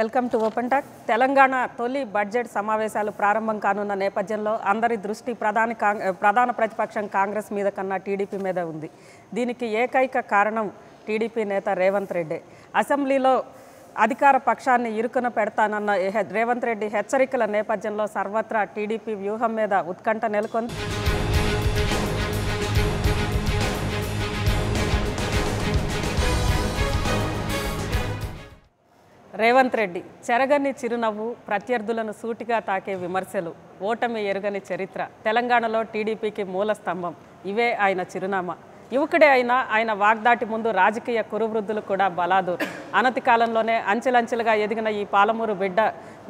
Welcome to open talk. Telangana తొలి budget సమావేశాలు ప్రారంభం కానున్న నేపథ్యంలో అందరి దృష్టి ప్రధాన ప్రతిపక్షం కాంగ్రెస్ మీద కన్నా టీడీపీ మీద ఉంది. దీనికి ఏకైక కారణం టీడీపీ నేత రేవంత్ రెడ్డి. అసెంబ్లీలో అధికార పక్షాన్ని ఇరుకున పెడతానన్న రేవంత్ రెడ్డి హెచ్చరికల నేపథ్యంలో సర్వత్రా టీడీపీ వ్యూహం మీద ఉత్కంఠ నెలకొంది. రేవంత్ రెడ్డి చెరగని చిరునవ్వు, ప్రత్యర్థులను సూటిగా తాకే విమర్శలు, ఓటమి ఎరుగని చరిత్ర, తెలంగాణలో టీడీపీకి మూల స్తంభం, ఇవే ఆయన చిరునామా. యువకుడే అయినా ఆయన వాగ్దాటి ముందు రాజకీయ కురువృద్ధులు కూడా బలాదూర్. అనతి కాలంలోనే అంచెలంచెలుగా ఎదిగిన ఈ పాలమూరు బిడ్డ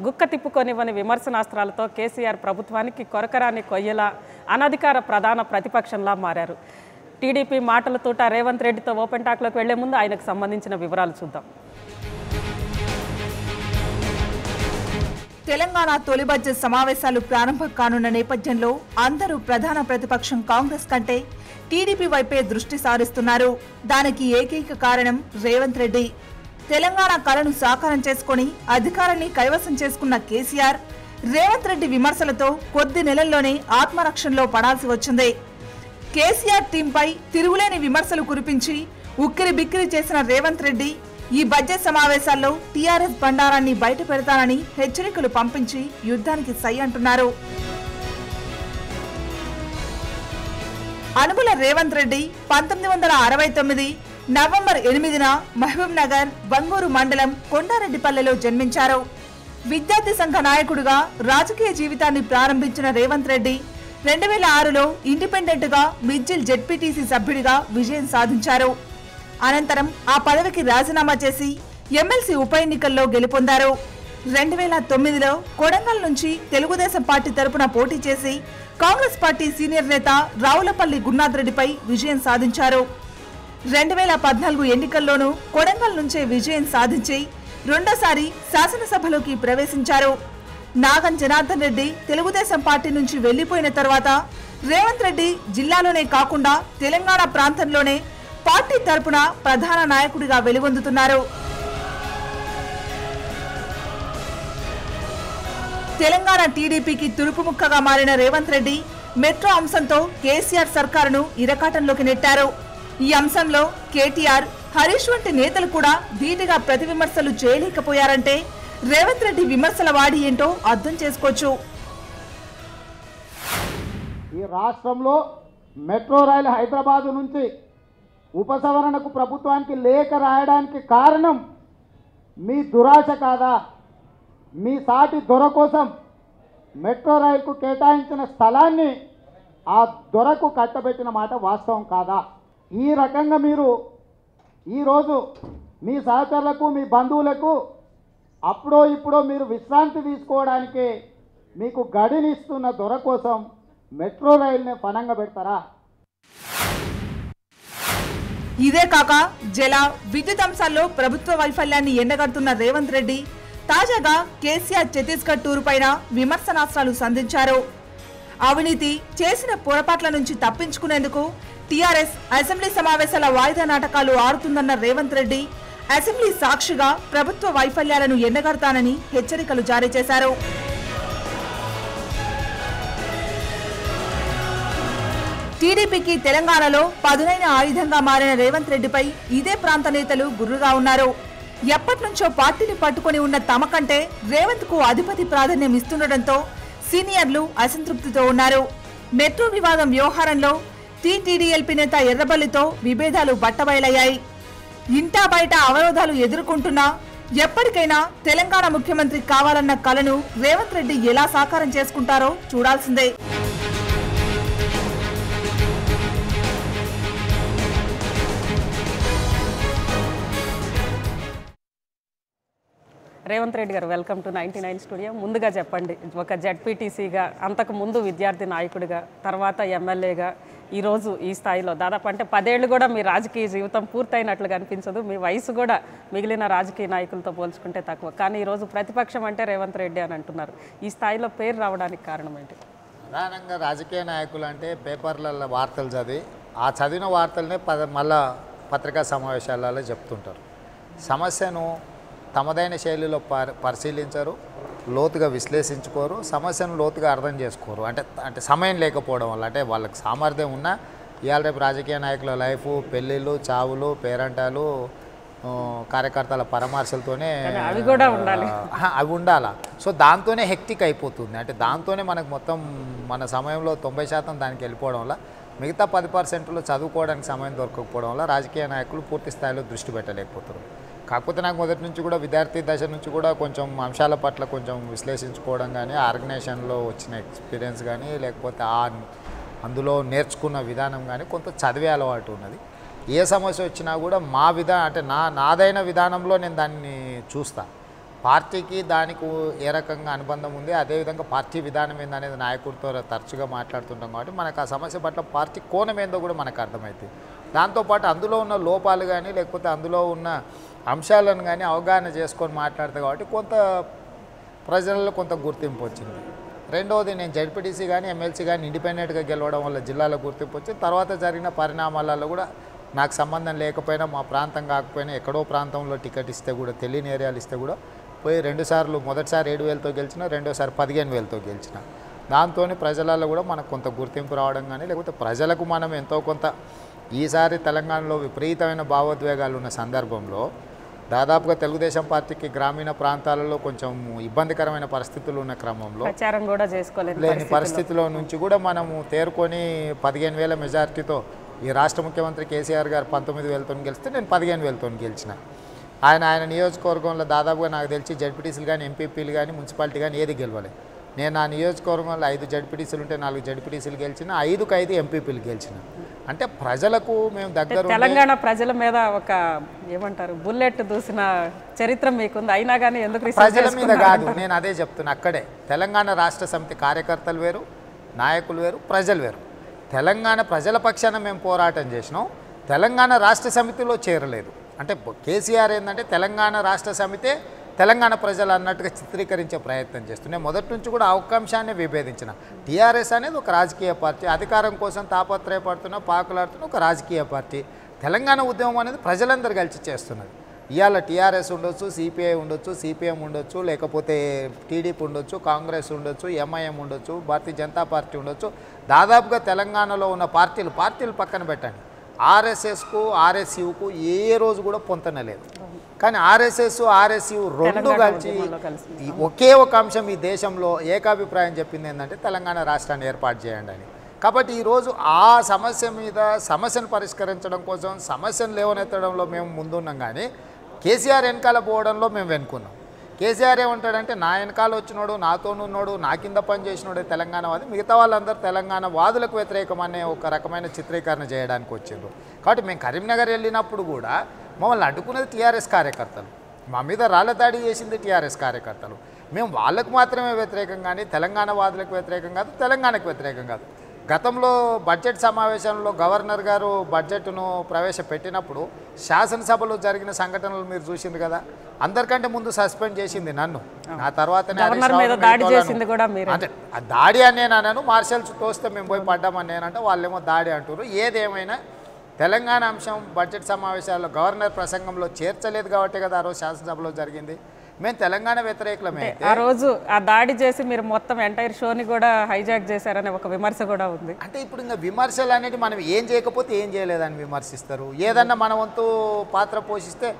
గుక్క తిప్పుకొనివ్వని విమర్శనాస్త్రాలతో కేసీఆర్ ప్రభుత్వానికి కొరకరాని కొయ్యలా అనధికార ప్రధాన ప్రతిపక్షంలా మారారు. టీడీపీ మాటల తోట రేవంత్ రెడ్డితో ఓపెన్ టాక్లోకి వెళ్లే ముందు ఆయనకు సంబంధించిన వివరాలు చూద్దాం. తెలంగాణ తొలి బడ్జెట్ సమావేశాలు ప్రారంభం కానున్న నేపథ్యంలో అందరూ ప్రధాన ప్రతిపక్షం కాంగ్రెస్ కంటే టీడీపీ వైపే దృష్టి సారిస్తున్నారు. దానికి ఏకైక కారణం రేవంత్ రెడ్డి. తెలంగాణ కలను సాకారం చేసుకుని అధికారాన్ని కైవసం చేసుకున్న కేసీఆర్ రేవంత్ రెడ్డి విమర్శలతో కొద్ది నెలల్లోనే ఆత్మరక్షణలో పడాల్సి వచ్చింది. కేసీఆర్ టీంపై తిరుగులేని విమర్శలు కురిపించి ఉక్కిరి బిక్కిరి చేసిన రేవంత్ రెడ్డి ఈ బడ్జెట్ సమావేశాల్లో టీఆర్ఎస్ బండారాన్ని బయట పెడతానని హెచ్చరికలు పంపించి యుద్ధానికి సై అంటున్నారు. అనుముల రేవంత్ రెడ్డి 1969 నవంబర్ 8న మహబూబ్ నగర్ బంగూరు మండలం కొండారెడ్డిపల్లెలో జన్మించారు. విద్యార్థి సంఘ నాయకుడిగా రాజకీయ జీవితాన్ని ప్రారంభించిన రేవంత్ రెడ్డి 2006లో ఇండిపెండెంట్ గా మిర్జిల్ జెడ్పీటీసీ సభ్యుడిగా విజయం సాధించారు. అనంతరం ఆ పదవికి రాజీనామా చేసి ఎమ్మెల్సీ ఉప ఎన్నికల్లో గెలుపొందారు. 2009లో కొడంగల్ నుంచి తెలుగుదేశం పార్టీ తరపున పోటీ చేసి కాంగ్రెస్ పార్టీ సీనియర్ నేత రావులపల్లి గురునాథ్ రెడ్డిపై విజయం సాధించారు. 2014 ఎన్నికల్లోనూ కొడంగల్ నుంచే విజయం సాధించి రెండోసారి శాసనసభలోకి ప్రవేశించారు. నాగం జనార్దన్ రెడ్డి తెలుగుదేశం పార్టీ నుంచి వెళ్లిపోయిన తర్వాత రేవంత్ రెడ్డి జిల్లాలోనే కాకుండా తెలంగాణ ప్రాంతంలోనే పార్టీ తరపున ప్రధాన నాయకుడిగా వెలుగొందుతున్నారు. తెలంగాణ టీడీపీకి తురుపుముక్కగా మారిన రేవంత్ రెడ్డి మెట్రో అంశంతో కేసీఆర్ సర్కారును ఇరకాటంలోకి నెట్టారు. ఈ అంశంలో కేటీఆర్, హరీష్ వంటి నేతలు కూడా ధీటుగా ప్రతి విమర్శలు చేయలేకపోయారంటే రేవంత్ రెడ్డి విమర్శల వాడి ఏంటో అర్థం చేసుకోవచ్చు. ఈ రాష్ట్రంలో మెట్రో రైలు హైదరాబాద్ నుంచి ఉపసంహరణకు ప్రభుత్వానికి లేఖ రాయడానికి కారణం మీ దురాశ కాదా? మీ సాటి దొర కోసం మెట్రో రైలుకు కేటాయించిన స్థలాన్ని ఆ దొరకు కట్టబెట్టిన మాట వాస్తవం కాదా? ఈ రకంగా మీరు ఈరోజు మీ సహచరులకు, మీ బంధువులకు అప్పుడో ఇప్పుడో మీరు విశ్రాంతి తీసుకోవడానికి మీకు గడినిస్తున్న దొర కోసం మెట్రో రైలుని పనంగా పెడతారా? ఇదే కాక జల, విద్యుత్ అంశాల్లో ప్రభుత్వ వైఫల్యాన్ని ఎండగడుతున్న రేవంత్ రెడ్డి తాజాగా కేసీఆర్ ఛత్తీస్గఢ్ టూర్ పైన విమర్శనాస్త్రాలు సంధించారు. అవినీతి చేసిన పొరపాట్ల నుంచి తప్పించుకునేందుకు టీఆర్ఎస్ అసెంబ్లీ సమావేశాల వాయిదా నాటకాలు ఆడుతుందన్న రేవంత్ రెడ్డి అసెంబ్లీ సాక్షిగా ప్రభుత్వ వైఫల్యాలను ఎండగడతానని హెచ్చరికలు జారీ చేశారు. టీడీపీకి తెలంగాణలో పదునైన ఆయుధంగా మారిన రేవంత్ రెడ్డిపై ఇదే ప్రాంత నేతలు గుర్రుగా ఉన్నారు. ఎప్పటినుంచో పార్టీని పట్టుకుని ఉన్న తమ కంటే రేవంత్ కు అధిపతి ప్రాధాన్యం ఇస్తుండటంతో సీనియర్లు అసంతృప్తితో ఉన్నారు. మెట్రో వివాదం వ్యవహారంలో టీటీడీఎల్పీ నేత ఎర్రబల్లితో విభేదాలు బట్టబయలయ్యాయి. ఇంటా బయట అవరోధాలు ఎదుర్కొంటున్నా ఎప్పటికైనా తెలంగాణ ముఖ్యమంత్రి కావాలన్న కలను రేవంత్ రెడ్డి ఎలా సాకారం చేసుకుంటారో చూడాల్సిందే. రేవంత్ రెడ్డి గారు, వెల్కమ్ టు 99 స్టూడియో. ముందుగా చెప్పండి, ఒక జెడ్పీటీసీగా, అంతకు ముందు విద్యార్థి నాయకుడిగా, తర్వాత ఎమ్మెల్యేగా ఈరోజు ఈ స్థాయిలో దాదాపు అంటే 10 ఏళ్ళు కూడా మీ రాజకీయ జీవితం పూర్తయినట్లుగా అనిపించదు. మీ వయసు కూడా మిగిలిన రాజకీయ నాయకులతో పోల్చుకుంటే తక్కువ. కానీ ఈరోజు ప్రతిపక్షం అంటే రేవంత్ రెడ్డి అని అంటున్నారు. ఈ స్థాయిలో పేరు రావడానికి కారణం ఏంటి? ప్రధానంగా రాజకీయ నాయకులు అంటే పేపర్లలో వార్తలు చదివి ఆ చదివిన వార్తలనే మళ్ళా పత్రికా సమావేశాలలో చెప్తుంటారు. సమస్యను తమదైన శైలిలో పరిశీలించరు, లోతుగా విశ్లేషించుకోరు, సమస్యను లోతుగా అర్థం చేసుకోరు. అంటే సమయం లేకపోవడం వల్ల, అంటే వాళ్ళకి సామర్థ్యం ఉన్నా ఇవాళ రేపు రాజకీయ నాయకుల లైఫ్, పెళ్ళిళ్ళు, చావులు, పేరంటాలు, కార్యకర్తల పరామర్శలతోనే అవి కూడా ఉండాలి, అవి ఉండాలా. సో దాంతోనే హెక్టిక్ అయిపోతుంది. అంటే దాంతోనే మనకు మొత్తం మన సమయంలో 90% దానికి వెళ్ళిపోవడం వల్ల మిగతా 10%లో చదువుకోవడానికి సమయం దొరకకపోవడం వల్ల రాజకీయ నాయకులు పూర్తి స్థాయిలో దృష్టి పెట్టలేకపోతారు. కాకపోతే నాకు మొదటి నుంచి కూడా విద్యార్థి దశ నుంచి కూడా కొంచెం అంశాల పట్ల కొంచెం విశ్లేషించుకోవడం కానీ, ఆర్గనైజేషన్లో వచ్చిన ఎక్స్పీరియన్స్ కానీ, లేకపోతే అందులో నేర్చుకున్న విధానం కానీ కొంత చదివే అలవాటు ఉన్నది. ఏ సమస్య వచ్చినా కూడా మా అంటే నాదైన విధానంలో నేను దాన్ని చూస్తా. పార్టీకి దానికి ఏ రకంగా అనుబంధం ఉంది, అదేవిధంగా పార్టీ విధానం ఏందనేది నాయకుడితో తరచుగా మాట్లాడుతుంటాం కాబట్టి మనకు ఆ సమస్య పట్ల పార్టీ కోణం ఏందో కూడా మనకు అర్థమవుతుంది. దాంతోపాటు అందులో ఉన్న లోపాలు కానీ, లేకపోతే అందులో ఉన్న అంశాలను కానీ అవగాహన చేసుకొని మాట్లాడతాయి కాబట్టి కొంత ప్రజలలో కొంత గుర్తింపు వచ్చింది. రెండవది, నేను జడ్పీటీసీ కానీ ఎమ్మెల్సీ కానీ ఇండిపెండెంట్గా గెలవడం వల్ల జిల్లాలో గుర్తింపు వచ్చింది. తర్వాత జరిగిన పరిణామాలలో కూడా నాకు సంబంధం లేకపోయినా, మా ప్రాంతం కాకపోయినా, ఎక్కడో ప్రాంతంలో టికెట్ ఇస్తే కూడా, తెలియని ఏరియాలు ఇస్తే కూడా పోయి 2 సార్లు, మొదటిసారి 7,000తో గెలిచిన, రెండోసారి 15,000తో గెలిచిన. దాంతో ప్రజలలో కూడా మనకు కొంత గుర్తింపు రావడం కానీ, లేకపోతే ప్రజలకు మనం ఎంతో కొంత ఈసారి తెలంగాణలో విపరీతమైన భావోద్వేగాలు ఉన్న సందర్భంలో దాదాపుగా తెలుగుదేశం పార్టీకి గ్రామీణ ప్రాంతాలలో కొంచెం ఇబ్బందికరమైన పరిస్థితులు ఉన్న క్రమంలో ప్రచారం కూడా చేసుకోలేని పరిస్థితిలో నుంచి కూడా మనము తేరుకొని 15,000 మెజార్టీతో ఈ రాష్ట్ర ముఖ్యమంత్రి కేసీఆర్ గారు 19,000తో గెలిస్తే నేను 15,000తో గెలిచిన. ఆయన నియోజకవర్గంలో దాదాపుగా నాకు తెలిసి జడ్పీటీసీలు కానీ, ఎంపీపీలు కానీ, మున్సిపాలిటీ కానీ ఏది గెలవలేదు. నేను ఆ నియోజకవర్గంలో 5 జడ్పీటీసీలు ఉంటే 4 జడ్పీటీసీలు గెలిచిన, 5కి 5 ఎంపీపీలు గెలిచిన. అంటే ప్రజలకు మేము దగ్గర తెలంగాణ ప్రజల మీద ఒక ఏమంటారు బుల్లెట్ దూసిన చరిత్ర మీకుంది. అయినా కానీ ఎందుకు ప్రజల మీద కాదు, నేను అదే చెప్తున్నా. అక్కడే తెలంగాణ రాష్ట్ర సమితి కార్యకర్తలు వేరు, నాయకులు వేరు, ప్రజలు వేరు. తెలంగాణ ప్రజల పక్షాన మేము పోరాటం చేసినాం, తెలంగాణ రాష్ట్ర సమితిలో చేరలేదు. అంటే కేసీఆర్ ఏంటంటే తెలంగాణ రాష్ట్ర సమితే తెలంగాణ ప్రజలు అన్నట్టుగా చిత్రీకరించే ప్రయత్నం చేస్తున్నాయి. మొదటి నుంచి కూడా ఆ ఒక్క అంశాన్ని విభేదించిన. టీఆర్ఎస్ అనేది ఒక రాజకీయ పార్టీ, అధికారం కోసం తాపత్రయపడుతున్న, పాకులాడుతున్న ఒక రాజకీయ పార్టీ. తెలంగాణ ఉద్యమం అనేది ప్రజలందరూ కలిసి చేస్తున్నది. ఇవాళ టీఆర్ఎస్ ఉండొచ్చు, సిపిఐ ఉండొచ్చు, సిపిఎం ఉండొచ్చు, లేకపోతే టీడీపీ ఉండొచ్చు, కాంగ్రెస్ ఉండొచ్చు, ఎంఐఎం ఉండొచ్చు, భారతీయ జనతా పార్టీ ఉండొచ్చు. దాదాపుగా తెలంగాణలో ఉన్న పార్టీలు పక్కన పెట్టండి, ఆర్ఎస్ఎస్కు ఆర్ఎస్యుకు ఏ రోజు కూడా పొంతనలేదు. కానీ ఆర్ఎస్ఎస్ ఆర్ఎస్యు రెండు కలిసి ఒకే ఒక అంశం ఈ దేశంలో ఏకాభిప్రాయం చెప్పింది ఏంటంటే తెలంగాణ రాష్ట్రాన్ని ఏర్పాటు చేయండి అని. కాబట్టి ఈరోజు ఆ సమస్య మీద సమస్యను పరిష్కరించడం కోసం, సమస్యను లేవనెత్తడంలో మేము ముందున్నాం. కానీ కేసీఆర్ వెనకాల పోవడంలో మేము వెనుకున్నాం. కేసీఆర్ ఏమంటాడంటే నా వెనకాల వచ్చినోడు, నాతోనున్నాడు, నా కింద పనిచేసినోడే తెలంగాణవాది, మిగతా వాళ్ళందరూ తెలంగాణ వాదులకు వ్యతిరేకం అనే ఒక రకమైన చిత్రీకరణ చేయడానికి వచ్చిండ్రు. కాబట్టి మేము కరీంనగర్ వెళ్ళినప్పుడు కూడా మమ్మల్ని అడ్డుకున్నది టీఆర్ఎస్ కార్యకర్తలు, మా మీద రాళ్ల దాడి చేసింది టీఆర్ఎస్ కార్యకర్తలు. మేము వాళ్ళకు మాత్రమే వ్యతిరేకం కానీ తెలంగాణ వాదులకు వ్యతిరేకం కాదు, తెలంగాణకు వ్యతిరేకం కాదు. గతంలో బడ్జెట్ సమావేశంలో గవర్నర్ గారు బడ్జెట్ను ప్రవేశపెట్టినప్పుడు శాసనసభలో జరిగిన సంఘటనలు మీరు చూసింది కదా. అందరికంటే ముందు సస్పెండ్ చేసింది నన్ను, నా తర్వాతనే అంటే ఆ దాడి అని నేను అన్నాను. మార్షల్స్ తోస్తే మేము పోయి పడ్డామని నేనంటే వాళ్ళేమో దాడి అంటారు. ఏదేమైనా తెలంగాణ అంశం బడ్జెట్ సమావేశాల్లో గవర్నర్ ప్రసంగంలో చేర్చలేదు కాబట్టి కదా ఆ రోజు శాసనసభలో జరిగింది. మేము తెలంగాణ వ్యతిరేకులమే. ఆ రోజు ఆ దాడి చేసి మీరు మొత్తం ఎంటైర్ షోని కూడా హైజాక్ చేశారనే ఒక విమర్శ కూడా ఉంది. అంటే ఇప్పుడు ఇంకా విమర్శలు అనేది మనం ఏం చేయకపోతే ఏం చేయలేదని విమర్శిస్తారు. ఏదన్నా మన వంతు పాత్ర పోషిస్తే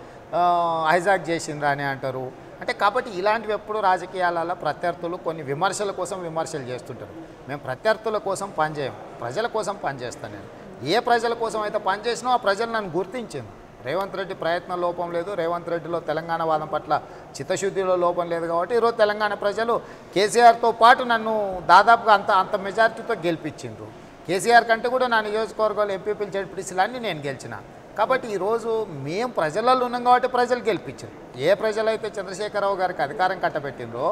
హైజాక్ చేసిండ్రా అని అంటారు. అంటే కాబట్టి ఇలాంటివి ఎప్పుడు రాజకీయాలలో ప్రత్యర్థులు కొన్ని విమర్శల కోసం విమర్శలు చేస్తుంటారు. మేము ప్రత్యర్థుల కోసం పనిచేయం, ప్రజల కోసం పనిచేస్తాను. నేను ఏ ప్రజల కోసం అయితే పనిచేసినో ఆ ప్రజలు నన్ను గుర్తించింది. రేవంత్ రెడ్డి ప్రయత్న లోపం లేదు, రేవంత్ రెడ్డిలో తెలంగాణ వాదం పట్ల చిత్తశుద్ధిలో లోపం లేదు. కాబట్టి ఈరోజు తెలంగాణ ప్రజలు కేసీఆర్తో పాటు నన్ను దాదాపుగా అంత మెజారిటీతో గెలిపించిండ్రు. కేసీఆర్ కంటే కూడా నా నియోజకవర్గాలు ఎంపీపీలు జడ్పీటీసీలు అన్నీ నేను గెలిచిన. కాబట్టి ఈరోజు మేము ప్రజలలో ఉన్నాం కాబట్టి ప్రజలు గెలిపించారు. ఏ ప్రజలైతే చంద్రశేఖరరావు గారికి అధికారం కట్టబెట్టిండ్రో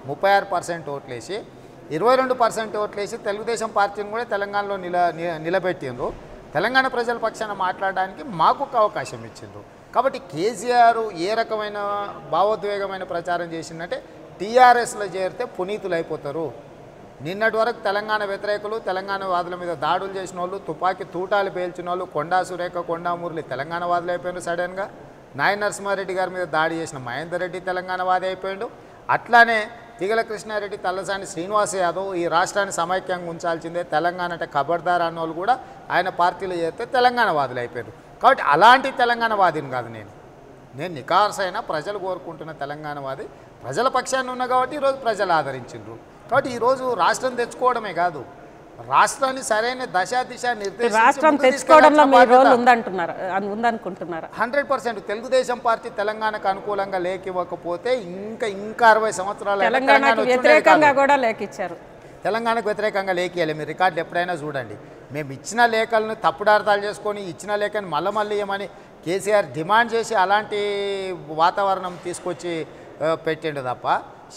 36% ఓట్లేసి 22% ఓట్లేసి తెలుగుదేశం పార్టీని కూడా తెలంగాణలో నిలబెట్టిండ్రు. తెలంగాణ ప్రజల పక్షాన మాట్లాడడానికి మాకు ఒక అవకాశం ఇచ్చిండ్రు. కాబట్టి కేసీఆర్ ఏ రకమైన భావోద్వేగమైన ప్రచారం చేసిందంటే టీఆర్ఎస్లో చేరితే పునీతులు అయిపోతారు. నిన్నటి వరకు తెలంగాణ వ్యతిరేకులు, తెలంగాణ వాదుల మీద దాడులు చేసిన వాళ్ళు, తుపాకీ తూటాలు పేల్చిన వాళ్ళు, కొండా సురేఖ, కొండా మురళి తెలంగాణ వాదులు అయిపోయినారు సడన్గా. నాయ నరసింహారెడ్డి గారి మీద దాడి చేసిన మహేందర్ రెడ్డి తెలంగాణ వాది అయిపోయాడు. అట్లానే తిగల కృష్ణారెడ్డి, తల్లసాని శ్రీనివాస్ యాదవ్ ఈ రాష్ట్రాన్ని సమైక్యంగా ఉంచాల్సిందే, తెలంగాణ అంటే ఖబర్దార్ అన్న వాళ్ళు కూడా ఆయన పార్టీలో చేస్తే తెలంగాణ వాదులు అయిపోయారు. కాబట్టి అలాంటి తెలంగాణ వాదిని కాదు నేను నికార్సైన ప్రజలు కోరుకుంటున్న తెలంగాణ వాది, ప్రజల పక్షాన్ని ఉన్నా కాబట్టి ఈరోజు ప్రజలు ఆదరించారు. కాబట్టి ఈరోజు రాష్ట్రం తెచ్చుకోవడమే కాదు, రాష్ట్రాన్ని సరైన దిశ రాష్ట్రం తెచ్చుకోవడంలో మీ రోల్ ఉందనుకుంటున్నారా? 100%. తెలుగుదేశం పార్టీ తెలంగాణకు అనుకూలంగా లేకివ్వకపోతే ఇంకా 60 సంవత్సరాలు తెలంగాణకు వ్యతిరేకంగా కూడా లేఖిచ్చారు. తెలంగాణకు వ్యతిరేకంగా లేఖియాలి. మీరు రికార్డులు ఎప్పుడైనా చూడండి. మేము ఇచ్చిన లేఖలను తప్పుడార్థాలు చేసుకొని ఇచ్చిన లేఖని మళ్ళీ ఇవ్వమని కేసీఆర్ డిమాండ్ చేసి అలాంటి వాతావరణం తీసుకొచ్చి పెట్టిండు తప్ప,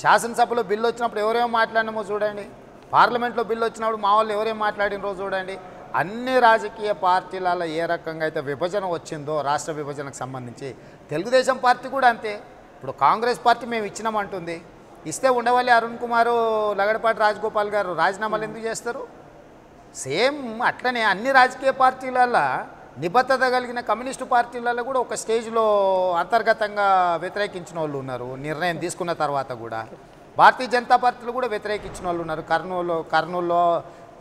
శాసనసభలో బిల్లు వచ్చినప్పుడు ఎవరేమో మాట్లాడినామో చూడండి, పార్లమెంట్లో బిల్లు వచ్చినప్పుడు మా వాళ్ళు ఎవరేం మాట్లాడినరో చూడండి. అన్ని రాజకీయ పార్టీలలో ఏ రకంగా అయితే విభజన వచ్చిందో రాష్ట్ర విభజనకు సంబంధించి తెలుగుదేశం పార్టీ కూడా అంతే. ఇప్పుడు కాంగ్రెస్ పార్టీ మేము ఇచ్చినామంటుంది, ఇస్తే ఉండవల్లి అరుణ్ కుమారు, లగడపాటి రాజగోపాల్ గారు రాజీనామాలు ఎందుకు చేస్తారు? సేమ్ అట్లనే అన్ని రాజకీయ పార్టీలలో నిబద్ధత కలిగిన కమ్యూనిస్టు పార్టీలలో కూడా ఒక స్టేజ్లో అంతర్గతంగా వ్యతిరేకించిన వాళ్ళు ఉన్నారు. నిర్ణయం తీసుకున్న తర్వాత కూడా భారతీయ జనతా పార్టీలు కూడా వ్యతిరేకించిన వాళ్ళు ఉన్నారు. కర్నూలులో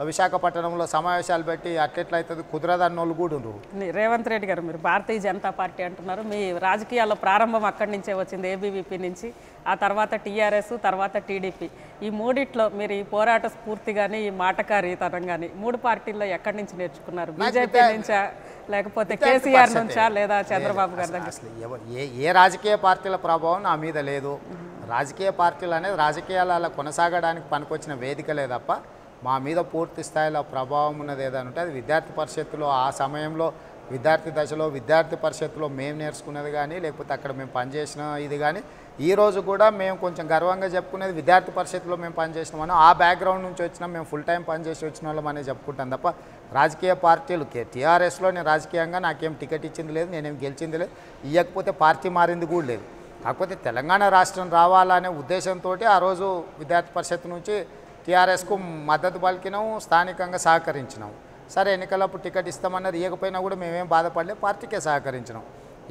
విశాఖపట్నంలో సమావేశాలు పెట్టి అట్లెట్లయితుంది కుదరదన్న వాళ్ళు కూడా ఉన్నారు. రేవంత్ రెడ్డి గారు, మీరు భారతీయ జనతా పార్టీ అంటున్నారు, మీ రాజకీయాల్లో ప్రారంభం అక్కడి నుంచే వచ్చింది, ఏబీవీపీ నుంచి, ఆ తర్వాత టీఆర్ఎస్, తర్వాత టీడీపీ. ఈ మూడిట్లో మీరు ఈ పోరాట స్ఫూర్తి కానీ ఈ మాటకారితనం కానీ 3 పార్టీల్లో ఎక్కడి నుంచి నేర్చుకున్నారు? బీజేపీ నుంచా, లేకపోతే కేసీఆర్ నుంచా, లేదా చంద్రబాబు గారి దగ్గర? అసలు ఏ రాజకీయ పార్టీల ప్రభావం నా మీద లేదు. రాజకీయ పార్టీలు అనేది రాజకీయాల కొనసాగడానికి పనికొచ్చిన వేదికలే తప్ప మా మీద పూర్తి స్థాయిలో ప్రభావం ఉన్నది ఏదైనా ఉంటే అది విద్యార్థి పరిషత్తులో, ఆ సమయంలో విద్యార్థి దశలో విద్యార్థి పరిషత్తులో మేము నేర్చుకున్నది కానీ, లేకపోతే అక్కడ మేము పనిచేసిన ఇది కానీ, ఈరోజు కూడా మేము కొంచెం గర్వంగా చెప్పుకునేది విద్యార్థి పరిషత్తులో మేము పనిచేసినామని, ఆ బ్యాక్గ్రౌండ్ నుంచి వచ్చినాం, మేము ఫుల్ టైం పనిచేసి వచ్చిన వాళ్ళం అనేది చెప్పుకుంటాం తప్ప రాజకీయ పార్టీలు టీఆర్ఎస్లో నేను రాజకీయంగా నాకేం టికెట్ ఇచ్చింది లేదు, నేనేం గెలిచింది లేదు, ఇవ్వకపోతే పార్టీ మారింది కూడా లేదు. కాకపోతే తెలంగాణ రాష్ట్రం రావాలనే ఉద్దేశంతో ఆ రోజు విద్యార్థి పరిషత్ నుంచి టీఆర్ఎస్కు మద్దతు పలికినాం, స్థానికంగా సహకరించినాం. సరే ఎన్నికలప్పుడు టికెట్ ఇస్తామన్నారు, ఇవ్వకపోయినా కూడా మేమేం బాధపడలేదు, పార్టీకే సహకరించినాం.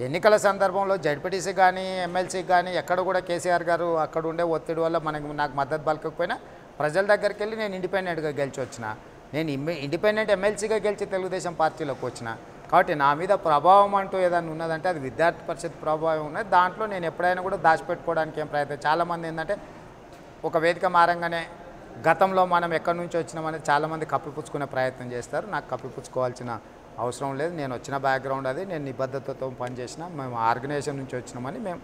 ఎన్నికల సందర్భంలో జడ్పీటీసీ కానీ ఎమ్మెల్సీకి కానీ ఎక్కడ కూడా కేసీఆర్ గారు అక్కడ ఉండే ఒత్తిడి వల్ల నాకు మద్దతు పలకకపోయినా ప్రజల దగ్గరికి వెళ్ళి నేను ఇండిపెండెంట్గా గెలిచి వచ్చిన, నేను ఇండిపెండెంట్ ఎమ్మెల్సీగా గెలిచి తెలుగుదేశం పార్టీలోకి వచ్చిన. కాబట్టి నా మీద ప్రభావం అంటూ ఏదైనా ఉన్నదంటే అది విద్యార్థి పరిషత్ ప్రభావం ఉన్నది. దాంట్లో నేను ఎప్పుడైనా కూడా దాచిపెట్టుకోవడానికి ఏం ప్రయత్నం. చాలామంది ఏంటంటే ఒక వేదిక మారంగానే గతంలో మనం ఎక్కడి నుంచి వచ్చినామని చాలామంది కప్పిపుచ్చుకునే ప్రయత్నం చేస్తారు. నాకు కప్పిపుచ్చుకోవాల్సిన అవసరం లేదు. నేను వచ్చిన బ్యాక్గ్రౌండ్ అది, నేను నిబద్ధతతో పనిచేసిన, మేము ఆర్గనైజేషన్ నుంచి వచ్చినామని మేము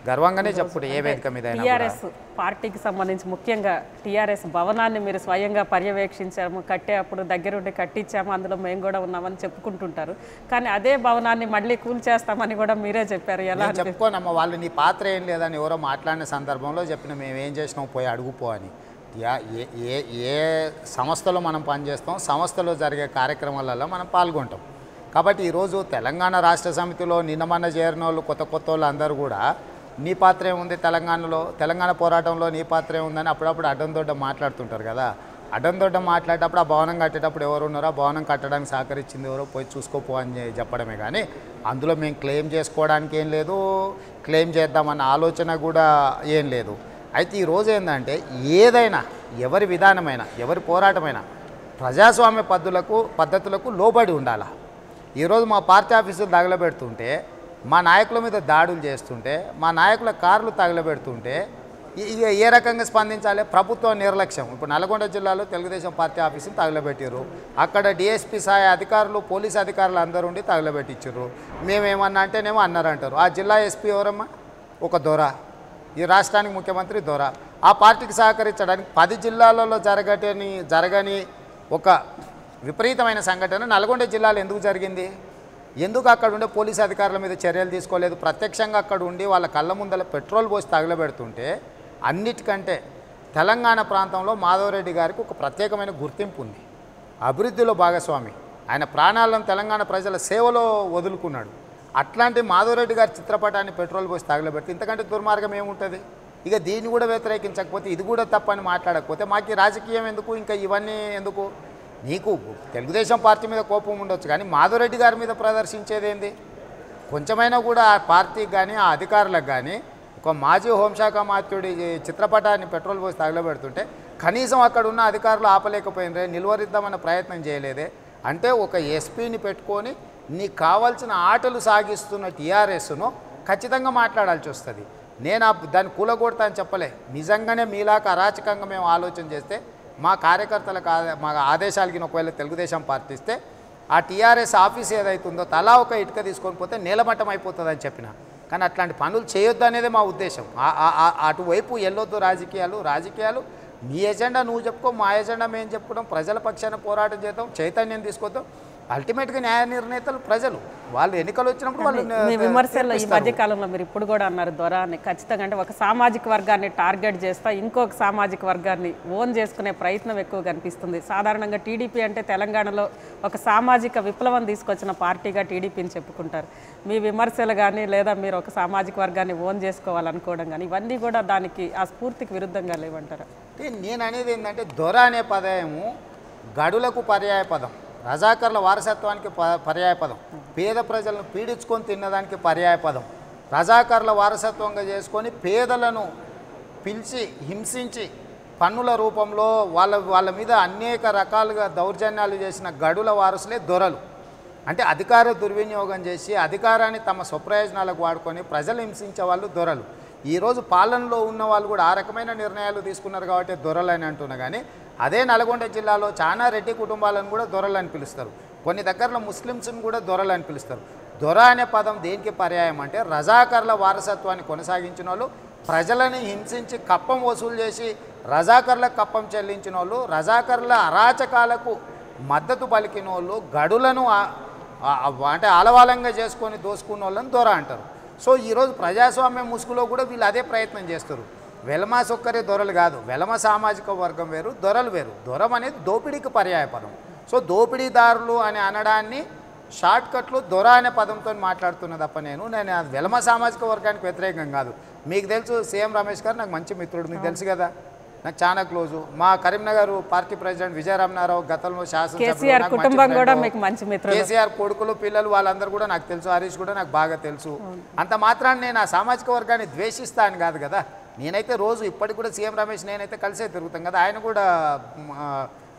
గర్వంగానే చెప్పుకుంటే ఏ వేదిక మీద. టీఆర్ఎస్ పార్టీకి సంబంధించి ముఖ్యంగా టీఆర్ఎస్ భవనాన్ని మీరు స్వయంగా పర్యవేక్షించాము, కట్టేటప్పుడు దగ్గరుండి కట్టించాము, అందులో మేము కూడా ఉన్నామని చెప్పుకుంటుంటారు. కానీ అదే భవనాన్ని మళ్ళీ కూల్చేస్తామని కూడా మీరే చెప్పారు. ఎలా చెప్పుకోనమ్మా, వాళ్ళు నీ పాత్ర ఏం లేదని ఎవరో మాట్లాడిన సందర్భంలో చెప్పిన మేము ఏం చేసినాం పోయి అడుగుపో అని. ఏ సంస్థలో మనం పనిచేస్తాం, సంస్థలో జరిగే కార్యక్రమాలలో మనం పాల్గొంటాం. కాబట్టి ఈరోజు తెలంగాణ రాష్ట్ర సమితిలో నిన్నమన్న చేరిన వాళ్ళు కొత్త వాళ్ళు అందరూ కూడా నీ పాత్ర ఏముంది తెలంగాణలో, తెలంగాణ పోరాటంలో నీ పాత్ర ఏముందని అప్పుడప్పుడు అడ్డందొడ్డ మాట్లాడుతుంటారు కదా. అడ్డందొడ్డ మాట్లాడేటప్పుడు ఆ భవనం కట్టేటప్పుడు ఎవరు ఉన్నారో, ఆ భవనం కట్టడానికి సహకరించింది ఎవరో పోయి చూసుకోపో అని చెప్పడమే కానీ అందులో మేము క్లెయిమ్ చేసుకోవడానికి ఏం లేదు, క్లెయిమ్ చేద్దామన్న ఆలోచన కూడా ఏం లేదు. అయితే ఈరోజు ఏంటంటే ఏదైనా ఎవరి విధానమైనా ఎవరి పోరాటమైనా ప్రజాస్వామ్య పద్ధతులకు లోబడి ఉండాలి. ఈరోజు మా పార్టీ ఆఫీసులు తగలబెడుతుంటే, మా నాయకుల మీద దాడులు చేస్తుంటే, మా నాయకుల కార్లు తగలబెడుతుంటే ఇక ఏ రకంగా స్పందించాలి? ప్రభుత్వ నిర్లక్ష్యం. ఇప్పుడు నల్గొండ జిల్లాలో తెలుగుదేశం పార్టీ ఆఫీసులు తగలబెట్టారు. అక్కడ డిఎస్పీ స్థాయి అధికారులు, పోలీసు అధికారులు అందరూ ఉండి తగలబెట్టించారు. మేమేమన్నా అంటేనేమో అన్నారంటారు. ఆ జిల్లా ఎస్పీ ఎవరమ్మా? ఒక దొర. ఈ రాష్ట్రానికి ముఖ్యమంత్రి దొర. ఆ పార్టీకి సహకరించడానికి 10 జిల్లాలలో జరగని ఒక విపరీతమైన సంఘటన నల్గొండ జిల్లాలో ఎందుకు జరిగింది? ఎందుకు అక్కడ ఉండే పోలీసు అధికారుల మీద చర్యలు తీసుకోలేదు? ప్రత్యక్షంగా అక్కడ ఉండి వాళ్ళ కళ్ళ ముందర పెట్రోల్ పోసి తగలబెడుతుంటే, అన్నిటికంటే తెలంగాణ ప్రాంతంలో మాధవరెడ్డి గారికి ఒక ప్రత్యేకమైన గుర్తింపు ఉంది. అభివృద్ధిలో భాగస్వామి. ఆయన ప్రాణాలను తెలంగాణ ప్రజల సేవలో వదులుకున్నాడు. అట్లాంటి మాధవరెడ్డి గారి చిత్రపటాన్ని పెట్రోల్ పోసి తగలబెడితే ఇంతకంటే దుర్మార్గం ఏముంటుంది? ఇక దీన్ని కూడా వ్యతిరేకించకపోతే, ఇది కూడా తప్పని మాట్లాడకపోతే మాకు రాజకీయం ఎందుకు? ఇంకా ఇవన్నీ ఎందుకు? నీకు తెలుగుదేశం పార్టీ మీద కోపం ఉండొచ్చు కానీ మాధవరెడ్డి గారి మీద ప్రదర్శించేది ఏంది? కొంచెమైనా కూడా ఆ పార్టీకి కానీ ఆ అధికారులకు కానీ ఒక మాజీ హోంశాఖ మాత్యుడి చిత్రపటాన్ని పెట్రోల్ పోసి తగలబెడుతుంటే కనీసం అక్కడ ఉన్న అధికారులు ఆపలేకపోయినరే, నిలువరిద్దామన్న ప్రయత్నం చేయలేదే. అంటే ఒక ఎస్పీని పెట్టుకొని నీకు కావాల్సిన ఆటలు సాగిస్తున్న టీఆర్ఎస్ను ఖచ్చితంగా మాట్లాడాల్సి వస్తుంది. నేను దాన్ని కూలగొడతా అని చెప్పలే. నిజంగానే మీలాగా అరాచకంగా మేము ఆలోచన చేస్తే మా కార్యకర్తలకు మా ఆదేశాలకి ఒకవేళ తెలుగుదేశం పార్టీ ఇస్తే ఆ టీఆర్ఎస్ ఆఫీస్ ఏదైతుందో తలా ఒక ఇటుక తీసుకొని పోతే నేలమట్టం అయిపోతుందని చెప్పిన. కానీ అట్లాంటి పనులు చేయొద్దు అనేదే మా ఉద్దేశం. అటువైపు వెళ్ళొద్దు రాజకీయాలు మీ ఎజెండా నువ్వు చెప్పుకో, మా ఎజెండా మేము చెప్పుకోవడం, ప్రజల పక్షాన పోరాటం చేద్దాం, చైతన్యం తీసుకొద్దాం. అల్టిమేట్గా న్యాయ నిర్ణేతలు ప్రజలు, వాళ్ళు ఎన్నికలు వచ్చినప్పుడు వాళ్ళు మీ విమర్శల్లో ఈ మధ్య కాలంలో మీరు ఇప్పుడు కూడా అన్నారు దొరాన్ని ఖచ్చితంగా అంటే ఒక సామాజిక వర్గాన్ని టార్గెట్ చేస్తా ఇంకొక సామాజిక వర్గాన్ని ఓన్ చేసుకునే ప్రయత్నం ఎక్కువ కనిపిస్తుంది. సాధారణంగా టీడీపీ అంటే తెలంగాణలో ఒక సామాజిక విప్లవం తీసుకొచ్చిన పార్టీగా టీడీపీని చెప్పుకుంటారు. మీ విమర్శలు కానీ లేదా మీరు ఒక సామాజిక వర్గాన్ని ఓన్ చేసుకోవాలనుకోవడం కానీ ఇవన్నీ కూడా దానికి ఆ స్ఫూర్తికి విరుద్ధంగా లేవంటారా? నేను అనేది ఏంటంటే దొర అనే పదము గడులకు పర్యాయ పదం, రజాకర్ల వారసత్వానికి పర్యాయ పదం, పేద ప్రజలను పీడించుకొని తినడానికి పర్యాయ పదం, రజాకర్ల వారసత్వంగా చేసుకొని పేదలను పిలిచి హింసించి పన్నుల రూపంలో వాళ్ళ మీద అనేక రకాలుగా దౌర్జన్యాలు చేసిన గడుల వారసులే దొరలు. అంటే అధికార దుర్వినియోగం చేసి అధికారాన్ని తమ స్వప్రయోజనాలకు వాడుకొని ప్రజలు హింసించే వాళ్ళు దొరలు. ఈరోజు పాలనలో ఉన్న వాళ్ళు కూడా ఆ రకమైన నిర్ణయాలు తీసుకున్నారు కాబట్టి దొరలు అని అంటున్నా. కానీ అదే నల్గొండ జిల్లాలో చాలా రెడ్డి కుటుంబాలను కూడా దొరలు అని పిలుస్తారు. కొన్ని దగ్గరలో ముస్లిమ్స్ని కూడా దొరలు అని పిలుస్తారు. దొర అనే పదం దేనికి పర్యాయం అంటే రజాకర్ల వారసత్వాన్ని కొనసాగించిన వాళ్ళు, ప్రజలని హింసించి కప్పం వసూలు చేసి రజాకర్లకు కప్పం చెల్లించిన వాళ్ళు, రజాకర్ల అరాచకాలకు మద్దతు పలికిన వాళ్ళు, గడులను అంటే ఆలవాలంగా చేసుకొని దోసుకున్న వాళ్ళని దొర అంటారు. సో ఈరోజు ప్రజాస్వామ్య ముసుగులో కూడా వీళ్ళు అదే ప్రయత్నం చేస్తారు. వెలమాస్ ఒక్కరే దొరలు కాదు, వెలమ సామాజిక వర్గం వేరు, దొరలు వేరు. దొరం అనేది దోపిడీకి పర్యాయ పదం. సో దోపిడీదారులు అని అనడాన్ని షార్ట్కట్లు దొర అనే పదంతో మాట్లాడుతున్నా తప్ప నేను వెలమ సామాజిక వర్గానికి వ్యతిరేకం కాదు. మీకు తెలుసు సీఎం రమేష్ గారు నాకు మంచి మిత్రుడు, మీకు తెలుసు కదా, నాకు చాలా క్లోజు. మా కరీంనగర్ పార్టీ ప్రెసిడెంట్ విజయరామనారావు గతంలో శాసనసభ్యులు, కేసీఆర్ కొడుకులు పిల్లలు వాళ్ళందరూ కూడా నాకు తెలుసు, హరీష్ కూడా నాకు బాగా తెలుసు. అంత మాత్రాన్ని నేను ఆ సామాజిక వర్గాన్ని ద్వేషిస్తా అని కాదు కదా. నేనైతే రోజు ఇప్పటికి కూడా సీఎం రమేష్ నేనైతే కలిసే తిరుగుతాం కదా, ఆయన కూడా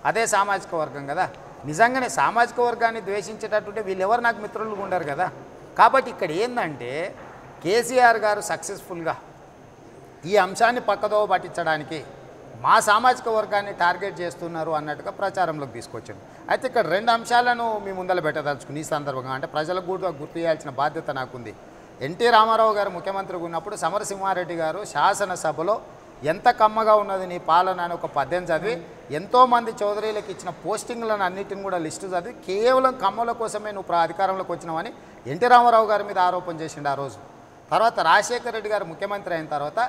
అదే సామాజిక వర్గం కదా. నిజంగానే సామాజిక వర్గాన్ని ద్వేషించేటట్టుంటే వీళ్ళెవరు నాకు మిత్రులు ఉండరు కదా. కాబట్టి ఇక్కడ ఏంటంటే కేసీఆర్ గారు సక్సెస్ఫుల్గా ఈ అంశాన్ని పక్కదోవ పట్టించడానికి మా సామాజిక వర్గాన్ని టార్గెట్ చేస్తున్నారు అన్నట్టుగా ప్రచారంలోకి తీసుకొచ్చాను. అయితే ఇక్కడ రెండు అంశాలను మీ ముందర పెట్టదలుచుకుని ఈ సందర్భంగా అంటే ప్రజలకు కూడా గుర్తు చేయాల్సిన బాధ్యత నాకుంది. ఎన్టీ రామారావు గారు ముఖ్యమంత్రిగా ఉన్నప్పుడు సమరసింహారెడ్డి గారు శాసనసభలో ఎంత కమ్మగా ఉన్నది నీ పాలన అని ఒక పద్యం చదివి ఎంతోమంది చౌదరీలకు ఇచ్చిన పోస్టింగ్లను అన్నిటిని కూడా లిస్టు చదివి కేవలం కమ్మల కోసమే నువ్వు అధికారంలోకి వచ్చినావని ఎన్టీ రామారావు గారి మీద ఆరోపణ చేసిండు ఆ రోజు. తర్వాత రాజశేఖర రెడ్డి గారు ముఖ్యమంత్రి అయిన తర్వాత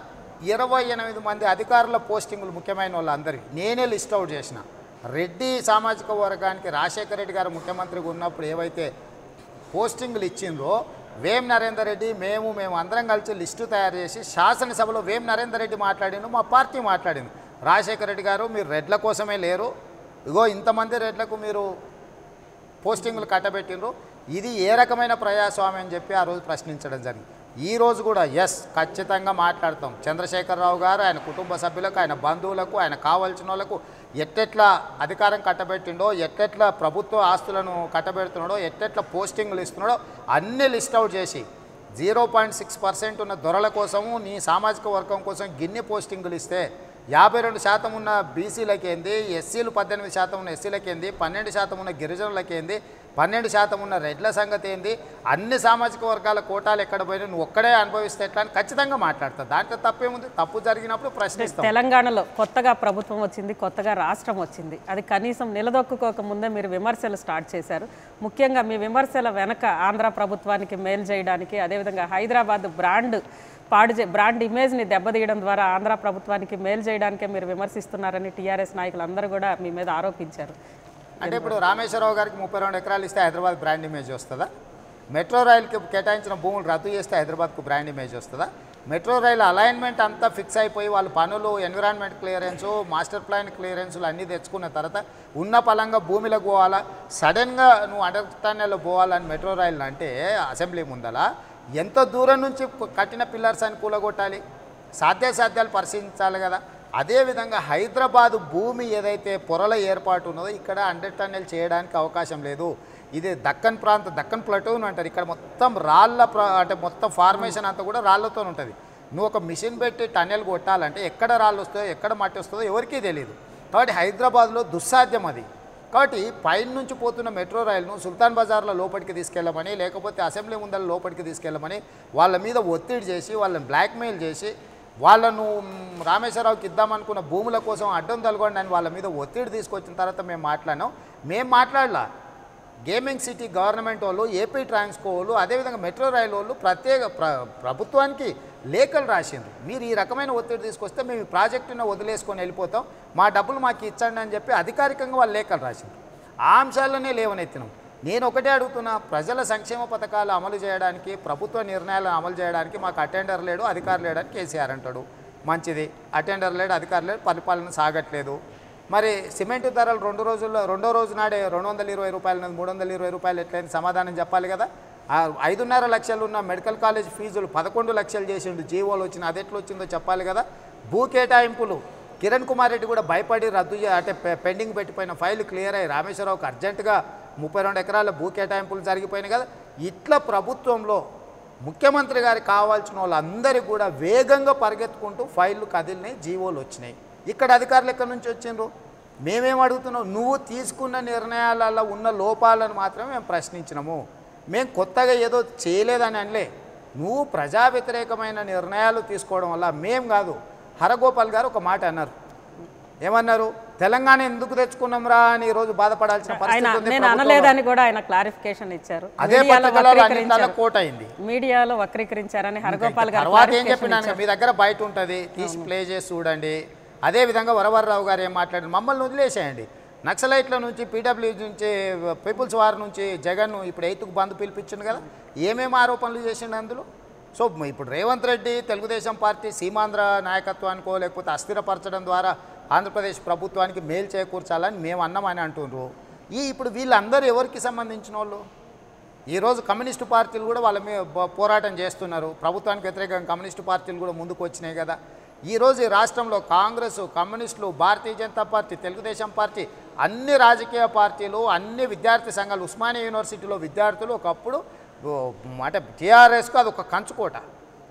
28 మంది అధికారుల పోస్టింగులు ముఖ్యమైన వాళ్ళందరికీ నేనే లిస్ట్ అవుట్ చేసిన. రెడ్డి సామాజిక వర్గానికి రాజశేఖర రెడ్డి గారు ముఖ్యమంత్రిగా ఉన్నప్పుడు ఏవైతే పోస్టింగులు ఇచ్చిండ్రో వేం నరేందర్ రెడ్డి మేము అందరం కలిసి లిస్టు తయారు చేసి శాసనసభలో వేం నరేందర్ రెడ్డి మాట్లాడిండు, మా పార్టీ మాట్లాడింది. రాజశేఖర రెడ్డి గారు మీరు రెడ్ల కోసమే లేరు, ఇగో ఇంతమంది రెడ్లకు మీరు పోస్టింగులు కట్టబెట్టిండ్రు, ఇది ఏ రకమైన ప్రజాస్వామ్యం అని చెప్పి ఆ రోజు ప్రశ్నించడం జరిగింది. ఈ రోజు కూడా ఖచ్చితంగా మాట్లాడతాం. చంద్రశేఖరరావు గారు ఆయన కుటుంబ సభ్యులకు, ఆయన బంధువులకు, ఆయన కావాల్సిన వాళ్ళకు ఎట్టెట్లా అధికారం కట్టబెట్టిండో, ఎట్టెట్లా ప్రభుత్వ ఆస్తులను కట్టబెడుతున్నాడో, ఎట్టెట్లా పోస్టింగ్లు ఇస్తున్నాడో అన్నీ లిస్ట్ అవుట్ చేసి 0.6% ఉన్న దొరల కోసము నీ సామాజిక వర్గం కోసం గిన్నె పోస్టింగులు ఇస్తే 52% ఉన్న బీసీలకేంది, ఎస్సీలు 18% ఉన్న ఎస్సీలకేంది, 12% ఉన్న గిరిజనులకేంది, 12% ఉన్న రెడ్ల సంగతి ఏంది, అన్ని సామాజిక వర్గాల కోటాలు ఎక్కడ పోయినా నువ్వు ఒక్కడే అనుభవిస్తే ఎట్లా అని ఖచ్చితంగా మాట్లాడతా. దాంట్లో తప్పేముంది? తప్పు జరిగినప్పుడు ప్రశ్నిస్తాం. తెలంగాణలో కొత్తగా ప్రభుత్వం వచ్చింది, కొత్తగా రాష్ట్రం వచ్చింది, అది కనీసం నిలదొక్కుకోక ముందే మీరు విమర్శలు స్టార్ట్ చేశారు. ముఖ్యంగా మీ విమర్శల వెనక ఆంధ్ర ప్రభుత్వానికి మేలు చేయడానికి, అదేవిధంగా హైదరాబాద్ బ్రాండ్ ఇమేజ్ని దెబ్బతీయడం ద్వారా ఆంధ్ర ప్రభుత్వానికి మేలు చేయడానికే మీరు విమర్శిస్తున్నారని టీఆర్ఎస్ నాయకులు అందరూ కూడా మీ మీద ఆరోపించారు. అంటే ఇప్పుడు రామేశ్వరరావు గారికి 32 ఎకరాలు ఇస్తే హైదరాబాద్ బ్రాండ్ ఇమేజ్ వస్తుందా? మెట్రో రైలుకి కేటాయించిన భూములు రద్దు చేస్తే హైదరాబాద్కు బ్రాండ్ ఇమేజ్ వస్తుందా? మెట్రో రైలు అలైన్మెంట్ అంతా ఫిక్స్ అయిపోయి వాళ్ళ పనులు ఎన్విరాన్మెంట్ క్లియరెన్సు మాస్టర్ ప్లాన్ క్లియరెన్సులు అన్నీ తెచ్చుకున్న తర్వాత ఉన్న పలంగా భూమిలోకి పోవాలా సడన్గా నువ్వు అండర్ టన్నెల్లో పోవాలని మెట్రో రైలు అంటే అసెంబ్లీ ముందలా ఎంత దూరం నుంచి కట్టిన పిల్లర్స్ అని కూలగొట్టాలి సాధ్యాసాధ్యాలు పరిశీలించాలి కదా. అదేవిధంగా హైదరాబాదు భూమి ఏదైతే పొరల ఏర్పాటు ఉన్నదో ఇక్కడ అండర్ టన్నెల్ చేయడానికి అవకాశం లేదు. ఇది దక్కన్ దక్కన్ ప్లటూన్ అంటారు. ఇక్కడ మొత్తం రాళ్ళ అంటే మొత్తం ఫార్మేషన్ అంతా కూడా రాళ్ళతో ఉంటుంది. నువ్వు ఒక మిషన్ పెట్టి టన్నెల్ కొట్టాలంటే ఎక్కడ రాళ్ళు వస్తుందో ఎక్కడ మట్టి వస్తుందో ఎవరికీ తెలియదు. కాబట్టి హైదరాబాద్లో దుస్సాధ్యం అది. కాబట్టి పైన నుంచి పోతున్న మెట్రో రైలును సుల్తాన్ బజార్లో లోపలికి తీసుకెళ్ళమని లేకపోతే అసెంబ్లీ ముందర లోపలికి తీసుకెళ్ళమని వాళ్ళ మీద ఒత్తిడి చేసి వాళ్ళని బ్లాక్మెయిల్ చేసి వాళ్ళను రామేశ్వరరావుకి ఇద్దామనుకున్న భూముల కోసం అడ్డం తలగొండి అని వాళ్ళ మీద ఒత్తిడి తీసుకొచ్చిన తర్వాత మేము మాట్లాడలా. గేమింగ్ సిటీ గవర్నమెంట్ వాళ్ళు ఏపీ ట్రాన్స్కో వాళ్ళు అదేవిధంగా మెట్రో రైలు వాళ్ళు ప్రత్యేక ప్రభుత్వానికి లేఖలు రాసిండ్రు. మీరు ఈ రకమైన ఒత్తిడి తీసుకొస్తే మేము ఈ ప్రాజెక్టును వదిలేసుకొని వెళ్ళిపోతాం, మా డబ్బులు మాకు ఇచ్చండి అని చెప్పి అధికారికంగా వాళ్ళు లేఖలు రాసిండ్రు. ఆ అంశాలనే లేవనెత్తినాం. నేను ఒకటే అడుగుతున్నా, ప్రజల సంక్షేమ పథకాలు అమలు చేయడానికి ప్రభుత్వ నిర్ణయాలను అమలు చేయడానికి మాకు అటెండర్ లేడు అధికారులు లేడని కేసీఆర్ అంటాడు. మంచిది, అటెండర్ లేడు అధికారులు లేడు పరిపాలన సాగట్లేదు. మరి సిమెంట్ ధరలు రెండో రోజు నాడే 220 రూపాయల నుంచి 320 రూపాయలు ఎట్లయింది సమాధానం చెప్పాలి కదా. 5.5 లక్షలు ఉన్న మెడికల్ కాలేజ్ ఫీజులు 11 లక్షలు చేసిండు జీవోలు వచ్చిన అది ఎట్లా వచ్చిందో చెప్పాలి కదా. భూ కేటాయింపులు కిరణ్ కుమార్ రెడ్డి కూడా భయపడి అంటే పెండింగ్ పెట్టిపోయిన ఫైల్ క్లియర్ అయ్యి రామేశ్వరరావుకి అర్జెంటుగా 32 ఎకరాల భూ కేటాయింపులు జరిగిపోయినాయి కదా. ఇట్లా ప్రభుత్వంలో ముఖ్యమంత్రి గారికి కావాల్సిన వాళ్ళందరికీ కూడా వేగంగా పరిగెత్తుకుంటూ ఫైళ్ళు కదిలినాయి, జీవోలు వచ్చినాయి. ఇక్కడ అధికారులు ఎక్కడి నుంచి వచ్చిండ్రు? మేమేం అడుగుతున్నాం, నువ్వు తీసుకున్న నిర్ణయాలలో ఉన్న లోపాలను మాత్రమే మేము ప్రశ్నించినాము. మేము కొత్తగా ఏదో చేయలేదని అనలే. నువ్వు ప్రజా వ్యతిరేకమైన నిర్ణయాలు తీసుకోవడం వల్ల మేము కాదు. హరగోపాల్ గారు ఒక మాట అన్నారు. ఏమన్నారు? తెలంగాణ ఎందుకు తెచ్చుకున్నాం రా అని ఈరోజు బాధపడాల్సిన పరిస్థితి ఉంది. నేను అనలేదని కూడా ఆయన క్లారిఫికేషన్ ఇచ్చారు. అదే కోట్ అయింది, మీడియాలో వక్రీకరించారని హరగోపాల్ గారు తర్వాత ఏం చెప్పినాను, మీ దగ్గర బయట ఉంటుంది తీసి ప్లే చేసి చూడండి. అదేవిధంగా వరవరరావు గారు ఏం మాట్లాడారు, మమ్మల్ని వదిలేసేయండి. నక్సలైట్ల నుంచి పీడబ్ల్యూ నుంచి పీపుల్స్ వార్ నుంచి జగన్ ఇప్పుడు 8కు బంద్ పిలిపించింది కదా, ఏమేమి ఆరోపణలు చేసిండు అందులో. సో ఇప్పుడు రేవంత్ రెడ్డి తెలుగుదేశం పార్టీ సీమాంధ్ర నాయకత్వానికో లేకపోతే అస్థిరపరచడం ద్వారా ఆంధ్రప్రదేశ్ ప్రభుత్వానికి మేలు చేకూర్చాలని మేము అన్నామని అంటున్నారు. ఇప్పుడు వీళ్ళందరూ ఎవరికి సంబంధించిన వాళ్ళు? ఈరోజు కమ్యూనిస్టు పార్టీలు కూడా వాళ్ళ మీద పోరాటం చేస్తున్నారు. ప్రభుత్వానికి వ్యతిరేకంగా కమ్యూనిస్టు పార్టీలు కూడా ముందుకు వచ్చినాయి కదా. ఈరోజు ఈ రాష్ట్రంలో కాంగ్రెస్, కమ్యూనిస్టులు, భారతీయ జనతా పార్టీ, తెలుగుదేశం పార్టీ, అన్ని రాజకీయ పార్టీలు, అన్ని విద్యార్థి సంఘాలు, ఉస్మానియా యూనివర్సిటీలో విద్యార్థులు ఒకప్పుడు అంటే టీఆర్ఎస్కు అది ఒక కంచుకోట.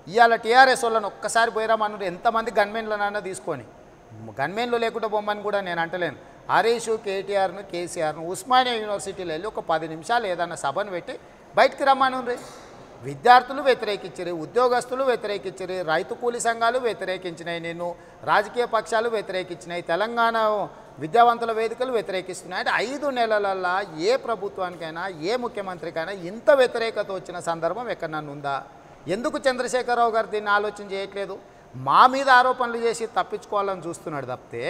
ఇవాళ టీఆర్ఎస్ వాళ్ళని ఒక్కసారి పోయిరామన్నారు. ఎంతమంది గన్మెన్లనన్నా తీసుకొని, గన్మెన్లు లేకుండా బొమ్మని కూడా నేను అంటలేను. హరీష్, కేటీఆర్ను, కేసీఆర్ను ఉస్మానియా యూనివర్సిటీలో వెళ్ళి ఒక 10 నిమిషాలు ఏదన్నా సభను పెట్టి బయటికి రమ్మనుండ్రి. విద్యార్థులు వ్యతిరేకించరు, ఉద్యోగస్తులు వ్యతిరేకించరు, రైతు కూలి సంఘాలు వ్యతిరేకించినాయి, నేను రాజకీయ పక్షాలు వ్యతిరేకించినాయి, తెలంగాణ విద్యావంతుల వేదికలు వ్యతిరేకిస్తున్నాయి. అంటే 5 నెలలల్లా ఏ ప్రభుత్వానికైనా ఏ ముఖ్యమంత్రికైనా ఇంత వ్యతిరేకత వచ్చిన సందర్భం ఎక్కడన్నా ఉందా? ఎందుకు చంద్రశేఖరరావు గారు దీన్ని ఆలోచన చేయట్లేదు? మా మీద ఆరోపణలు చేసి తప్పించుకోవాలని చూస్తున్నాడు తప్పితే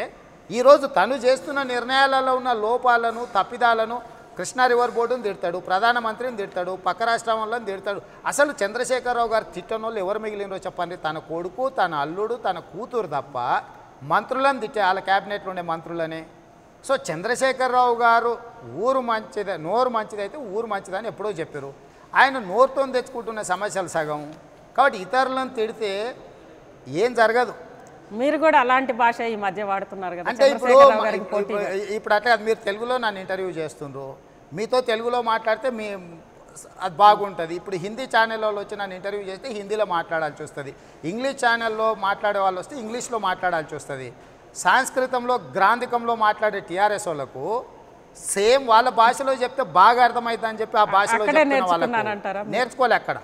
ఈరోజు తను చేస్తున్న నిర్ణయాలలో ఉన్న లోపాలను, తప్పిదాలను కృష్ణా రివర్ బోర్డును తిడతాడు, ప్రధానమంత్రిని తిడతాడు, పక్క రాష్ట్రం వాళ్ళని తిడతాడు. అసలు చంద్రశేఖరరావు గారు తిట్టని వాళ్ళు ఎవరు మిగిలినరో చెప్పండి? తన కొడుకు, తన అల్లుడు, తన కూతురు తప్ప మంత్రులను తిట్టే వాళ్ళ క్యాబినెట్లో ఉండే మంత్రులనే. సో చంద్రశేఖరరావు గారు నోరు మంచిదైతే ఊరు మంచిదని ఎప్పుడో చెప్పారు. ఆయన నోరుతో తెచ్చుకుంటున్న సమస్యలు సగం. కాబట్టి ఇతరులను తిడితే ఏం జరగదు. మీరు కూడా అలాంటి భాష ఈ మధ్య వాడుతున్నారు కదా. అంటే ఇప్పుడు అట్లా మీరు తెలుగులో నన్ను ఇంటర్వ్యూ చేస్తుండ్రు, మీతో తెలుగులో మాట్లాడితే అది బాగుంటుంది. ఇప్పుడు హిందీ ఛానల్లో వచ్చి నన్ను ఇంటర్వ్యూ చేస్తే హిందీలో మాట్లాడాల్సి వస్తుంది, ఇంగ్లీష్ ఛానల్లో మాట్లాడే వాళ్ళు వస్తే ఇంగ్లీష్లో మాట్లాడాల్సి వస్తుంది. సంస్కృతంలో గ్రాంధికంలో మాట్లాడే టీఆర్ఎస్ వాళ్ళకు సేమ్ వాళ్ళ భాషలో చెప్తే బాగా అర్థమవుతుందని చెప్పి ఆ భాషలో నేర్చుకోలే. అక్కడ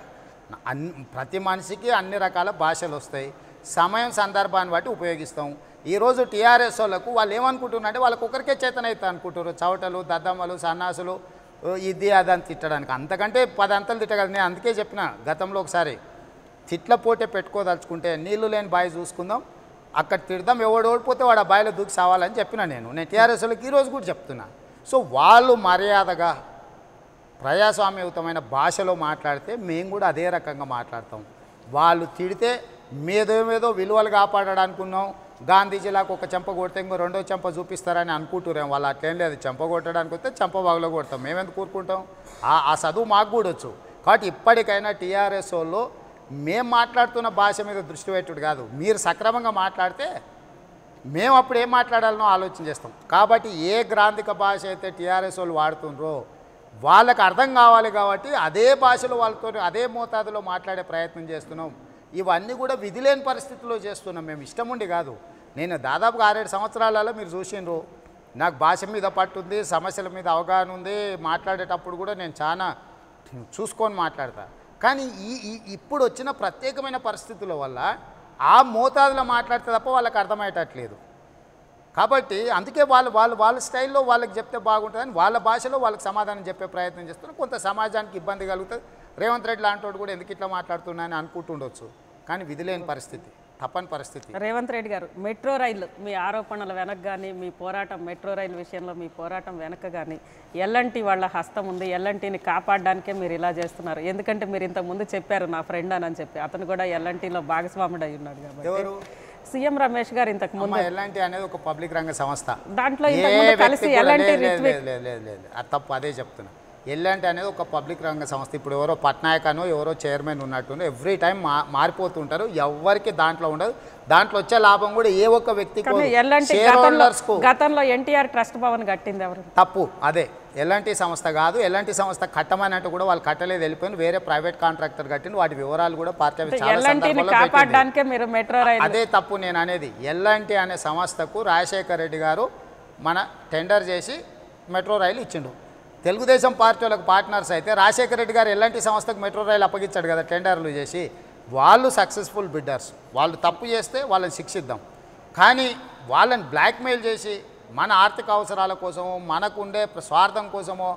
ప్రతి మనిషికి అన్ని రకాల భాషలు వస్తాయి, సమయం సందర్భాన్ని బట్టి ఉపయోగిస్తాం. ఈరోజు టీఆర్ఎస్ వాళ్ళకు వాళ్ళు ఏమనుకుంటున్నారంటే వాళ్ళకు ఒకరికే చేతనైతే అనుకుంటారు, చవటలు, దద్దమ్మలు, సన్నాసులు, ఇది అదని తిట్టడానికి. అంతకంటే 10 అంతలు తిట్టగలరు. నేను అందుకే చెప్పిన గతంలో ఒకసారి, తిట్ల పోటే పెట్టుకోదలుచుకుంటే నీళ్లు లేని బావి చూసుకుందాం, అక్కడ తిడదాం, ఎవడు ఓడిపోతే వాడు ఆ బావిలో దూకి సావాలని చెప్పిన నేను టీఆర్ఎస్ వాళ్ళకి ఈరోజు కూడా చెప్తున్నా. సో వాళ్ళు మర్యాదగా ప్రజాస్వామ్యయుతమైన భాషలో మాట్లాడితే మేము కూడా అదే రకంగా మాట్లాడతాం. వాళ్ళు తిడితే మేమేదో విలువలు కాపాడడానికి ఉన్నాం, గాంధీజీలాగా ఒక చెంప కొడితే ఇంకో రెండో చెంప చూపిస్తారని అనుకుంటున్నాం. వాళ్ళు అట్లేం లేదు, చెంప కొట్టడానికి వస్తే చెంప బాగులో కొడతాం, మేమెందుకు కూరుకుంటాం? ఆ చదువు మాకు కూడా వచ్చు. కాబట్టి ఇప్పటికైనా టీఆర్ఎస్ వాళ్ళు మేము మాట్లాడుతున్న భాష మీద దృష్టి పెట్టుడు కాదు, మీరు సక్రమంగా మాట్లాడితే మేము అప్పుడు ఏం మాట్లాడాలనో ఆలోచన చేస్తాం. కాబట్టి ఏ గ్రాంధిక భాష అయితే టీఆర్ఎస్ వాళ్ళు వాడుతుండ్రో వాళ్ళకి అర్థం కావాలి, కాబట్టి అదే భాషలో వాళ్ళతో అదే మోతాదులో మాట్లాడే ప్రయత్నం చేస్తున్నాం. ఇవన్నీ కూడా విధి లేని పరిస్థితుల్లో చేస్తున్నాం, మేము ఇష్టం ఉండి కాదు. నేను దాదాపుగా 6-7 సంవత్సరాలలో మీరు చూసిండ్రు, నాకు భాష మీద పట్టుంది, సమస్యల మీద అవగాహన ఉంది, మాట్లాడేటప్పుడు కూడా నేను చాలా చూసుకొని మాట్లాడతా. కానీ ఇప్పుడు వచ్చిన ప్రత్యేకమైన పరిస్థితుల వల్ల ఆ మోతాదులో మాట్లాడితే తప్ప వాళ్ళకి అర్థమయ్యేటట్లేదు. కాబట్టి అందుకే వాళ్ళ స్టైల్లో వాళ్ళకి చెప్తే బాగుంటుందని వాళ్ళ భాషలో వాళ్ళకి సమాధానం చెప్పే ప్రయత్నం చేస్తున్నారు. కొంత సమాజానికి ఇబ్బంది కలుగుతుంది. రేవంత్ రెడ్డి లాంటి వాడు కూడా ఎందుకు ఇట్లా మాట్లాడుతున్నాయని అనుకుంటుండొచ్చు, కానీ విధిలేని పరిస్థితి, తప్పని పరిస్థితి. రేవంత్ రెడ్డి గారు, మెట్రో రైలు మీ ఆరోపణల వెనక కానీ మీ పోరాటం, మెట్రో రైలు విషయంలో మీ పోరాటం వెనక కానీ ఎల్ఎన్టీ వాళ్ళ హస్తం ఉంది, ఎల్ఎన్టీని కాపాడడానికే మీరు ఇలా చేస్తున్నారు. ఎందుకంటే మీరు ఇంతకుముందు చెప్పారు నా ఫ్రెండ్ అని చెప్పి, అతను కూడా ఎల్ఎన్టీలో భాగస్వాముడు అయి ఉన్నాడు. కాబట్టి సీఎం రమేష్ గారు ఇంతకు ముందు ఎల్ఎన్టీ అనేది ఒక పబ్లిక్ రంగ సంస్థ, దాంట్లో కలిసి ఎల్ఎన్టీ అది తప్పు, అదే చెప్తున్నా. ఎల్ఎన్టీ అనేది ఒక పబ్లిక్ రంగ సంస్థ. ఇప్పుడు ఎవరో పట్నాయక్ అనో ఎవరో చైర్మన్ ఉన్నట్టు ఎవ్రీ టైం మారిపోతుంటారు, ఎవరికి దాంట్లో ఉండదు. దాంట్లో వచ్చే లాభం కూడా ఏ ఒక్క వ్యక్తికి, గతంలో ఎన్టీఆర్ ట్రస్ట్ భవన్ కట్టింది ఎవరు? తప్పు, అదే ఎల్ఎన్టీ సంస్థ కాదు. ఎల్ఎన్టీ సంస్థ కట్టమని అంటే కూడా వాళ్ళు కట్టలేదు, వెళ్ళిపోయింది, వేరే ప్రైవేట్ కాంట్రాక్టర్ కట్టింది. వాటి వివరాలు కూడా పార్టీ అదే తప్పు నేను అనేది. ఎల్ఎన్టీ అనే సంస్థకు రాజశేఖర్ రెడ్డి గారు మన టెండర్ చేసి మెట్రో రైలు ఇచ్చిండు. తెలుగుదేశం పార్టీ వాళ్ళకి పార్ట్నర్స్ అయితే రాజశేఖర రెడ్డి గారు ఎల్ఎన్టీ సంస్థకు మెట్రో రైలు అప్పగించాడు కదా టెండర్లు చేసి. వాళ్ళు సక్సెస్ఫుల్ బిడ్డర్స్, వాళ్ళు తప్పు చేస్తే వాళ్ళని శిక్షిద్దాం. కానీ వాళ్ళని బ్లాక్మెయిల్ చేసి మన ఆర్థిక అవసరాల కోసమో మనకుండే స్వార్థం కోసమో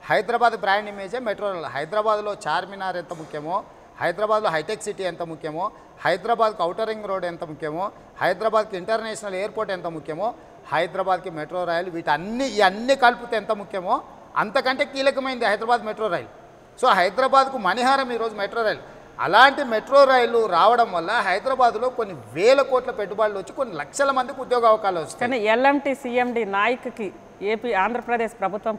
హైదరాబాద్ బ్రాండ్ ఇమేజే మెట్రో రైలు. హైదరాబాద్లో చార్మినార్ ఎంత ముఖ్యమో, హైదరాబాద్లో హైటెక్ సిటీ ఎంత ముఖ్యమో, హైదరాబాద్కి ఔటర్ రింగ్ రోడ్ ఎంత ముఖ్యమో, హైదరాబాద్కి ఇంటర్నేషనల్ ఎయిర్పోర్ట్ ఎంత ముఖ్యమో, హైదరాబాద్కి మెట్రో రైలు, ఇవన్నీ కలిపితే ఎంత ముఖ్యమో అంతకంటే కీలకమైంది హైదరాబాద్ మెట్రో రైలు. సో హైదరాబాద్కు మణిహారం ఈరోజు మెట్రో రైలు. అలాంటి మెట్రో రైలు రావడం వల్ల హైదరాబాద్లో కొన్ని వేల కోట్ల పెట్టుబడులు వచ్చి కొన్ని లక్షల మందికి ఉద్యోగ అవకాశాలు వస్తాయి. కానీ ఎల్ఎంటీ సిఎండి నాయక్కి ఆంధ్రప్రదేశ్ ప్రభుత్వం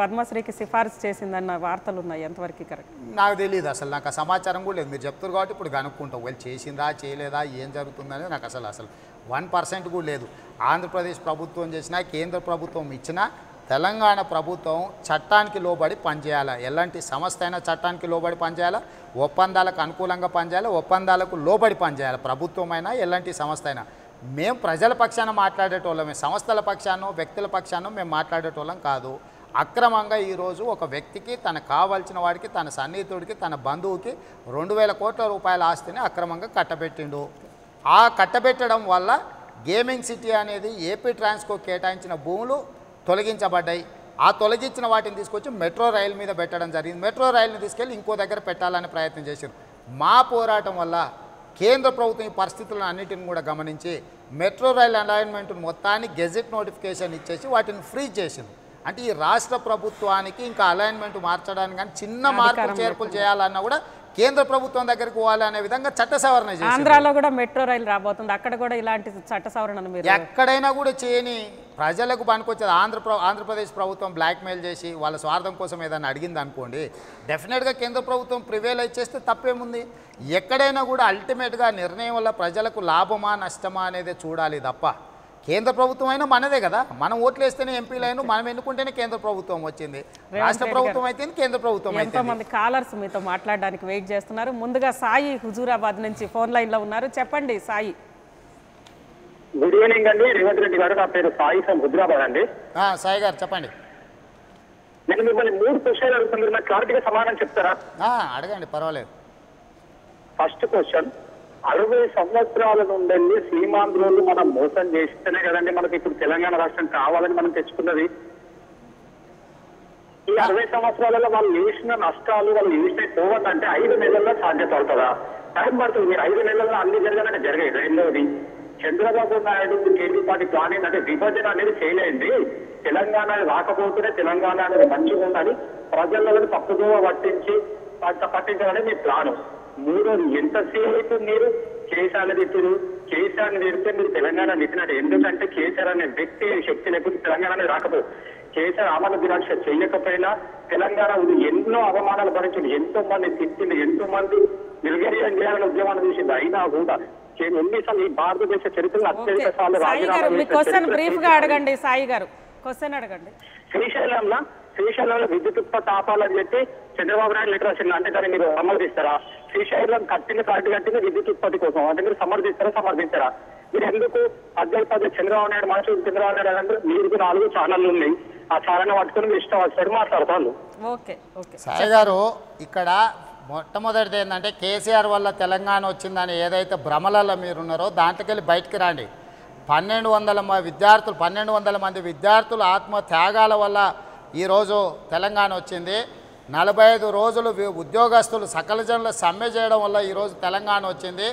పద్మశ్రీకి సిఫారసు చేసిందన్న వార్తలు ఉన్నాయి, ఎంతవరకు కరెక్ట్? నాకు తెలియదు, అసలు నాకు ఆ సమాచారం కూడా లేదు. మీరు చెప్తారు కాబట్టి ఇప్పుడు కనుక్కుంటాం, వాళ్ళు చేసిందా చేయలేదా ఏం జరుగుతుందనేది నాకు అసలు 1% కూడా లేదు. ఆంధ్రప్రదేశ్ ప్రభుత్వం చేసినా, కేంద్ర ప్రభుత్వం ఇచ్చినా తెలంగాణ ప్రభుత్వం చట్టానికి లోబడి పనిచేయాలి. ఎలాంటి సంస్థ అయినా చట్టానికి లోబడి పనిచేయాలి, ఒప్పందాలకు అనుకూలంగా పనిచేయాలి, ఒప్పందాలకు లోబడి పనిచేయాలి. ప్రభుత్వం అయినా ఎలాంటి సంస్థ అయినా మేము ప్రజల పక్షాన మాట్లాడేటోళ్ళమే, సంస్థల పక్షానో వ్యక్తుల పక్షానో మేము మాట్లాడేటోళ్ళం కాదు. అక్రమంగా ఈరోజు ఒక వ్యక్తికి తనకు కావాల్సిన వాడికి, తన సన్నిహితుడికి, తన బంధువుకి 2,000 కోట్ల రూపాయల ఆస్తిని అక్రమంగా కట్టబెట్టిండు. ఆ కట్టబెట్టడం వల్ల గేమింగ్ సిటీ అనేది ఏపీ ట్రాన్స్కో కేటాయించిన భూములు తొలగించబడ్డాయి. ఆ తొలగించిన వాటిని తీసుకొచ్చి మెట్రో రైలు మీద పెట్టడం జరిగింది. మెట్రో రైలుని తీసుకెళ్ళి ఇంకో దగ్గర పెట్టాలని ప్రయత్నం చేశారు. మా పోరాటం వల్ల కేంద్ర ప్రభుత్వం ఈ పరిస్థితులను అన్నిటిని కూడా గమనించి మెట్రో రైల్ అలైన్మెంట్ మొత్తాన్ని గెజెట్ నోటిఫికేషన్ ఇచ్చేసి వాటిని ఫ్రీజ్ చేసింది. అంటే ఈ రాష్ట్ర ప్రభుత్వానికి ఇంకా అలైన్మెంట్ మార్చడానికి కానీ చిన్న మార్పు చేర్పులు చేయాలన్నా కూడా కేంద్ర ప్రభుత్వం దగ్గరికి పోవాలనే విధంగా చట్ట సవరణ చేసి, ఆంధ్రాలో కూడా మెట్రో రైలు రాబోతుంది, అక్కడ కూడా ఇలాంటి చట్ట సవరణ మీరు ఎక్కడైనా కూడా చేయని ప్రజలకు పనికొచ్చేది. ఆంధ్రప్రదేశ్ ప్రభుత్వం బ్లాక్మెయిల్ చేసి వాళ్ళ స్వార్థం కోసం ఏదైనా అడిగింది అనుకోండి, డెఫినెట్గా కేంద్ర ప్రభుత్వం ప్రివేల్ ఇచ్చేస్తే తప్పేముంది. ఎక్కడైనా కూడా అల్టిమేట్గా నిర్ణయం వల్ల ప్రజలకు లాభమా నష్టమా అనేది చూడాలి తప్ప, కేంద్ర ప్రభుత్వం అయినా మనదే కదా, మనం ఓట్లు వేస్తేనే ఎంపీలు అయినా, మనం ఎన్నుకుంటేనే కేంద్ర ప్రభుత్వం వచ్చింది, రాష్ట్ర ప్రభుత్వం అయితే కేంద్ర ప్రభుత్వం అయితే. ఎంతోమంది కాలర్స్ మీతో మాట్లాడడానికి వెయిట్ చేస్తున్నారు. ముందుగా సాయి హుజూరాబాద్ నుంచి ఫోన్ లైన్లో ఉన్నారు, చెప్పండి సాయి. గుడ్ ఈవినింగ్ అండి రేవంత్ రెడ్డి గారు, నా పేరు సాయి ఫ్రమ్ హుజూరాబాద్ అండి. సాయి గారు చెప్పండి. నేను మిమ్మల్ని 3 క్వశ్చన్లు అడుగుతాను, మీరు నాకు క్లారిటీగా సమాధానం చెప్తారా? అడగండి, పర్వాలేదు. ఫస్ట్ క్వశ్చన్, 60 సంవత్సరాల నుండి సీమాంధ్రులు మనం మోసం చేస్తేనే కదండి మనకి ఇప్పుడు తెలంగాణ రాష్ట్రం కావాలని మనం తెచ్చుకున్నది. ఈ 60 సంవత్సరాలలో వాళ్ళు చేసిన నష్టాలు, వాళ్ళు చేసిన పోవాలంటే 5 నెలల్లో సాధ్యత అవుతుందా? టైం పడుతుంది. మీరు 5 నెలల్లో అన్ని జరగాలంటే జరిగాయి. రెండోది, చంద్రబాబు నాయుడు కేంద్ర పార్టీ ప్లాన్ ఏంటంటే విభజన అనేది చేయలేండి, తెలంగాణ రాకపోతేనే తెలంగాణ అనేది మంచిగా ఉండాలి, ప్రజలను తప్పుదోవ పట్టించాలని మీ ప్లాను. మూడోది, ఎంతసేపు మీరు కేసీఆర్ తిట్టుడు. కేసీఆర్ తిడితే మీరు తెలంగాణ తిట్టినట్టు. ఎందుకంటే కేసీఆర్ అనే వ్యక్తి శక్తి లేకపోతే తెలంగాణ రాకపోదు. కేసీఆర్ ఆమరణ దీక్ష చేయకపోయినా తెలంగాణ ఎన్నో అవమానాలు భరించింది, ఎంతో మంది తిట్టింది, ఎంతో మంది నిర్వీర్యం చేయాలని ఉద్యమాన్ని చేసింది. అయినా కూడా ఎన్నిసార్లు ఈ భారతదేశ చరిత్రలో అత్యధిక సార్లు క్వశ్చన్ బ్రీఫ్ గా అడగండి. సాయి గారు క్వశ్చన్ అడగండి. శ్రీశైలంలో విద్యుత్ ఉత్పత్తి ఆపాలని చెప్పి చంద్రబాబు నాయుడు లెటర్ వచ్చింది. అంటే దాన్ని మీరు సమర్థిస్తారా? శ్రీశైలం కట్టింది విద్యుత్ ఉత్పత్తి కోసం. అంటే మీరు సమర్థించారా? మీరు ఎందుకు పదే చంద్రబాబు నాయుడు మనుషులు చంద్రబాబు నాయుడు అంటే మీరు 4 ఛానళ్ళు ఉన్నాయి. ఆ ఛానల్ పట్టుకుని మీరు ఇష్టం వచ్చాడు మాట్లాడతాను. సాయి గారు, ఇక్కడ మొట్టమొదటిది ఏంటంటే కేసీఆర్ వల్ల తెలంగాణ వచ్చిందని ఏదైతే భ్రమలలో మీరున్నారో దాంట్లోకి వెళ్ళి బయటికి రండి. 1200 మంది విద్యార్థుల ఆత్మత్యాగాల వల్ల ఈరోజు తెలంగాణ వచ్చింది. 45 రోజులు ఉద్యోగస్తులు సకల జనుల సమ్మె చేయడం వల్ల ఈరోజు తెలంగాణ వచ్చింది.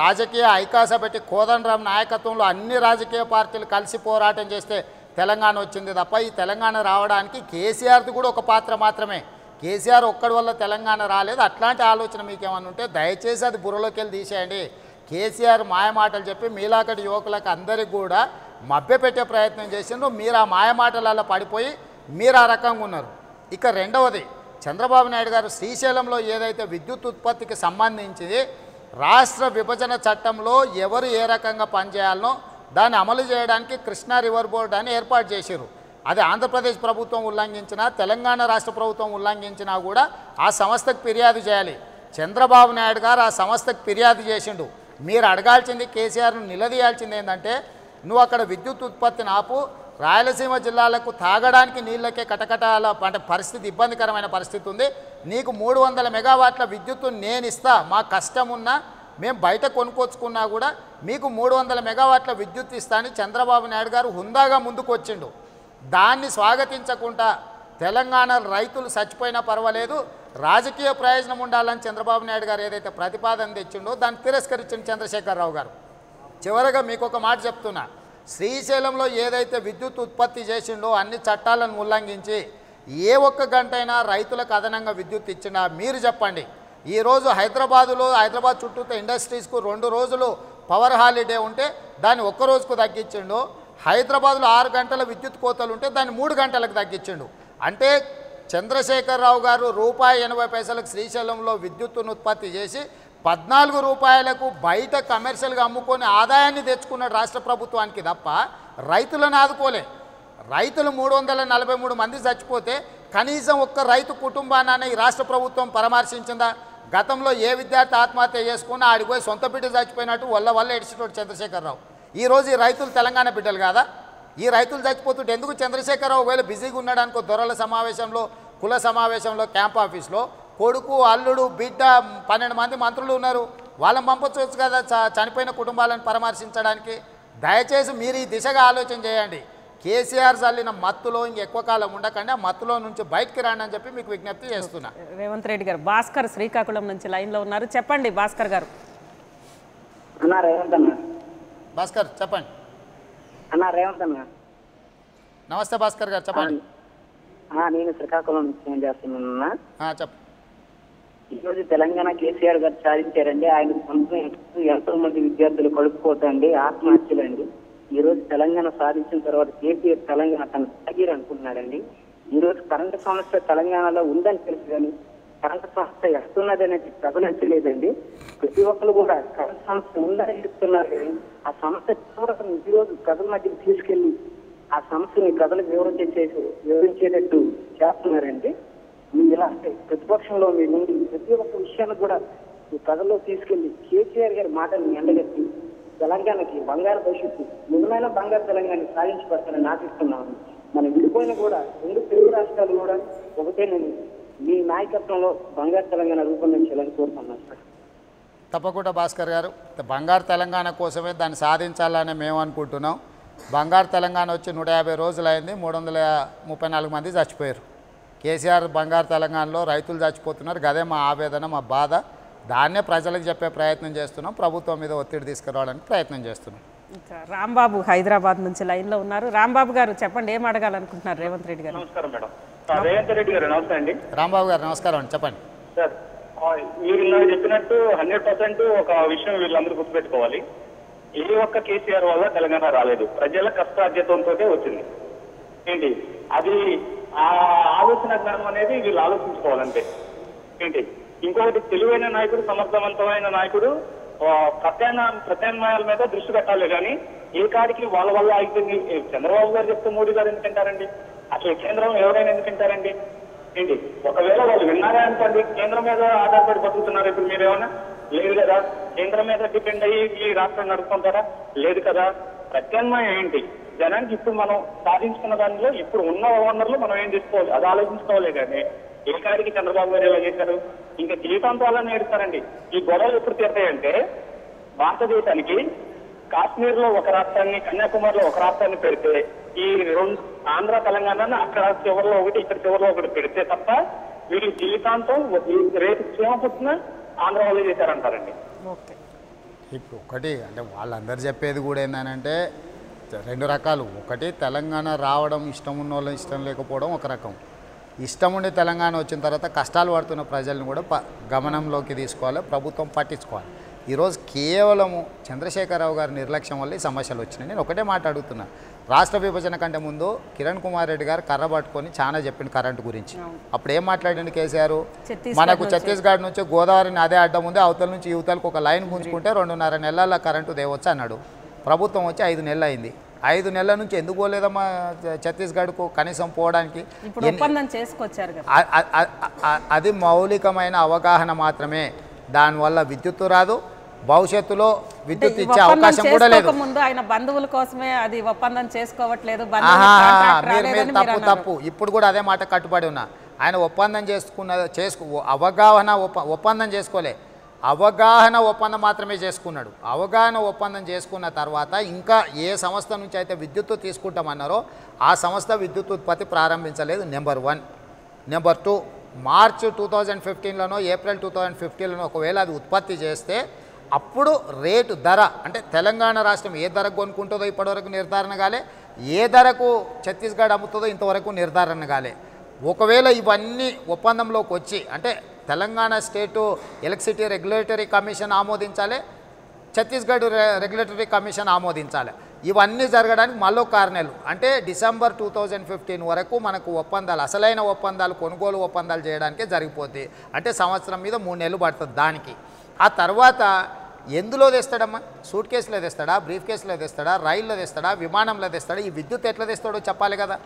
రాజకీయ ఐకాస పెట్టి కోదండరాం నాయకత్వంలో అన్ని రాజకీయ పార్టీలు కలిసి పోరాటం చేస్తే తెలంగాణ వచ్చింది తప్ప ఈ తెలంగాణ రావడానికి కేసీఆర్ది కూడా ఒక పాత్ర మాత్రమే. కేసీఆర్ ఒక్కడి వల్ల తెలంగాణ రాలేదు. అట్లాంటి ఆలోచన మీకేమన్నా ఉంటే దయచేసి అది బుర్రలోకి వెళ్ళి తీసేయండి. కేసీఆర్ మాయమాటలు చెప్పి మీలాకటి యువకులకు అందరికీ కూడా మభ్యపెట్టే ప్రయత్నం చేసిండ్రు. మీరు ఆ మాయమాటలలో పడిపోయి మీరు ఆ రకంగా ఉన్నారు. ఇక రెండవది, చంద్రబాబు నాయుడు గారు శ్రీశైలంలో ఏదైతే విద్యుత్ ఉత్పత్తికి సంబంధించి రాష్ట్ర విభజన చట్టంలో ఎవరు ఏ రకంగా పనిచేయాలనో దాన్ని అమలు చేయడానికి కృష్ణా రివర్ బోర్డు అని ఏర్పాటు చేశారు. అది ఆంధ్రప్రదేశ్ ప్రభుత్వం ఉల్లంఘించినా తెలంగాణ రాష్ట్ర ప్రభుత్వం ఉల్లంఘించినా కూడా ఆ సంస్థకు ఫిర్యాదు చేయాలి. చంద్రబాబు నాయుడు గారు ఆ సంస్థకు ఫిర్యాదు చేసిండు. మీరు అడగాల్సింది, కేసీఆర్ను నిలదీయాల్సింది ఏంటంటే నువ్వు అక్కడ విద్యుత్ ఉత్పత్తిని ఆపు, రాయలసీమ జిల్లాలకు తాగడానికి నీళ్ళకే కటకటాల అంటే పరిస్థితి ఇబ్బందికరమైన పరిస్థితి ఉంది. నీకు 300 మెగావాట్ల విద్యుత్తు నేను ఇస్తా, మా కష్టం ఉన్నా మేము బయట కొనుక్కొచ్చుకున్నా కూడా మీకు 300 మెగావాట్ల విద్యుత్ ఇస్తా అని చంద్రబాబు నాయుడు గారు హుందాగా ముందుకు వచ్చిండు. దాన్ని స్వాగతించకుండా తెలంగాణ రైతులు చచ్చిపోయినా పర్వాలేదు, రాజకీయ ప్రయోజనం ఉండాలని చంద్రబాబు నాయుడు గారు ఏదైతే ప్రతిపాదన తెచ్చిండో దాన్ని తిరస్కరించిన చంద్రశేఖరరావు గారు. చివరగా మీకు ఒక మాట చెప్తున్నా, శ్రీశైలంలో ఏదైతే విద్యుత్ ఉత్పత్తి చేసిండో అన్ని చట్టాలను ఉల్లంఘించి ఏ ఒక్క గంటైనా రైతులకు అదనంగా విద్యుత్ ఇచ్చినా మీరు చెప్పండి. ఈరోజు హైదరాబాద్ చుట్టూతో ఇండస్ట్రీస్కు 2 రోజులు పవర్ హాలిడే ఉంటే దాన్ని 1 రోజుకు తగ్గించిండు. హైదరాబాద్లో 6 గంటల విద్యుత్ కోతలు ఉంటే దాన్ని 3 గంటలకు తగ్గించిండు. అంటే చంద్రశేఖరరావు గారు ₹1.80 శ్రీశైలంలో విద్యుత్తును ఉత్పత్తి చేసి 14 రూపాయలకు బయట కమర్షియల్గా అమ్ముకొని ఆదాయాన్ని తెచ్చుకున్నాడు రాష్ట్ర ప్రభుత్వానికి తప్ప రైతులను ఆదుకోలే. రైతులు 343 మంది చచ్చిపోతే కనీసం ఒక్క రైతు కుటుంబాన్ని ఈ రాష్ట్ర ప్రభుత్వం పరామర్శించిందా? గతంలో ఏ విద్యార్థి ఆత్మహత్య చేసుకున్నా ఆడిపోయి సొంత బిడ్డ చచ్చిపోయినట్టు వల్ల ఎడిచినోడు చంద్రశేఖరరావు. ఈరోజు ఈ రైతులు తెలంగాణ బిడ్డలు కాదా? ఈ రైతులు చచ్చిపోతుంటే ఎందుకు చంద్రశేఖరరావు ఒకవేళ బిజీగా ఉన్నాడు అనుకో, దొరల సమావేశంలో కుల సమావేశంలో క్యాంప్ ఆఫీస్లో కొడుకు అల్లుడు బిడ్డ 12 మంది మంత్రులు ఉన్నారు, వాళ్ళని పంపవచ్చు కదా చనిపోయిన కుటుంబాలను పరామర్శించడానికి. దయచేసి మీరు ఈ దిశగా ఆలోచన చేయండి. కేసీఆర్ చల్లిన మత్తులో ఇంకెక్కువ కాలం ఉండకండి, ఆ మత్తులో నుంచి బయటికి రాండి అని చెప్పి మీకు విజ్ఞప్తి చేస్తున్నా. రేవంత్ రెడ్డి గారు, భాస్కర్ శ్రీకాకుళం నుంచి లైన్లో ఉన్నారు. చెప్పండి భాస్కర్ గారు. భాస్కర్ చెప్పండి. రేవంత్ అన్న నమస్తే భాస్కర్ గారు చెప్పండి. నేను శ్రీకాకుళం నుంచి ఫోన్ చేస్తున్నా. చెప్పు. ఈరోజు తెలంగాణ కేసీఆర్ గారు సాధించారండి. ఆయన ఎంతో మంది విద్యార్థులు కలుపుకోతండి, ఆత్మహత్యలండి. ఈ రోజు తెలంగాణ సాధించిన తర్వాత కేసీఆర్ తెలంగాణ తన తగిరి అనుకుంటున్నాడండి. ఈ రోజు కరెంటు సమస్య తెలంగాణలో ఉందని తెలుసు కానీ కరెంటు సమస్య ఎస్తున్నది అనేది ప్రజలంచలేదండి. ప్రతి ఒక్కరు కూడా కరెంటు సమస్య ఉందని చెప్తున్నారు కానీ ఆ సమస్య చివరకు ఈ రోజు ప్రజల మధ్యకి తీసుకెళ్లి ఆ సమస్యని ప్రజలకు వివరించేటట్టు చేస్తున్నారండి. మీ ఇలా అంటే ప్రతిపక్షంలో మీ నుండి ప్రతి ఒక్క విషయాన్ని కూడా ఈ ప్రజల్లో తీసుకెళ్లి కేసీఆర్ గారి మాటలను ఎండగట్టి తెలంగాణకి బంగారు భవిష్యత్తు, నిజమైన బంగారు తెలంగాణ సాధించబడతానని ఆశిస్తున్నాను. మనం విడిపోయిన కూడా 2 తెలుగు రాష్ట్రాలు కూడా ఒకటేనని మీ నాయకత్వంలో బంగారు తెలంగాణ రూపొందించాలని కోరుతున్నాను సార్. తప్పకుండా భాస్కర్ గారు, బంగారు తెలంగాణ కోసమే దాన్ని సాధించాలని మేము అనుకుంటున్నాం. బంగారు తెలంగాణ వచ్చి 150 రోజులైంది, 334 మంది చచ్చిపోయారు. కేసీఆర్ బంగారు తెలంగాణలో రైతులు చచ్చిపోతున్నారు, గదే మా ఆవేదన, మా బాధ. దాన్నే ప్రజలకు చెప్పే ప్రయత్నం చేస్తున్నాం, ప్రభుత్వం మీద ఒత్తిడి తీసుకురావడానికి ప్రయత్నం చేస్తున్నాం. రాంబాబు హైదరాబాద్ నుంచి లైన్లో ఉన్నారు. రాంబాబు గారు చెప్పండి, ఏం అడగాలనుకుంటున్నారు రేవంత్ రెడ్డి గారు? నమస్కారం మేడం. రేవంత్ రెడ్డి గారు నమస్తే అండి. రాంబాబు గారు నమస్కారం అండి, చెప్పండి. సార్ మీరు ఇందాక చెప్పినట్టు 100% ఒక విషయం వీళ్ళందరూ గుర్తుపెట్టుకోవాలి. ఏ ఒక్క కేసీఆర్ వల్ల తెలంగాణ రాలేదు, ప్రజల కష్టార్జితంతో వచ్చింది. ఏంటి అది ఆ ఆలోచన జ్ఞానం అనేది వీళ్ళు ఆలోచించుకోవాలంటే ఏంటి. ఇంకొకటి తెలివైన నాయకుడు, సమర్థవంతమైన నాయకుడు ప్రత్యామ్నాయాల మీద దృష్టి పెట్టాలి కానీ ఏ కాడికి వాళ్ళ వల్ల అవుతుంది. చంద్రబాబు గారు చెప్తే మోడీ గారు ఎందుకు తింటారండి? అసలు కేంద్రం ఎవరైనా ఎందుకు తింటారండి? ఏంటి ఒకవేళ వాళ్ళు విన్నారా అనుకోండి, కేంద్రం మీద ఆధారపడి బతుకుతున్నారు. ఇప్పుడు మీరేమన్నా లేదు కదా, కేంద్రం మీద డిపెండ్ అయ్యి ఈ రాష్ట్రం నడుపుకుంటారా? లేదు కదా. ప్రత్యామ్నాయం ఏంటి? జనానికి ఇప్పుడు మనం సాధించుకున్న దానిలో ఇప్పుడు ఉన్న వనరులు మనం ఏం చేసుకోవాలి అది ఆలోచించుకోవాలి కానీ ఏ కాడికి చంద్రబాబు గారు ఎలా చేశారు ఇంకా జీవితాంతం అలా నేర్చుతారండి. ఈ గొడవలు ఎప్పుడు తీరుతాయంటే భారతదేశానికి కాశ్మీర్ లో ఒక రాష్ట్రాన్ని, కన్యాకుమారిలో ఒక రాష్ట్రాన్ని పెడితే ఈ రెండు ఆంధ్ర తెలంగాణ అక్కడ చివరిలో ఒకటి ఇక్కడ చివరిలో ఒకటి పెడితే తప్ప వీరి జీవితాంతం రేపు క్షేమ పుట్టిన ఆంధ్ర వాళ్ళే చేశారంటారండి. ఓకే, ఇప్పుడు ఒకటి అంటే వాళ్ళందరూ చెప్పేది కూడా ఏంటంటే రెండు రకాలు. ఒకటి తెలంగాణ రావడం ఇష్టం ఉన్న వాళ్ళు ఇష్టం లేకపోవడం ఒక రకం. ఇష్టం ఉండి తెలంగాణ వచ్చిన తర్వాత కష్టాలు పడుతున్న ప్రజలను కూడా గమనంలోకి తీసుకోవాలి, ప్రభుత్వం పట్టించుకోవాలి. ఈరోజు కేవలము చంద్రశేఖరరావు గారి నిర్లక్ష్యం వల్ల ఈ సమస్యలు వచ్చినాయి. నేను ఒకటే మాట అడుగుతున్నా, రాష్ట్ర విభజన కంటే ముందు కిరణ్ కుమార్ రెడ్డి గారు కర్ర పట్టుకొని చాలా చెప్పిండు కరెంటు గురించి. అప్పుడు ఏం మాట్లాడిండు కేసీఆర్? మనకు ఛత్తీస్గఢ్ నుంచి గోదావరిని అదే అడ్డం ఉంది, అవతల నుంచి యువతలకు ఒక లైన్ గుంజుకుంటే 2.5 నెలల కరెంటు దేవచ్చు అన్నాడు. ప్రభుత్వం వచ్చి 5 నెలలు అయింది. 5 నెలల నుంచి ఎందుకు పోలేదమ్మా ఛత్తీస్గఢ్కు కనీసం పోవడానికి? అది మౌలికమైన అవగాహన మాత్రమే. దానివల్ల విద్యుత్తు రాదు, భవిష్యత్తులో విద్యుత్ ఇచ్చే అవకాశం కూడా లేదు. ఆయన బంధువుల కోసమే అది ఒప్పందం చేసుకోవట్లేదు. తప్పు. ఇప్పుడు కూడా అదే మాట కట్టుబడి ఉన్నా. ఆయన ఒప్పందం ఒప్పందం చేసుకోలే, అవగాహన ఒప్పందం మాత్రమే చేసుకున్నాడు. అవగాహన ఒప్పందం చేసుకున్న తర్వాత ఇంకా ఏ సంస్థ నుంచి అయితే విద్యుత్తు తీసుకుంటామన్నారో ఆ సంస్థ విద్యుత్ ఉత్పత్తి ప్రారంభించలేదు. నెంబర్ 1. నెంబర్ 2, మార్చ్ 2015లోనో ఏప్రిల్ 2015లోనో ఒకవేళ అది ఉత్పత్తి చేస్తే అప్పుడు రేటు ధర అంటే తెలంగాణ రాష్ట్రం ఏ ధరకు కొనుక్కుంటుందో ఇప్పటివరకు నిర్ధారణ కాలే, ఏ ధరకు ఛత్తీస్గఢ్ అమ్ముతుందో ఇంతవరకు నిర్ధారణ కాలే. ఒకవేళ ఇవన్నీ ఒప్పందంలోకి వచ్చి అంటే తెలంగాణ స్టేటు ఎలక్ట్రిసిటీ రెగ్యులేటరీ కమిషన్ ఆమోదించాలి, ఛత్తీస్గఢ్ రెగ్యులేటరీ కమిషన్ ఆమోదించాలి. ఇవన్నీ జరగడానికి మళ్ళీ 6 నెలలు అంటే డిసెంబర్ 2015 వరకు మనకు ఒప్పందాలు, అసలైన ఒప్పందాలు, కొనుగోలు ఒప్పందాలు చేయడానికే జరిగిపోతుంది. అంటే సంవత్సరం మీద 3 నెలలు పడుతుంది దానికి. ఆ తర్వాత ఎందులో తెస్తాడమ్మా? సూట్ కేసులో తెస్తాడా, బ్రీఫ్ కేసులో తెస్తాడా, రైల్లో తెస్తాడా, విమానంలో తెస్తాడా? ఈ విద్యుత్ ఎట్లా తెస్తాడో చెప్పాలి కదా.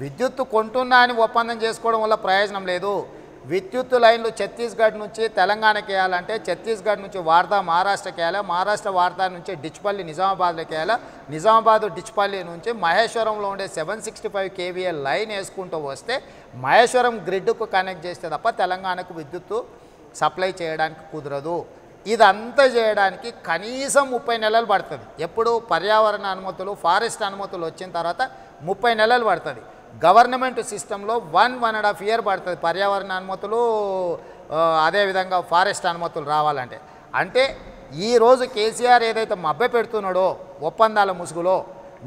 విద్యుత్తు కొంటున్నా అని ఒప్పందం చేసుకోవడం వల్ల ప్రయోజనం లేదు. విద్యుత్ లైన్లు ఛత్తీస్గఢ్ నుంచి తెలంగాణకి వేయాలంటే ఛత్తీస్గఢ్ నుంచి వార్దా మహారాష్ట్రకి వేయాలి, మహారాష్ట్ర వార్దా నుంచి డిచ్పల్లి నిజామాబాద్లోకి వేయాలి, నిజామాబాద్ డిచ్పల్లి నుంచి మహేశ్వరంలో ఉండే 765 kVA లైన్ వేసుకుంటూ వస్తే మహేశ్వరం గ్రిడ్కు కనెక్ట్ చేస్తే తప్ప తెలంగాణకు విద్యుత్తు సప్లై చేయడానికి కుదరదు. ఇదంతా చేయడానికి కనీసం 30 నెలలు పడుతుంది. ఎప్పుడు పర్యావరణ అనుమతులు, ఫారెస్ట్ అనుమతులు వచ్చిన తర్వాత 30 నెలలు పడుతుంది. గవర్నమెంట్ సిస్టంలో 1.5 year పడుతుంది పర్యావరణ అనుమతులు, అదేవిధంగా ఫారెస్ట్ అనుమతులు రావాలంటే. అంటే ఈరోజు కేసీఆర్ ఏదైతే మభ్య పెడుతున్నాడో ఒప్పందాల ముసుగులో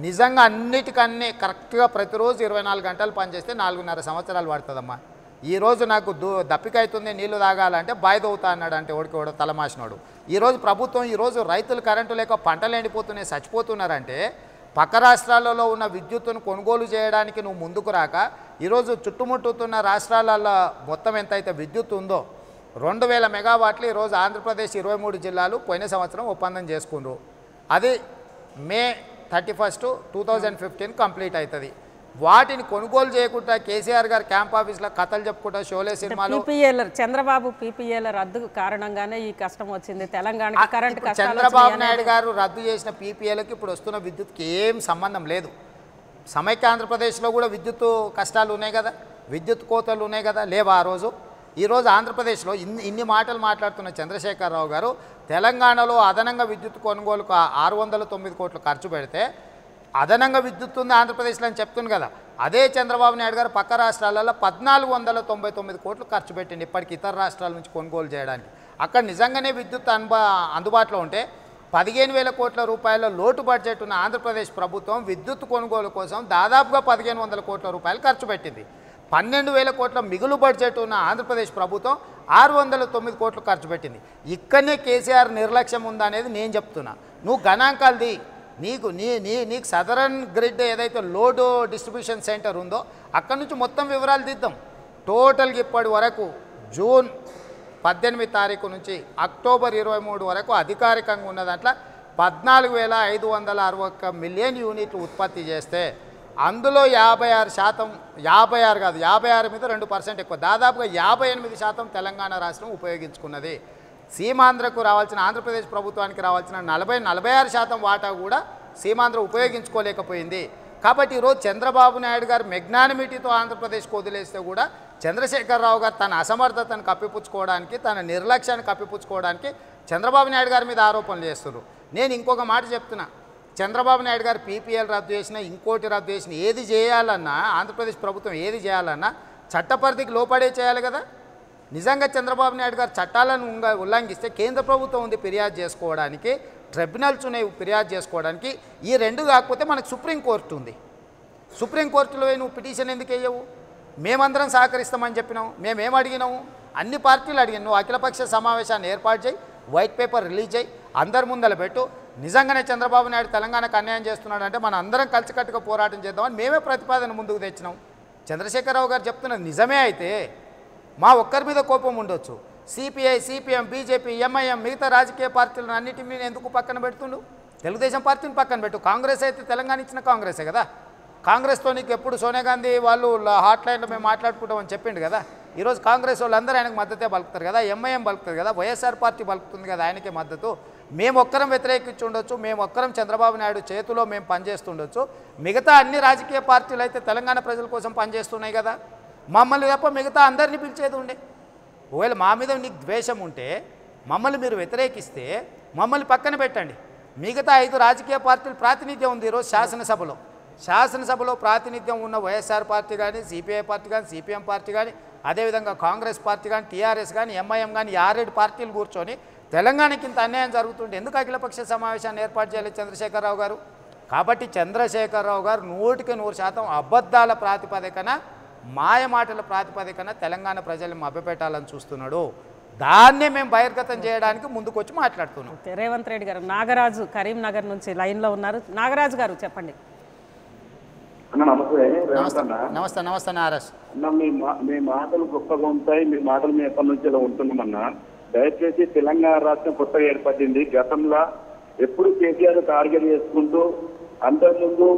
నిజంగా అన్నిటికన్నీ కరెక్ట్గా ప్రతిరోజు 24 గంటలు పనిచేస్తే 4.5 సంవత్సరాలు పడుతుందమ్మా. ఈరోజు నాకు దప్పిక అవుతుంది నీళ్లు తాగాలంటే బాయ్ దవుతా అన్నాడు అంటే ఓడికోడు తలమాసినాడు. ఈరోజు ప్రభుత్వం ఈరోజు రైతులు కరెంటు లేక పంటలు ఎండిపోతున్నాయి, చచ్చిపోతున్నారంటే పక్క రాష్ట్రాలలో ఉన్న విద్యుత్తును కొనుగోలు చేయడానికి నువ్వు ముందుకు రాక ఈరోజు చుట్టుముట్టుతున్న రాష్ట్రాలలో మొత్తం ఎంతైతే విద్యుత్ ఉందో 2000 మెగావాట్లు ఈరోజు ఆంధ్రప్రదేశ్ 23 జిల్లాలు పోయిన సంవత్సరం ఒప్పందం చేసుకున్నారు. అది మే 31, 2015 కంప్లీట్ అవుతుంది. వాటిని కొనుగోలు చేయకుండా కేసీఆర్ గారు క్యాంప్ ఆఫీస్లో కథలు చెప్పుకుంటా షోలే సినిమాలు చంద్రబాబు పీపీఏల రద్దు కారణంగానే ఈ కష్టం వచ్చింది తెలంగాణకి. కరెంట్ చంద్రబాబు నాయుడు గారు రద్దు చేసిన పీపీఏలకు ఇప్పుడు వస్తున్న విద్యుత్కి ఏం సంబంధం లేదు. సమైక్య ఆంధ్రప్రదేశ్లో కూడా విద్యుత్ కష్టాలు ఉన్నాయి కదా, విద్యుత్ కోతలు ఉన్నాయి కదా, లేవా ఆ రోజు? ఈరోజు ఆంధ్రప్రదేశ్లో ఇన్ని మాటలు మాట్లాడుతున్న చంద్రశేఖరరావు గారు తెలంగాణలో అదనంగా విద్యుత్ కొనుగోలుకు 609 కోట్లు ఖర్చు పెడితే అదనంగా విద్యుత్ ఉంది ఆంధ్రప్రదేశ్లో అని చెప్తుంది కదా. అదే చంద్రబాబు నాయుడు గారు పక్క రాష్ట్రాలలో 1499 కోట్లు ఖర్చు పెట్టింది ఇప్పటికి ఇతర రాష్ట్రాల నుంచి కొనుగోలు చేయడానికి. అక్కడ నిజంగానే విద్యుత్ అందుబాటులో ఉంటే 15,000 కోట్ల రూపాయల లోటు బడ్జెట్ ఉన్న ఆంధ్రప్రదేశ్ ప్రభుత్వం విద్యుత్ కొనుగోలు కోసం దాదాపుగా 1,500 కోట్ల రూపాయలు ఖర్చు పెట్టింది. 12,000 కోట్ల మిగులు బడ్జెట్ ఉన్న ఆంధ్రప్రదేశ్ ప్రభుత్వం 609 కోట్లు ఖర్చు పెట్టింది. ఇక్కడనే కేసీఆర్ నిర్లక్ష్యం ఉందా అనేది నేను చెప్తున్నా. నువ్వు గణాంకాలది నీకు సదరన్ గ్రిడ్ ఏదైతే లోడ్ డిస్ట్రిబ్యూషన్ సెంటర్ ఉందో అక్కడి నుంచి మొత్తం వివరాలు దిద్దాం. టోటల్గా ఇప్పటి వరకు జూన్ 18 తారీఖు నుంచి అక్టోబర్ 23 వరకు అధికారికంగా ఉన్న దాంట్లో 14,561 మిలియన్ యూనిట్లు ఉత్పత్తి చేస్తే అందులో 56% 56 కాదు 56 మీద 2% ఎక్కువ, దాదాపుగా 58% తెలంగాణ రాష్ట్రం ఉపయోగించుకున్నది. సీమాంధ్రకు రావాల్సిన, ఆంధ్రప్రదేశ్ ప్రభుత్వానికి రావాల్సిన 46% వాటా కూడా సీమాంధ్ర ఉపయోగించుకోలేకపోయింది. కాబట్టి ఈరోజు చంద్రబాబు నాయుడు గారు మెగ్నానిమిటీతో ఆంధ్రప్రదేశ్కి వదిలేస్తే కూడా చంద్రశేఖరరావు గారు తన అసమర్థతను కప్పిపుచ్చుకోవడానికి, తన నిర్లక్ష్యాన్ని కప్పిపుచ్చుకోవడానికి చంద్రబాబు నాయుడు గారి మీద ఆరోపణలు చేస్తున్నారు. నేను ఇంకొక మాట చెప్తున్నా, చంద్రబాబు నాయుడు గారు పీపీఎల్ రద్దు చేసినా, ఇంకోటి రద్దు చేసినా, ఏది చేయాలన్నా ఆంధ్రప్రదేశ్ ప్రభుత్వం ఏది చేయాలన్నా చట్టపరిధికి లోపడే చేయాలి కదా. నిజంగా చంద్రబాబు నాయుడు గారు చట్టాలను ఉల్లంఘిస్తే కేంద్ర ప్రభుత్వం ఉంది ఫిర్యాదు చేసుకోవడానికి, ట్రిబ్యునల్స్ ఉన్నాయి ఫిర్యాదు చేసుకోవడానికి. ఈ రెండు కాకపోతే మనకు సుప్రీంకోర్టు ఉంది. సుప్రీంకోర్టులో నువ్వు పిటిషన్ ఎందుకు వేయవు? మేమందరం సహకరిస్తామని చెప్పినాం. మేమేం అడిగినాము? అన్ని పార్టీలు అడిగినాం. నువ్వు అఖిలపక్ష సమావేశాన్ని ఏర్పాటు చేయి, వైట్ పేపర్ రిలీజ్ చేయి, అందరి ముందర పెట్టు. నిజంగానే చంద్రబాబు నాయుడు తెలంగాణకు అన్యాయం చేస్తున్నాడు అంటే మనం అందరం కలిసికట్టుగా పోరాటం చేద్దామని మేమే ప్రతిపాదన ముందుకు తెచ్చినాం. చంద్రశేఖరరావు గారు చెప్తున్నది నిజమే అయితే మా ఒక్కరి మీద కోపం ఉండొచ్చు. సిపిఐ, సిపిఎం, బీజేపీ, ఎంఐఎం మిగతా రాజకీయ పార్టీలను అన్నిటిని ఎందుకు పక్కన పెడుతుండు? తెలుగుదేశం పార్టీని పక్కన పెట్టు. కాంగ్రెస్ అయితే తెలంగాణ ఇచ్చిన కాంగ్రెసే కదా. కాంగ్రెస్తో నీకు ఎప్పుడు సోనియా గాంధీ వాళ్ళు హాట్లైన్లో మేము మాట్లాడుకుంటామని చెప్పిండు కదా. ఈరోజు కాంగ్రెస్ వాళ్ళందరూ ఆయనకు మద్దతే పలుకుతారు కదా, ఎంఐఎం పలుకుతుంది కదా, వైఎస్ఆర్ పార్టీ పలుకుతుంది కదా ఆయనకే మద్దతు. మేము ఒక్కరం వ్యతిరేకించి ఉండొచ్చు, మేము ఒక్కరం చంద్రబాబు నాయుడు చేతిలో మేము పనిచేస్తుండొచ్చు. మిగతా అన్ని రాజకీయ పార్టీలు అయితే తెలంగాణ ప్రజల కోసం పనిచేస్తున్నాయి కదా. మమ్మల్ని తప్ప మిగతా అందరినీ పిలిచేది ఉండే. ఒకవేళ మా మీద నీకు ద్వేషం ఉంటే, మమ్మల్ని మీరు వ్యతిరేకిస్తే మమ్మల్ని పక్కన పెట్టండి. మిగతా 5 రాజకీయ పార్టీలు ప్రాతినిధ్యం ఉంది ఈరోజు శాసనసభలో ప్రాతినిధ్యం ఉన్న వైఎస్ఆర్ పార్టీ కానీ, సిపిఐ పార్టీ కానీ, సిపిఎం పార్టీ కానీ, అదేవిధంగా కాంగ్రెస్ పార్టీ కానీ, టీఆర్ఎస్ కానీ, ఎంఐఎం కానీ 6 పార్టీలు కూర్చొని తెలంగాణకి ఇంత అన్యాయం జరుగుతుంటే ఎందుకు అఖిలపక్ష సమావేశాన్ని ఏర్పాటు చేయాలి చంద్రశేఖరరావు గారు? కాబట్టి చంద్రశేఖరరావు గారు 100% అబద్ధాల ప్రాతిపదికన, మాయ మాటల ప్రాతిపదికన తెలంగాణ ప్రజల్ని మభ్యపెట్టాలని చూస్తున్నాడు. దాన్నే మేము బహిర్గతం చేయడానికి ముందుకొచ్చి మాట్లాడుతున్నాం. రేవంత్ రెడ్డి గారు నాగరాజు కరీంనగర్ నుంచి లైన్లో ఉన్నారు. నాగరాజు గారు చెప్పండి. నమస్తే నమస్తే నారాజ్ అన్న. మీ మాటలు గొప్పగా ఉంటాయి, మీ మాటలు మీ ఎప్పటి నుంచి ఇలా ఉంటున్నామన్నా. దయచేసి తెలంగాణ రాష్ట్రం కొత్తగా ఏర్పడింది. గతంలో ఎప్పుడు కేసీఆర్ టార్గెట్ చేసుకుంటూ అంతకుముందు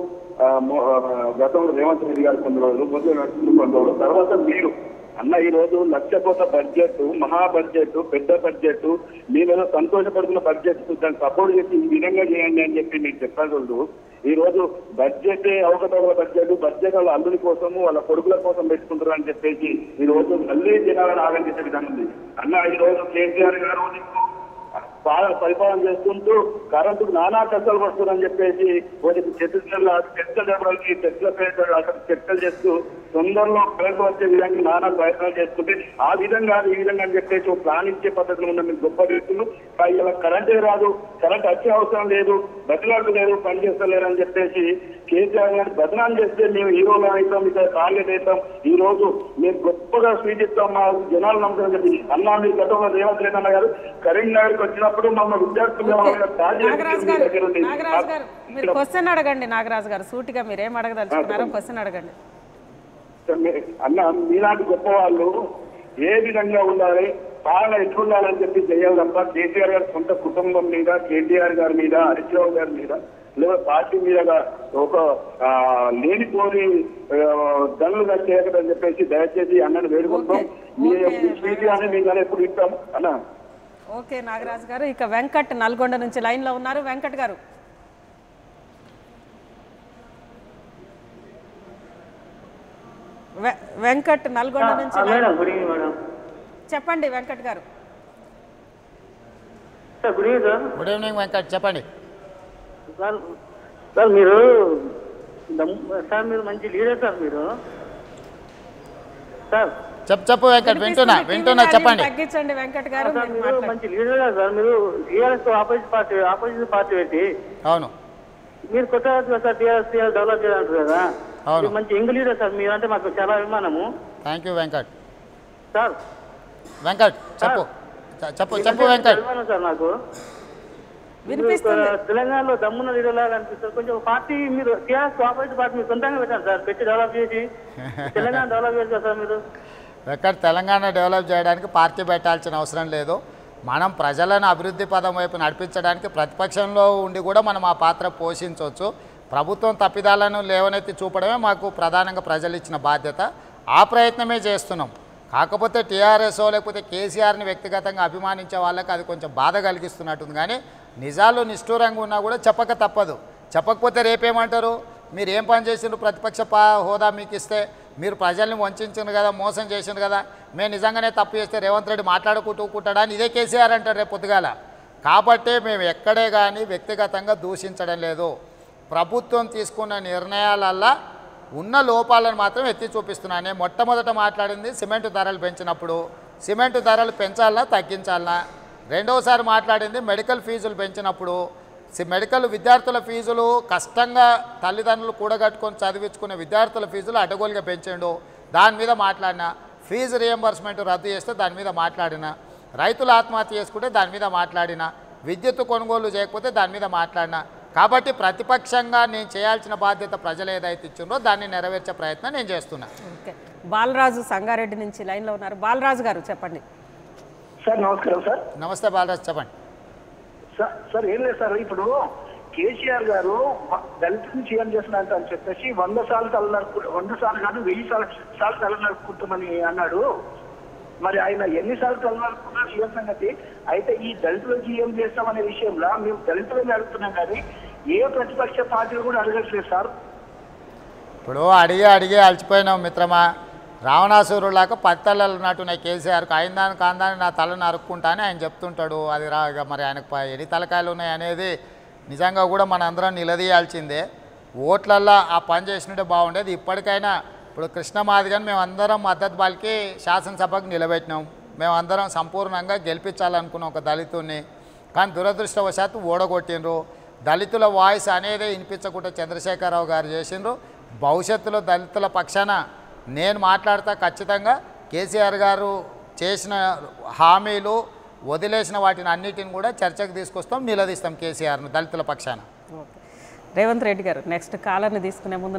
గతంలో రేవంత్ రెడ్డి గారు కొన్ని రోజులు, ముందు నడుచుకుంటూ కొన్ని రోజులు, తర్వాత మీరు అన్న ఈ రోజు 1,00,000 కోట్ల బడ్జెట్, మహా బడ్జెట్, పెద్ద బడ్జెట్, మీరేదో సంతోషపడుతున్న బడ్జెట్ దాన్ని సపోర్ట్ చేసి ఈ విధంగా చేయండి అని చెప్పి మీరు చెప్పగలరు. ఈ రోజు బడ్జెట్ అవకతవకల బడ్జెట్ వాళ్ళ అల్లుడి కోసము వాళ్ళ కొడుకుల కోసం పెట్టుకుంటారు అని చెప్పేసి ఈ రోజు మళ్ళీ జనాలను ఆగందించే విధంగా ఉంది. అన్న ఈ రోజు కేసీఆర్ గారు బాగా పరిపాలన చేసుకుంటూ కరెంటుకు నానా కష్టాలు పడుతుందని చెప్పేసి చర్చలు చేస్తూ తొందరలో కరెంటు వచ్చే విధంగా నానా ప్రయత్నాలు చేసుకుంటే ఆ విధంగా ఈ విధంగా అని చెప్పేసి ఒక ప్లాన్ ఇచ్చే పద్ధతిలో ఉన్న మీరు గొప్ప వ్యక్తులు. ఇలా కరెంటే రాదు, కరెంట్ వచ్చే అవసరం లేదు, బతిలాడు లేదు, పని చేస్తలేరు అని చెప్పేసి కేసీఆర్ గారిని బదనాం చేస్తే మేము హీరోలు అవుతాం, ఇక్కడ టార్గెట్ అవుతాం, ఈ రోజు మేము గొప్పగా స్పీచ్ ఇస్తాం, మా జనాలు నమ్ముతామని చెప్పి అన్నా. మీరు గతంలో రేవంత్ రెడ్డి అన్న గారు కరీంనగర్కి వచ్చినప్పుడు మమ్మల్ని విద్యార్థులు మీరు క్వశ్చన్ అడగండి. నాగరాజు గారు సూటిగా మీరు ఏం అడగదలుచుకున్నారో క్వశ్చన్ అడగండి. అన్న మీలాంటి గొప్ప వాళ్ళు ఏ విధంగా ఉండాలి, పాలన ఎట్లుండాలని చెప్పి చేయాలి తప్ప కేసీఆర్ గారి సొంత కుటుంబం మీద, కేటీఆర్ గారి మీద, హరీష్ రావు గారి మీద, లేదా పార్టీ మీద ఒక లేనిపోని గనులుగా చేయకదని చెప్పేసి దయచేసి అన్నను వేడుకుంటాం. మీ స్పీచ్ కానీ మీ కానీ ఎప్పుడు ఇస్తాం అన్న. ఓకే నాగరాజు గారు. ఇక వెంకట్ నల్గొండ నుంచి లైన్లో ఉన్నారు. వెంకట్ గారు వెంకట్ నల్గొండ నుంచి చెప్పండి. వెంకట్ గారు గుడ్ ఈవినింగ్ వెంకట్, చెప్పండి. సార్ మీరు మంచి లీడర్ సార్ మీరు. సార్ చెప్పు వెంకట్, వింటున్నా చెప్పండి. తగ్గించండి వెంకట్ గారు. మీరు మంచి లీడర్ సార్. మీరు టీఆర్ఎస్ ఆపోజిషన్ పార్టీ పెట్టి అవును మీరు కొత్త సార్ టీఆర్ఎస్ డెవలప్ చేయాలంటారు కదా. మంచి యంగ్ లీడర్ సార్ మీరు, అంటే మాకు చాలా అభిమానము. Thank you Venkat. Sir Venkat చెప్పు చెప్పు వెంకట్. తెలియదు సార్ నాకు వినిపిస్తుంది. తెలంగాణలో దమ్మున్న లీడర్లాగా అనిపిస్తారు. కొంచెం పార్టీ మీరు టీఆర్ఎస్ ఆపోజిట్ పార్టీ మీరు సొంతంగా పెట్టారు సార్, పెట్టి డెవలప్ చేసి తెలంగాణ డెవలప్ చేస్తారు సార్ మీరు. వెంకట్, తెలంగాణ డెవలప్ చేయడానికి పార్టీ పెట్టాల్సిన అవసరం లేదు. మనం ప్రజలను అభివృద్ధి పదం వైపు నడిపించడానికి ప్రతిపక్షంలో ఉండి కూడా మనం ఆ పాత్ర పోషించవచ్చు. ప్రభుత్వం తప్పిదాలను లేవనెత్తి చూపడమే మాకు ప్రధానంగా ప్రజలు ఇచ్చిన బాధ్యత. ఆ ప్రయత్నమే చేస్తున్నాం. కాకపోతే టీఆర్ఎస్ఓ లేకపోతే కేసీఆర్ని వ్యక్తిగతంగా అభిమానించే వాళ్ళకి అది కొంచెం బాధ కలిగిస్తున్నట్టుంది. కానీ నిజాలు నిష్ఠూరంగా ఉన్నా కూడా చెప్పక తప్పదు. చెప్పకపోతే రేపేమంటారు, మీరు ఏం పని చేసిండ్రు, ప్రతిపక్ష హోదా మీకు ఇస్తే మీరు ప్రజల్ని వంచిండ్రు కదా, మోసం చేసిండ్రు కదా, మేము నిజంగానే తప్పు చేస్తే రేవంత్ రెడ్డి మాట్లాడుకుంటాడని ఇదే కేసీఆర్ అంటారు రేపు పొద్దుగాల. కాబట్టి మేము ఎక్కడే కానీ వ్యక్తిగతంగా దూషించడం లేదు. ప్రభుత్వం తీసుకున్న నిర్ణయాలల్లా ఉన్న లోపాలను మాత్రం ఎత్తి చూపిస్తున్నాను. నేను మొట్టమొదట మాట్లాడింది సిమెంటు ధరలు పెంచినప్పుడు సిమెంటు ధరలు పెంచాలన్నా తగ్గించాలన్నా. రెండవసారి మాట్లాడింది మెడికల్ ఫీజులు పెంచినప్పుడు మెడికల్ విద్యార్థుల ఫీజులు కష్టంగా తల్లిదండ్రులు కూడగట్టుకొని చదివించుకునే విద్యార్థుల ఫీజులు అడ్డగోలుగా పెంచిండు, దాని మీద మాట్లాడినా. ఫీజు రియంబర్స్మెంట్ రద్దు చేస్తే దాని మీద మాట్లాడినా. రైతులు ఆత్మహత్య చేసుకుంటే దాని మీద మాట్లాడినా. విద్యుత్ కొనుగోలు చేయకపోతే దాని మీద మాట్లాడినా. కాబట్టి ప్రతిపక్షంగా నేను చేయాల్సిన బాధ్యత ప్రజలు ఏదైతే ఇచ్చిందో దాన్ని నెరవేర్చే ప్రయత్నం నేను చేస్తున్నా. ఓకే, బాలరాజు సంగారెడ్డి నుంచి లైన్లో ఉన్నారు. బాలరాజు గారు చెప్పండి. సార్ నమస్కారం సార్. నమస్తే బాలరాజు, చెప్పండి. సార్ ఏం లేదు సార్, ఇప్పుడు కేసీఆర్ గారు దళితుని సీఎం చేస్తున్నారు అని చెప్పేసి 100 సార్లు తలనరుకు 100 సార్లు కాదు 1000 సార్లు తలనరుకుంటామని అన్నాడు. మరి ఆయన ఎన్నిసార్లు తలనరుకున్నారు సీఎం సంగతి. అయితే ఈ దళితులు సీఎం చేస్తామనే విషయంలో మేము దళితులని అడుగుతున్నాం కానీ ఏ ప్రతిపక్ష పార్టీలు కూడా అడగట్లేదు సార్. ఇప్పుడు అడిగే అలసిపోయినాం మిత్రమా. రావణాసురులాగా పత్తళ్ళు ఉన్నట్టున్నాయి కేసీఆర్కి. అయిందాని కాందాన్ని నా తలను అరుక్కుంటా అని ఆయన చెప్తుంటాడు. అది రాగా మరి ఆయనకు ఎన్ని తలకాయలు ఉన్నాయి అనేది నిజంగా కూడా మన అందరం నిలదీయాల్సిందే. ఓట్లల్లో ఆ పని చేసినట్టే బాగుండేది. ఇప్పటికైనా ఇప్పుడు కృష్ణమాదిగని మేమందరం మద్దతు పలికి శాసనసభకు నిలబెట్టినాం. మేమందరం సంపూర్ణంగా గెలిపించాలనుకున్నాం ఒక దళితుడిని. కానీ దురదృష్టవశాత్తు ఓడగొట్టిండ్రు. దళితుల వాయిస్ అనేది వినిపించకుండా చంద్రశేఖరరావు గారు చేసిండ్రు. భవిష్యత్తులో దళితుల పక్షాన నేను మాట్లాడతా. ఖచ్చితంగా కేసీఆర్ గారు చేసిన హామీలు వదిలేసిన వాటిని అన్నిటిని కూడా చర్చకు తీసుకొస్తాం, నిలదీస్తాం కేసీఆర్ను దళితుల పక్షాన. ఓకే, రేవంత్ రెడ్డి గారు నెక్స్ట్ కాలర్ని తీసుకునే ముందు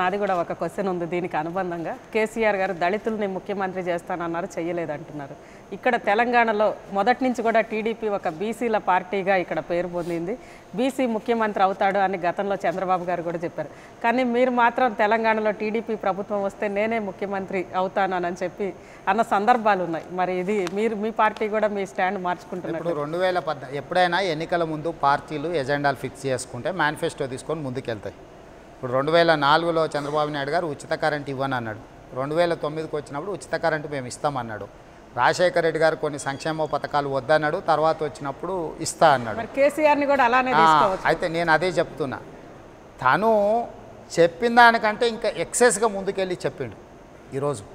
నాది కూడా ఒక క్వశ్చన్ ఉంది దీనికి అనుబంధంగా. కేసీఆర్ గారు దళితుల్ని ముఖ్యమంత్రి చేస్తానన్నారు, చెయ్యలేదంటున్నారు. ఇక్కడ తెలంగాణలో మొదటి నుంచి కూడా టీడీపీ ఒక బీసీల పార్టీగా ఇక్కడ పేరు పొందింది. బీసీ ముఖ్యమంత్రి అవుతాడు అని గతంలో చంద్రబాబు గారు కూడా చెప్పారు. కానీ మీరు మాత్రం తెలంగాణలో టీడీపీ ప్రభుత్వం వస్తే నేనే ముఖ్యమంత్రి అవుతానని చెప్పి అన్న సందర్భాలు ఉన్నాయి. మరి ఇది మీ పార్టీ కూడా మీ స్టాండ్ మార్చుకుంటున్నారు. ఇప్పుడు 2010 ఎప్పుడైనా ఎన్నికల ముందు పార్టీలు ఎజెండాలు ఫిక్స్ చేసుకుంటే మేనిఫెస్టో తీసుకొని ముందుకెళ్తాయి. ఇప్పుడు 2004లో చంద్రబాబు నాయుడు గారు ఉచిత కరెంట్ ఇవ్వని అన్నాడు. 2009కి వచ్చినప్పుడు ఉచిత కరెంటు మేము ఇస్తామన్నాడు. రాజశేఖర రెడ్డి గారు కొన్ని సంక్షేమ పథకాలు వద్దన్నాడు, తర్వాత వచ్చినప్పుడు ఇస్తా అన్నాడు. కేసీఆర్ని కూడా అలానే తీసుకోవచ్చు. అయితే నేను అదే చెప్తున్నా, తను చెప్పిన దానికంటే ఇంకా ఎక్సెస్గా ముందుకెళ్ళి చెప్పిండు ఈరోజు.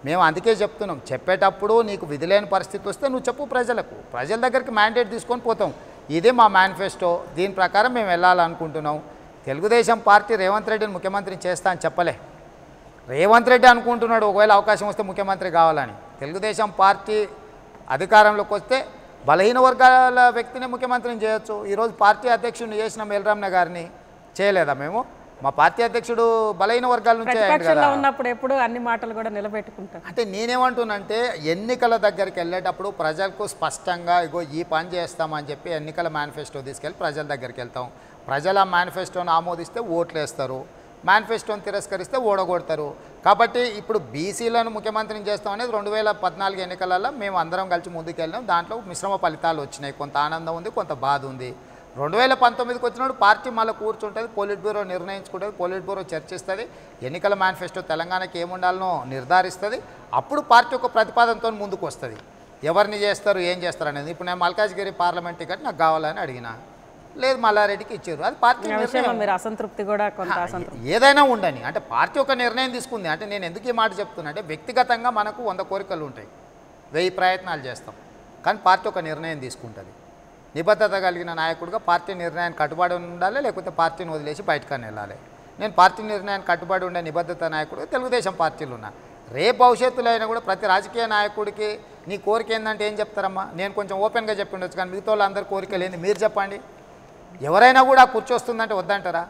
మేము అందుకే చెప్తున్నాం, చెప్పేటప్పుడు నీకు విధి లేని పరిస్థితి వస్తే నువ్వు చెప్పు ప్రజలకు, ప్రజల దగ్గరికి మ్యాండేట్ తీసుకొని పోతాం. ఇదే మా మేనిఫెస్టో, దీని ప్రకారం మేము వెళ్ళాలనుకుంటున్నాం. తెలుగుదేశం పార్టీ రేవంత్ రెడ్డిని ముఖ్యమంత్రిని చేస్తా అని చెప్పలే. రేవంత్ రెడ్డి అనుకుంటున్నాడు ఒకవేళ అవకాశం వస్తే ముఖ్యమంత్రి కావాలని. తెలుగుదేశం పార్టీ అధికారంలోకి వస్తే బలహీన వర్గాల వ్యక్తిని ముఖ్యమంత్రిని చేయొచ్చు. ఈరోజు పార్టీ అధ్యక్షుడిని చేసిన మేల్రామ్న గారిని చేయలేదా మేము? మా పార్టీ అధ్యక్షుడు బలహీన వర్గాల నుంచి ఉన్నప్పుడు ఎప్పుడు అన్ని మాటలు కూడా నిలబెట్టుకుంటాం. అంటే నేనేమంటున్నానంటే ఎన్నికల దగ్గరికి వెళ్ళేటప్పుడు ప్రజలకు స్పష్టంగా ఇగో ఈ పని చేస్తామని చెప్పి ఎన్నికల మేనిఫెస్టో తీసుకెళ్ళి ప్రజల దగ్గరికి వెళ్తాం. ప్రజలు ఆ మేనిఫెస్టోను ఆమోదిస్తే ఓట్లు వేస్తారు, మేనిఫెస్టోని తిరస్కరిస్తే ఓడగొడతారు. కాబట్టి ఇప్పుడు బీసీలను ముఖ్యమంత్రిని చేస్తామనేది 2014 ఎన్నికలలో మేము అందరం కలిసి ముందుకెళ్ళాం. దాంట్లో మిశ్రమ ఫలితాలు వచ్చినాయి. కొంత ఆనందం ఉంది, కొంత బాధ ఉంది. 2019కి వచ్చినప్పుడు పార్టీ మళ్ళీ కూర్చుంటుంది, పోలిట్ బ్యూరో నిర్ణయించుకుంటుంది, పోలిట్ బ్యూరో చర్చిస్తుంది, ఎన్నికల మేనిఫెస్టో తెలంగాణకి ఏముండాలనో నిర్ధారిస్తుంది. అప్పుడు పార్టీ ఒక ప్రతిపాదనతో ముందుకు వస్తుంది, ఎవరిని చేస్తారు ఏం చేస్తారు అనేది. ఇప్పుడు నేను మల్కాజ్గిరి పార్లమెంట్ టికెట్ నాకు కావాలని అడిగినా, లేదు మల్లారెడ్డికి ఇచ్చారు. అది పార్టీ మీరు అసంతృప్తి కూడా కొంత అసంతృప్తి ఏదైనా ఉండని, అంటే పార్టీ ఒక నిర్ణయం తీసుకుంది. అంటే నేను ఎందుకు ఈ మాట చెప్తున్నా అంటే వ్యక్తిగతంగా మనకు 100 కోరికలు ఉంటాయి, 1000 ప్రయత్నాలు చేస్తాం, కానీ పార్టీ ఒక నిర్ణయం తీసుకుంటుంది. నిబద్ధత కలిగిన నాయకుడిగా పార్టీ నిర్ణయాన్ని కట్టుబడి ఉండాలి, లేకపోతే పార్టీని వదిలేసి బయటకని వెళ్ళాలి. నేను పార్టీ నిర్ణయాన్ని కట్టుబడి ఉండే నిబద్ధత నాయకుడు తెలుగుదేశం పార్టీలు ఉన్నా. రేపు భవిష్యత్తులో అయినా కూడా ప్రతి రాజకీయ నాయకుడికి నీ కోరిక ఏంటంటే ఏం చెప్తారమ్మా? నేను కొంచెం ఓపెన్గా చెప్పి ఉండొచ్చు, కానీ మిగతా వాళ్ళందరి కోరికలు ఏంది మీరు చెప్పండి. ఎవరైనా కూడా కుర్చీ వస్తుందంటే వద్దంటారా?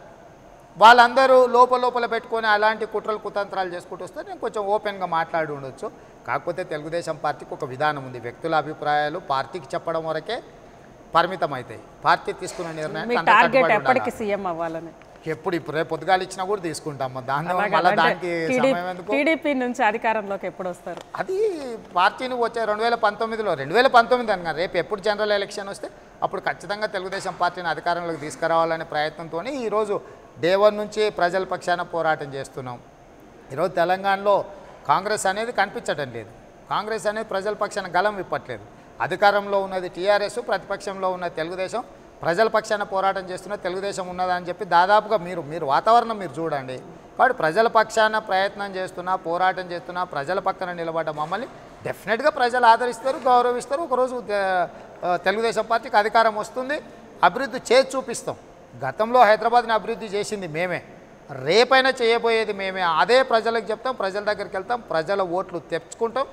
వాళ్ళందరూ లోపల పెట్టుకొని అలాంటి కుట్రలు కుతంత్రాలు చేసుకుంటూ వస్తే నేను కొంచెం ఓపెన్గా మాట్లాడి ఉండొచ్చు. కాకపోతే తెలుగుదేశం పార్టీకి ఒక విధానం ఉంది. వ్యక్తుల అభిప్రాయాలు పార్టీకి చెప్పడం వరకే పరిమితం అవుతాయి. పార్టీ తీసుకున్న నిర్ణయానికి సీఎం అవ్వాలని ఎప్పుడు ఇప్పుడు రేపు పొద్దుగాలు ఇచ్చినా కూడా తీసుకుంటాం. దానికి సమయం ఎందుకు? టీడీపీ నుంచి అధికారంలోకి ఎప్పుడు వస్తారు? అది పార్టీని వచ్చే 2019లో 2019 అనగా రేపు ఎప్పుడు జనరల్ ఎలక్షన్ వస్తే అప్పుడు ఖచ్చితంగా తెలుగుదేశం పార్టీని అధికారంలోకి తీసుకురావాలనే ప్రయత్నంతో ఈరోజు డే 1 నుంచి ప్రజల పక్షాన పోరాటం చేస్తున్నాం. ఈరోజు తెలంగాణలో కాంగ్రెస్ అనేది కనిపించడం లేదు. కాంగ్రెస్ అనేది ప్రజల పక్షాన గలం విప్పట్లేదు. అధికారంలో ఉన్నది టీఆర్ఎస్, ప్రతిపక్షంలో ఉన్న తెలుగుదేశం. ప్రజల పక్షాన పోరాటం చేస్తున్న తెలుగుదేశం ఉన్నదని చెప్పి దాదాపుగా మీరు వాతావరణం మీరు చూడండి. కాబట్టి ప్రజల పక్షాన ప్రయత్నం చేస్తున్నా, పోరాటం చేస్తున్నా, ప్రజల పక్కన నిలబడ్డ మమ్మల్ని డెఫినెట్గా ప్రజలు ఆదరిస్తారు, గౌరవిస్తారు. ఒకరోజు తెలుగుదేశం పార్టీకి అధికారం వస్తుంది, అభివృద్ధి చేసి చూపిస్తాం. గతంలో హైదరాబాద్ని అభివృద్ధి చేసింది మేమే, రేపైనా చేయబోయేది మేమే. అదే ప్రజలకు చెప్తాం, ప్రజల దగ్గరికి వెళ్తాం, ప్రజల ఓట్లు తెచ్చుకుంటాం,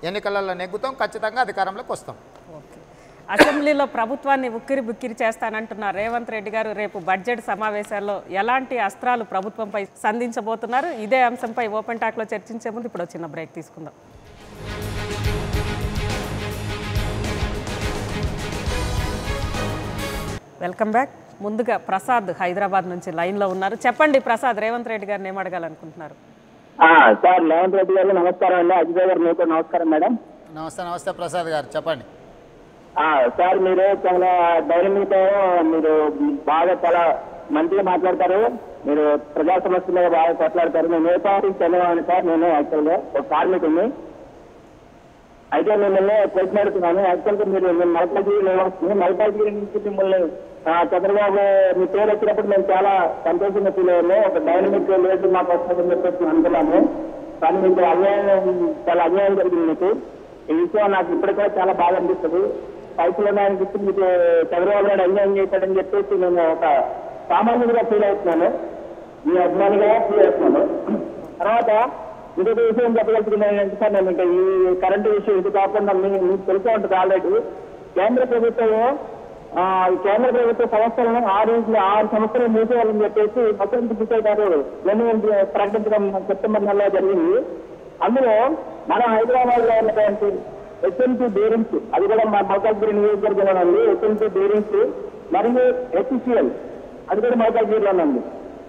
ఎన్నికలలో నెగ్గుతాం, ఖచ్చితంగా అధికారంలోకి వస్తాం. అసెంబ్లీలో ప్రభుత్వాన్ని ఉక్కిరి బుక్కిరి చేస్తానంటున్న రేవంత్ రెడ్డి గారు రేపు బడ్జెట్ సమావేశాల్లో ఎలాంటి అస్త్రాలు ప్రభుత్వంపై సంధించబోతున్నారు? ఇదే అంశంపై ఓపెన్ టాక్లో చర్చించే ముందు ఇప్పుడు చిన్న బ్రేక్ తీసుకుందాం. Welcome back. ముందుగా ప్రసాద్ హైదరాబాద్ నుంచి లైన్లో ఉన్నారు. చెప్పండి ప్రసాద్, రేవంత్ రెడ్డి గారిని ఏం అడగాలనుకుంటున్నారు? సార్ రేవంత్ రెడ్డి గారు నమస్కారం అండి. అజిత్ గారు మీకు నమస్కారం మేడం. నమస్తే ప్రసాద్ గారు, చెప్పండి. సార్ మీరు చాలా డైనమిక్తో మీరు బాగా చాలా మంచిగా మాట్లాడతారు. మీరు ప్రజా సమస్యల మీద బాగా మాట్లాడతారు. నేను ఏ పార్టీకి చెందవాడిని సార్, నేను యాక్చువల్గా ఒక కార్మికుడిని. అయితే మిమ్మల్ని క్వశ్చన్ అడుగుతున్నాను. యాక్చువల్గా మీరు మల్కాజ్గిరి వస్తుంది, మల్కాజ్గిరి నుంచి మిమ్మల్ని చంద్రబాబు మీ పేరు వచ్చినప్పుడు మేము చాలా సంతోషంగా ఫీల్ అయ్యాము. ఒక డైనమిక్ లేదు మాకు వస్తుందని చెప్పేసి అనుకున్నాము. కానీ మీకు చాలా అన్యాయం జరిగింది. మీకు ఈ విషయం నాకు ఇప్పటికీ చాలా బాగా అనిపిస్తుంది. పైపులు ఉన్నాయనిపిస్తుంది. మీకు చంద్రబాబు నాయుడు అన్యాయం చేశాడని చెప్పేసి నేను ఒక సామాన్యుడిగా ఫీల్ అవుతున్నాను, మీ అభిమానిగా ఫీల్ అవుతున్నాను. తర్వాత ఇంకొక విషయం చెప్పగలుగుతున్నాను ఏంటంటే సార్, నేను ఇంకా ఈ కరెంటు విషయం ఇది కాకుండా మీకు తెలిసే ఉంటుంది ఆల్రెడీ కేంద్ర ప్రభుత్వం సంస్థలను 6 సంవత్సరాలు మూసేయాలని చెప్పేసి ముఖ్యమంత్రి పిచ్చయ్య గారు నిర్ణయం ప్రకటించడం సెప్టెంబర్ నెలలో జరిగింది. అందులో మన హైదరాబాద్ లో ఉన్నటువంటి HMT బేరింగ్స్, అది కూడా మా మల్కాజ్గిరి నియోజకవర్గంలో ఉంది. HMT బేరింగ్స్ మరియు HCL, అది కూడా మల్కాజ్గిరిలో ఉంది.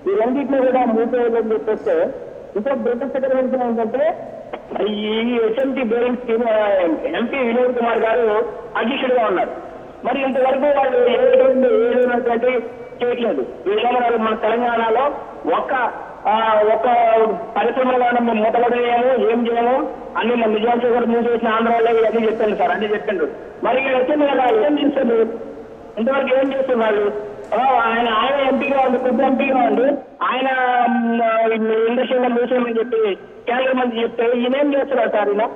ఈ రెండింటినీ కూడా మూసేయాలని చెప్పేస్తే ఇంకో దురదృష్టకరమైన విషయం ఏంటంటే ఈ HMT బేరింగ్స్ కి ఎంపీ వినోద్ కుమార్ గారు అధ్యక్షుడిగా ఉన్నారు. మరి ఇంతవరకు వాళ్ళు ఏదైనటువంటి చేయట్లేదు. వీళ్ళేమన్నారు, మన తెలంగాణలో ఒక్క పరిశ్రమలో మేము మూతపడేయము, ఏం చేయము, అన్ని మన నిజాంశం కూడా మూసేసిన ఆంధ్రాలో అన్నీ చెప్పండి సార్, అన్నీ చెప్పిండ్రు. మరి వచ్చింది కదా, ఏం చేస్తారు ఇంతవరకు? ఏం చేస్తున్నారు? ఆయన ఎంపీగా ఉంది, పెద్ద ఎంపీగా ఉంది. ఆయన ఇండస్ట్రీలో మూసేయమని చెప్పి కేంద్ర మంత్రి చెప్తే ఈయనేం చేస్తున్నారు సార్? ఇలా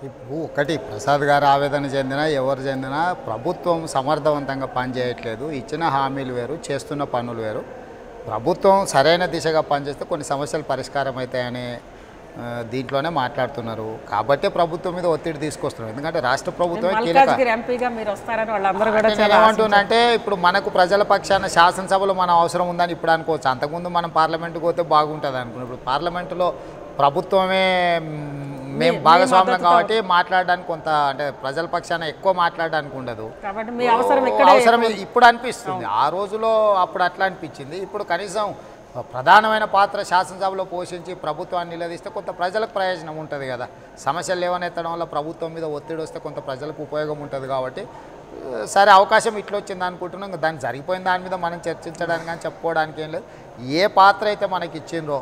ఇప్పుడు ఒకటి ప్రసాద్ గారు ఆవేదన చెందినా ఎవరు చెందినా ప్రభుత్వం సమర్థవంతంగా పనిచేయట్లేదు. ఇచ్చిన హామీలు వేరు, చేస్తున్న పనులు వేరు. ప్రభుత్వం సరైన దిశగా పనిచేస్తే కొన్ని సమస్యలు పరిష్కారం అవుతాయనే దీంట్లోనే మాట్లాడుతున్నారు. కాబట్టే ప్రభుత్వం మీద ఒత్తిడి తీసుకొస్తున్నారు. ఎందుకంటే రాష్ట్ర ప్రభుత్వమే ఏమంటుందంటే ఇప్పుడు మనకు ప్రజల పక్షాన శాసనసభలో మన అవసరం ఉందని ఇప్పుడు అనుకోవచ్చు. అంతకుముందు మనం పార్లమెంటుకు పోతే బాగుంటుంది అనుకున్నాం. ఇప్పుడు పార్లమెంటులో ప్రభుత్వమే మేము భాగస్వామ్యం కాబట్టి మాట్లాడడానికి కొంత అంటే ప్రజల పక్షాన ఎక్కువ మాట్లాడడానికి ఉండదు. అవసరం ఇప్పుడు అనిపిస్తుంది. ఆ రోజులో అప్పుడు అట్లా అనిపించింది. ఇప్పుడు కనీసం ప్రధానమైన పాత్ర శాసనసభలో పోషించి ప్రభుత్వాన్ని నిలదీస్తే కొంత ప్రజలకు ప్రయోజనం ఉంటుంది కదా. సమస్యలు లేవనెత్తడం వల్ల ప్రభుత్వం మీద ఒత్తిడి వస్తే కొంత ప్రజలకు ఉపయోగం ఉంటుంది. కాబట్టి సరే అవకాశం ఇట్లా వచ్చింది అనుకుంటున్నాం. దాన్ని జరిగిపోయిన దాని మీద మనం చర్చించడానికి కానీ చెప్పుకోవడానికి ఏం లేదు. ఏ పాత్ర అయితే మనకి ఇచ్చిండ్రో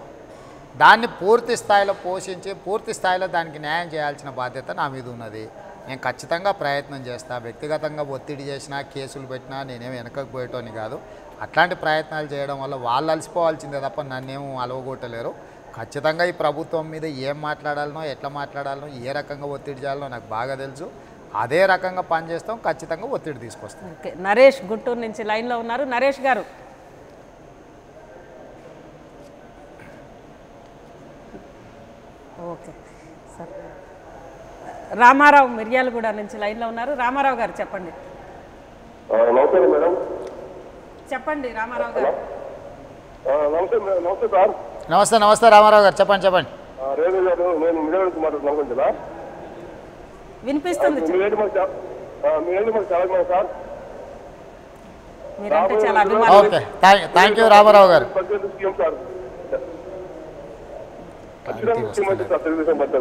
దాన్ని పూర్తి స్థాయిలో పోషించి పూర్తి స్థాయిలో దానికి న్యాయం చేయాల్సిన బాధ్యత నా మీద ఉన్నది. నేను ఖచ్చితంగా ప్రయత్నం చేస్తా. వ్యక్తిగతంగా ఒత్తిడి చేసినా, కేసులు పెట్టినా నేనేం వెనకకు పోయేటోని కాదు. అట్లాంటి ప్రయత్నాలు చేయడం వల్ల వాళ్ళు అలసిపోవాల్సిందే తప్ప నన్నేమో అలవగొట్టలేరు. ఖచ్చితంగా ఈ ప్రభుత్వం మీద ఏం మాట్లాడాలనో, ఎట్లా మాట్లాడాలనో, ఏ రకంగా ఒత్తిడి చేయాలనో నాకు బాగా తెలుసు. అదే రకంగా పనిచేస్తాం. ఖచ్చితంగా ఒత్తిడి తీసుకొస్తాం. నరేష్ గుంటూరు నుంచి లైన్లో ఉన్నారు. నరేష్ గారు, ఓకే సార్, రామారావు మిర్యాలగూడ నుంచి లైన్లో ఉన్నారు. రామారావు గారు చెప్పండి. నమస్తే మేడం. చెప్పండి రామారావు గారు. నమస్తే నమస్తే సార్. నమస్తే నమస్తే రామారావు గారు చెప్పండి చెప్పండి. రేణు గారు, నేను మిర్యాల నుంచి మాట్లాడుతున్నాను కదా. వినిపిస్తుంది. మీరేంటి మరి చాలా సార్. మీరంటే చాలా అభిమానం. ఓకే థ్యాంక్ యూ రామారావు గారు.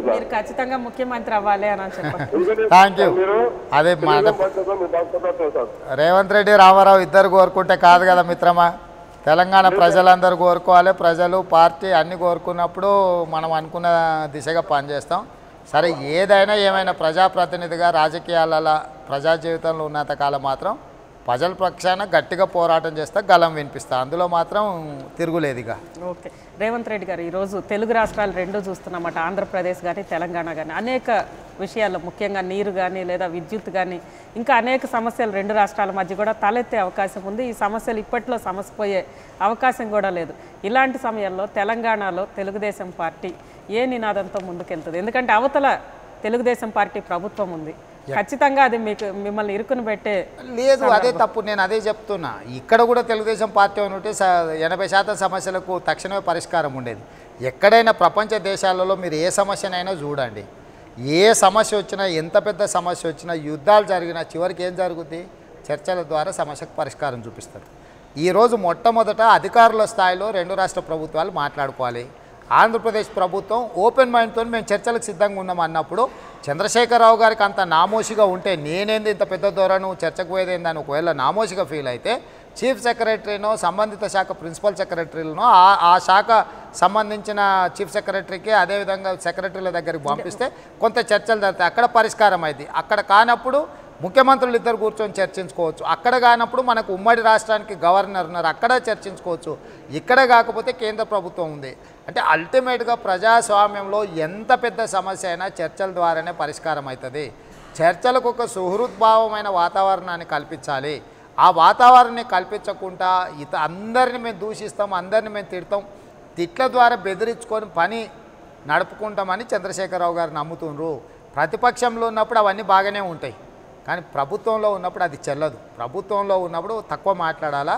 మీరు ఖచ్చితంగా ముఖ్యమంత్రి అవ్వాలి అని చెప్పండి. Thank you. అదే మాట రేవంత్ రెడ్డి రామారావు ఇద్దరు కోరుకుంటే కాదు కదా మిత్రమా. తెలంగాణ ప్రజలందరూ కోరుకోవాలి. ప్రజలు పార్టీ అన్నీ కోరుకున్నప్పుడు మనం అనుకున్న దిశగా పనిచేస్తాం. సరే ఏదైనా ఏమైనా ప్రజాప్రతినిధిగా రాజకీయాలలో ప్రజా జీవితంలో ఉన్నంతకాలం మాత్రం ప్రజల పక్షాన గట్టిగా పోరాటం చేస్తా, గలం వినిపిస్తా, అందులో మాత్రం తిరుగులేదు ఇక. ఓకే రేవంత్ రెడ్డి గారు, ఈరోజు తెలుగు రాష్ట్రాలు రెండూ చూస్తున్నమాట, ఆంధ్రప్రదేశ్ కానీ తెలంగాణ కానీ అనేక విషయాల్లో ముఖ్యంగా నీరు కానీ లేదా విద్యుత్ కానీ ఇంకా అనేక సమస్యలు రెండు రాష్ట్రాల మధ్య కూడా తలెత్తే అవకాశం ఉంది. ఈ సమస్యలు ఇప్పట్లో సమసిపోయే అవకాశం కూడా లేదు. ఇలాంటి సమయంలో తెలంగాణలో తెలుగుదేశం పార్టీ ఏ నినాదంతో ముందుకెళ్తుంది? ఎందుకంటే అవతల తెలుగుదేశం పార్టీ ప్రభుత్వం ఉంది, ఖచ్చితంగా అది మిమ్మల్ని ఇరుకుని పెట్టే లేదు. అదే తప్పు. నేను అదే చెప్తున్నా. ఇక్కడ కూడా తెలుగుదేశం పార్టీ ఉంటే 80% సమస్యలకు తక్షణమే పరిష్కారం ఉండేది. ఎక్కడైనా ప్రపంచ దేశాలలో మీరు ఏ సమస్యనైనా చూడండి, ఏ సమస్య వచ్చినా, ఎంత పెద్ద సమస్య వచ్చినా, యుద్ధాలు జరిగినా చివరికి ఏం జరుగుద్ది? చర్చల ద్వారా సమస్యకు పరిష్కారం చూపిస్తారు. ఈరోజు మొట్టమొదట అధికారుల స్థాయిలో రెండు రాష్ట్ర ప్రభుత్వాలు మాట్లాడుకోవాలి. ఆంధ్రప్రదేశ్ ప్రభుత్వం ఓపెన్ మైండ్తో మేము చర్చలకు సిద్ధంగా ఉన్నాం అన్నప్పుడు చంద్రశేఖరరావు గారికి అంత నామోషిగా ఉంటే నేనేంది ఇంత పెద్ద ధోరణి చర్చకు పోయేదేందని ఒకవేళ నామోషిగా ఫీల్ అయితే చీఫ్ సెక్రటరీనో సంబంధిత శాఖ ప్రిన్సిపల్ సెక్రటరీలను ఆ శాఖ సంబంధించిన చీఫ్ సెక్రటరీకి అదేవిధంగా సెక్రటరీల దగ్గరికి పంపిస్తే కొంత చర్చలు జరుగుతాయి, అక్కడ పరిష్కారం అయింది. అక్కడ కానప్పుడు ముఖ్యమంత్రులు ఇద్దరు కూర్చొని చర్చించుకోవచ్చు. అక్కడ కానప్పుడు మనకు ఉమ్మడి రాష్ట్రానికి గవర్నర్ ఉన్నారు, అక్కడ చర్చించుకోవచ్చు. ఇక్కడ కాకపోతే కేంద్ర ప్రభుత్వం ఉంది. అంటే అల్టిమేట్గా ప్రజాస్వామ్యంలో ఎంత పెద్ద సమస్య అయినా చర్చల ద్వారానే పరిష్కారం అవుతుంది. చర్చలకు ఒక సుహృద్భావమైన వాతావరణాన్ని కల్పించాలి. ఆ వాతావరణాన్ని కల్పించకుండా అందరిని మేము దూషిస్తాం, అందరిని మేము తిడతాం, తిట్ల ద్వారా బెదిరించుకొని పని నడుపుకుంటామని చంద్రశేఖరరావు గారు నమ్ముతుండ్రు. ప్రతిపక్షంలో ఉన్నప్పుడు అవన్నీ బాగానే ఉంటాయి, కానీ ప్రభుత్వంలో ఉన్నప్పుడు అది చెల్లదు. ప్రభుత్వంలో ఉన్నప్పుడు తక్కువ మాట్లాడాలా,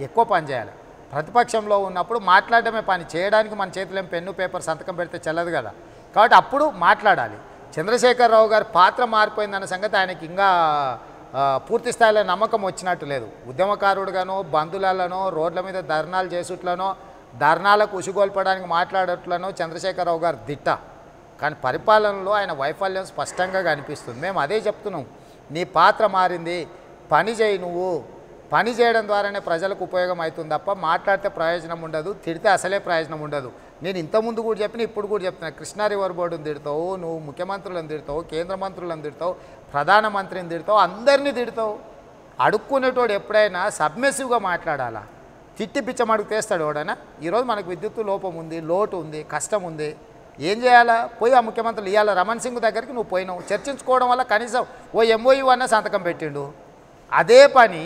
ఎక్కువ పని చేయాలి. ప్రతిపక్షంలో ఉన్నప్పుడు మాట్లాడడమే పని, చేయడానికి మన చేతిలో పెన్ను పేపర్ సంతకం పెడితే చెల్లదు కదా. కాబట్టి అప్పుడు మాట్లాడాలి. చంద్రశేఖరరావు గారి పాత్ర మారిపోయిందన్న సంగతి ఆయనకి ఇంకా పూర్తి స్థాయిలో నమ్మకం వచ్చినట్టు లేదు. ఉద్యమకారుడుగానో, బంధువులనో, రోడ్ల మీద ధర్నాలు చేసుట్లనో, ధర్నాలకు ఉసిగొల్పడానికి మాట్లాడట్లనో చంద్రశేఖరరావు గారు దిట్ట. కానీ పరిపాలనలో ఆయన వైఫల్యం స్పష్టంగా కనిపిస్తుంది. మేము అదే చెప్తున్నాం, నీ పాత్ర మారింది, పని చేయి. నువ్వు పని చేయడం ద్వారానే ప్రజలకు ఉపయోగం అవుతుంది తప్ప మాట్లాడితే ప్రయోజనం ఉండదు, తిడితే అసలే ప్రయోజనం ఉండదు. నేను ఇంతకుముందు కూడా చెప్పిన, ఇప్పుడు కూడా చెప్తున్నా, కృష్ణా రివర్ బోర్డుని తిడతావు, నువ్వు ముఖ్యమంత్రులను తిడతావు, కేంద్ర మంత్రులను తిడతావు, ప్రధానమంత్రిని తిడతావు, అందరినీ తిడతావు. అడుక్కునేటోడు ఎప్పుడైనా సబ్మెసివ్గా మాట్లాడాలా? తిట్టి పిచ్చమడుగు తీస్తాడు ఎవడైనా? ఈరోజు మనకు విద్యుత్ లోపం ఉంది, లోటు ఉంది, కష్టం ఉంది. ఏం చేయాలా? పోయి ఆ ముఖ్యమంత్రులు ఇవాళ రమణ్ సింగ్ దగ్గరికి నువ్వు పోయినావు, చర్చించుకోవడం వల్ల కనీసం ఓ MOU అన్న సంతకం పెట్టిండు. అదే పని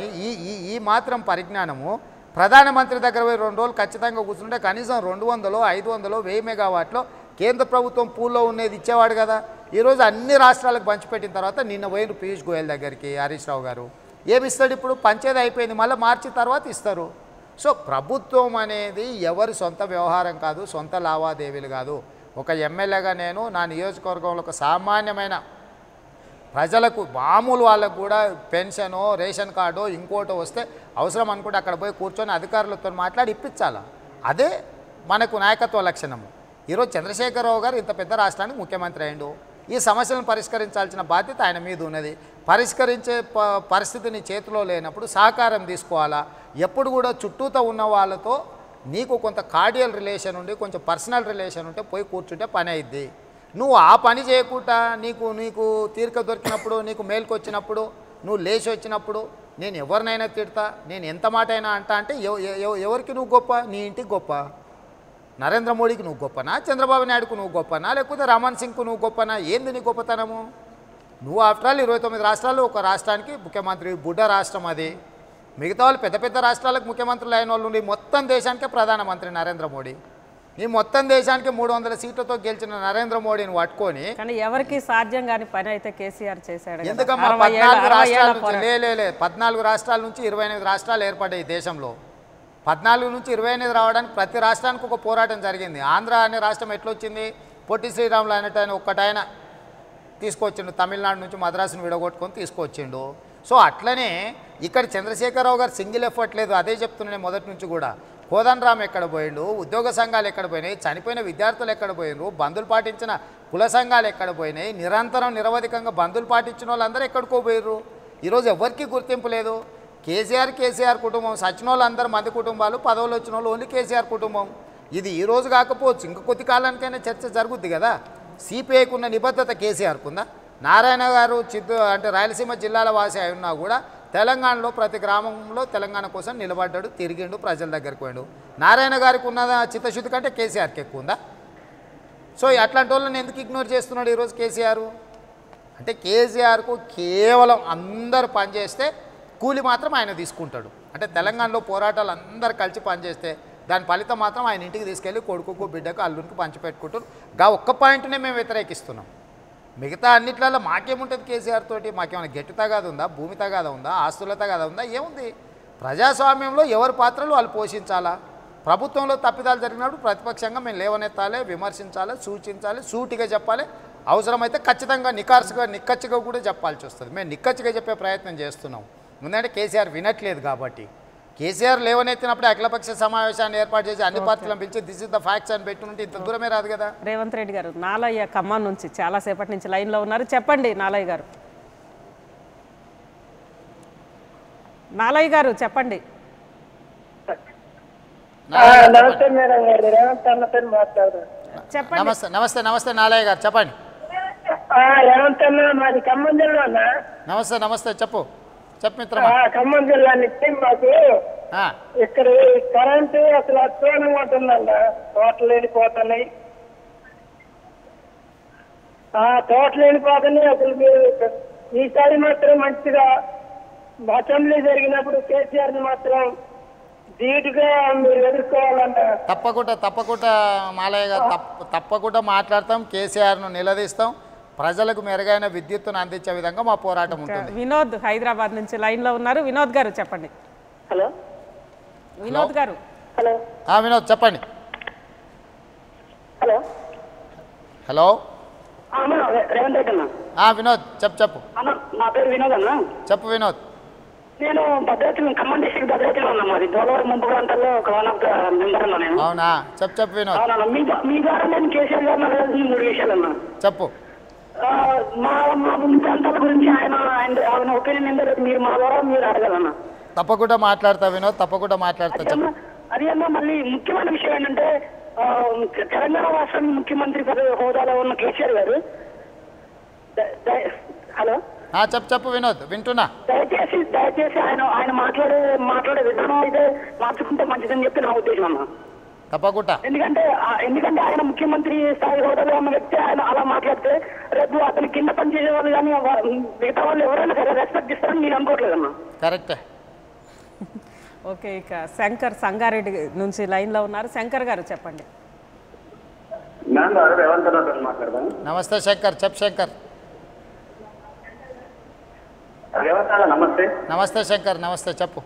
ఈ మాత్రం పరిజ్ఞానము ప్రధానమంత్రి దగ్గర పోయి 2 రోజులు ఖచ్చితంగా కూర్చుంటే కనీసం 200, 500, 1000 మెగావాట్లో కేంద్ర ప్రభుత్వం పూల్లో ఉండేది ఇచ్చేవాడు కదా. ఈరోజు అన్ని రాష్ట్రాలకు పంచిపెట్టిన తర్వాత నిన్న పోయిన పీయూష్ గోయల్ దగ్గరికి హరీష్ రావు గారు ఏమిస్తాడు? ఇప్పుడు పంచేది అయిపోయింది, మళ్ళీ మార్చి తర్వాత ఇస్తారు. సో ప్రభుత్వం అనేది ఎవరి సొంత వ్యవహారం కాదు, సొంత లావాదేవీలు కాదు. ఒక ఎమ్మెల్యేగా నేను నా నియోజకవర్గంలో ఒక సామాన్యమైన ప్రజలకు, మామూలు వాళ్ళకు కూడా పెన్షనో, రేషన్ కార్డో, ఇంకోటో వస్తే అవసరం అనుకుంటే అక్కడ పోయి కూర్చొని అధికారులతో మాట్లాడి ఇప్పించాలా. అదే మనకు నాయకత్వ లక్షణము. ఈరోజు చంద్రశేఖరరావు గారు ఇంత పెద్ద రాష్ట్రానికి ముఖ్యమంత్రి అయ్యిండు. ఈ సమస్యలను పరిష్కరించాల్సిన బాధ్యత ఆయన మీద ఉన్నది. పరిష్కరించే పరిస్థితిని చేతిలో లేనప్పుడు సహకారం తీసుకోవాలా. ఎప్పుడు కూడా చుట్టూతో ఉన్న వాళ్ళతో నీకు కొంత కార్డియల్ రిలేషన్ ఉండి, కొంచెం పర్సనల్ రిలేషన్ ఉంటే పోయి కూర్చుంటే పని అయింది. నువ్వు ఆ పని చేయకుండా నీకు తీరిక దొరికినప్పుడు, నీకు మేలుకు వచ్చినప్పుడు, నువ్వు లేచి వచ్చినప్పుడు నేను ఎవరినైనా తిడతా, నేను ఎంత మాట అయినా అంటే ఎవరికి నువ్వు గొప్ప? నీ ఇంటికి గొప్ప? నరేంద్ర మోడీకి నువ్వు గొప్పనా? చంద్రబాబు నాయుడుకు నువ్వు గొప్పనా? లేకపోతే రమణ్ సింగ్కు నువ్వు గొప్పనా? ఏంది నీ గొప్పతనము? నువ్వు ఆఫ్టర్ ఆల్ 29 రాష్ట్రాల్లో ఒక రాష్ట్రానికి ముఖ్యమంత్రి, బుడ్డ రాష్ట్రం అది. మిగతా వాళ్ళు పెద్ద పెద్ద రాష్ట్రాలకు ముఖ్యమంత్రులు అయిన వాళ్ళు ఉండి మొత్తం దేశానికే ప్రధానమంత్రి నరేంద్ర మోడీ. ఈ మొత్తం దేశానికి 300 సీట్లతో గెలిచిన నరేంద్ర మోడీని పట్టుకొని కానీ ఎవరికి సాధ్యం కాని పని అయితే కేసీఆర్ చేశాడు కదా. ఎందుకమ్మా 60 ఏళ్ళ 14 రాష్ట్రాల నుంచి పోరాటం. 14 రాష్ట్రాల నుంచి 28 రాష్ట్రాలు ఏర్పడ్డాయి దేశంలో. 14 నుంచి 28 రావడానికి ప్రతి రాష్ట్రానికి ఒక పోరాటం జరిగింది. ఆంధ్ర అనే రాష్ట్రం ఎట్లొచ్చింది? పొట్టి శ్రీరాములు అనేట ఒక్కటైన తీసుకొచ్చిండు, తమిళనాడు నుంచి మద్రాసును విడగొట్టుకొని తీసుకొచ్చిండు. సో అట్లనే ఇక్కడ చంద్రశేఖరరావు గారు సింగిల్ ఎఫర్ట్ లేదు, అదే చెప్తున్నాను మొదటి నుంచి కూడా. కోదండరామ్ ఎక్కడ పోయిండు, ఉద్యోగ సంఘాలు ఎక్కడ పోయినాయి, చనిపోయిన విద్యార్థులు ఎక్కడ పోయినారు, బంధులు పాటించిన కుల సంఘాలు ఎక్కడ పోయినాయి, నిరంతరం నిరవధికంగా బంధులు పాటించిన వాళ్ళందరూ ఎక్కడికో పోయిర్రు. ఈరోజు ఎవరికి గుర్తింపు లేదు. కేసీఆర్ కుటుంబం, సచిన వాళ్ళందరూ మంది కుటుంబాలు, పదవులు వచ్చిన వాళ్ళు ఓన్లీ కేసీఆర్ కుటుంబం. ఇది ఈరోజు కాకపోవచ్చు, ఇంక కొద్ది కాలానికైనా చర్చ జరుగుద్ది కదా. సిపిఐకి ఉన్న నిబద్ధత కేసీఆర్కు ఉందా? నారాయణ గారు అంటే రాయలసీమ జిల్లాల వాసి అయి ఉన్నా కూడా తెలంగాణలో ప్రతి గ్రామంలో తెలంగాణ కోసం నిలబడ్డాడు, తిరిగిండు, ప్రజల దగ్గరికి పోయాడు. నారాయణ గారికి ఉన్న చిత్తశుద్ధి కంటే కేసీఆర్కి ఎక్కువ ఉందా? సో అట్లాంటి వాళ్ళని ఎందుకు ఇగ్నోర్ చేస్తున్నాడు ఈరోజు కేసీఆర్? అంటే కేసీఆర్కు కేవలం అందరూ పనిచేస్తే కూలి మాత్రం ఆయన తీసుకుంటాడు. అంటే తెలంగాణలో పోరాటాలు అందరూ కలిసి పనిచేస్తే దాని ఫలితం మాత్రం ఆయన ఇంటికి తీసుకెళ్ళి కొడుకుకు బిడ్డకు అల్లునికి పంచిపెట్టుకుంటారు. ఒక్క పాయింట్నే మేము వ్యతిరేకిస్తున్నాం. మిగతా అన్నిట్లలో మాకేముంటుంది? కేసీఆర్ తోటి మాకేమైనా గట్టి తగాద ఉందా, భూమి తగాద ఉందా, ఆస్తుల తగాద ఉందా? ఏముంది? ప్రజాస్వామ్యంలో ఎవరి పాత్రలు వాళ్ళు పోషించాలా. ప్రభుత్వంలో తప్పిదాలు జరిగినప్పుడు ప్రతిపక్షంగా మేము లేవనెత్తాలి, విమర్శించాలి, సూచించాలి, సూటిగా చెప్పాలి, అవసరమైతే ఖచ్చితంగా నిక్కచ్చిగా కూడా చెప్పాల్సి వస్తుంది. మేము నిక్కచ్చిగా చెప్పే ప్రయత్నం చేస్తున్నాం. ఎందుకంటే కేసీఆర్ వినట్లేదు కాబట్టి. కేసీఆర్ లేవనెత్తినప్పుడు అఖిలపక్ష సమావేశాన్ని ఏర్పాటు చేసి అన్ని పార్టీలను పిలిచి దిస్ ఇస్ ద ఫ్యాక్ట్స్ అని పెట్టుకుంటే ఇంత దూరమే రాదు కదా. రేవంత్ రెడ్డి గారు నాలయ్య ఖమ్మం నుంచి చాలాసేపటి నుంచి లైన్లో ఉన్నారు. చెప్పండి నాలయ్య గారు. నాలయ్య గారు చెప్పండి. చెప్పండి. నమస్తే నమస్తే నాలయ్య గారు చెప్పండి. నమస్తే చెప్పు మిత్రమా. ఖమ్మం జిల్లా నుంచి మాకు ఇక్కడ కరెంటు అసలు అధ్వానంగా ఉంటుందన్న. తోటలు వెళ్ళిపోతున్నాయి, అసలు మీరు ఈసారి మాత్రం మంచిగా అసెంబ్లీ జరిగినప్పుడు కేసీఆర్ ని మాత్రం ధీటుగా మీరు ఎదుర్కోవాలన్న. తప్పకుండా మాలయ్య గారు తప్పకుండా మాట్లాడతాం. కేసీఆర్ను నిలదీస్తాం. ప్రజలకు మెరుగైన విద్యుత్తును అందించే విధంగా మా పోరాటం ఉంటుంది. వినోద్ హైదరాబాద్ నుంచి లైన్లో ఉన్నారు. వినోద్ గారు చెప్పండి. హలో వినోద్ గారు. హలో వినోద్ చెప్పండి. హలో హలో రేవంత్ రెడ్డి అన్న. వినోద్ చెప్పు. నా పేరు వినోద్ అన్న. చెప్పు వినోద్. నేను భద్రాచలం, ఖమ్మం డిస్ట్రిక్ట్ భద్రాచలం ఉన్నా. మాది దోలవరం ముంపు ప్రాంతాల్లో ఒక వన్ ఆఫ్ ద మెంబర్ అన్నా నేను. అవునా? చెప్పు వినోద్. అవునా? మీ ద్వారా నేను కేసీఆర్ గారిని అడగాల్సిన 3 విషయాలు అన్నా. చెప్పు. మా ప్రాంతాల గురించి ఆయన ఒపీనియన్ ఏంటో మీరు మా ద్వారా మీరు అడగాలన్నా. తప్పకుండా మాట్లాడతా వినోద్, తప్పకుండా మాట్లాడతా. చెప్పు. అది అన్నా మళ్ళీ ముఖ్యమైన విషయం ఏంటంటే తెలంగాణ రాష్ట్రం ముఖ్యమంత్రి పదవి హోదాలో ఉన్న కేసీఆర్ గారు. హలో చెప్పు వినోద్ వింటున్నా. దయచేసి ఆయన మాట్లాడే విధానం అయితే మార్చుకుంటే మంచిదని చెప్పి నా ఉద్దేశం అన్న. తప్పకుండా. ఎందుకంటే ఆయన ముఖ్యమంత్రి స్థాయి హోదాలో ఉన్న వ్యక్తి ఆయన అలా మాట్లాడితే రేపు అతని కింద పనిచేసే వాళ్ళు కానీ మిగతా వాళ్ళు ఎవరైనా సరే రెస్పెక్ట్ ఇస్తారని నేను అనుకోవట్లేదన్నా. కరెక్టే. ఓకే, ఇక శంకర్ సంగారెడ్డి నుంచి లైన్లో ఉన్నారు. శంకర్ గారు చెప్పండి. నమస్తే శంకర్. శంకర్. నమస్తే. నమస్తే శంకర్. నమస్తే చెప్పు.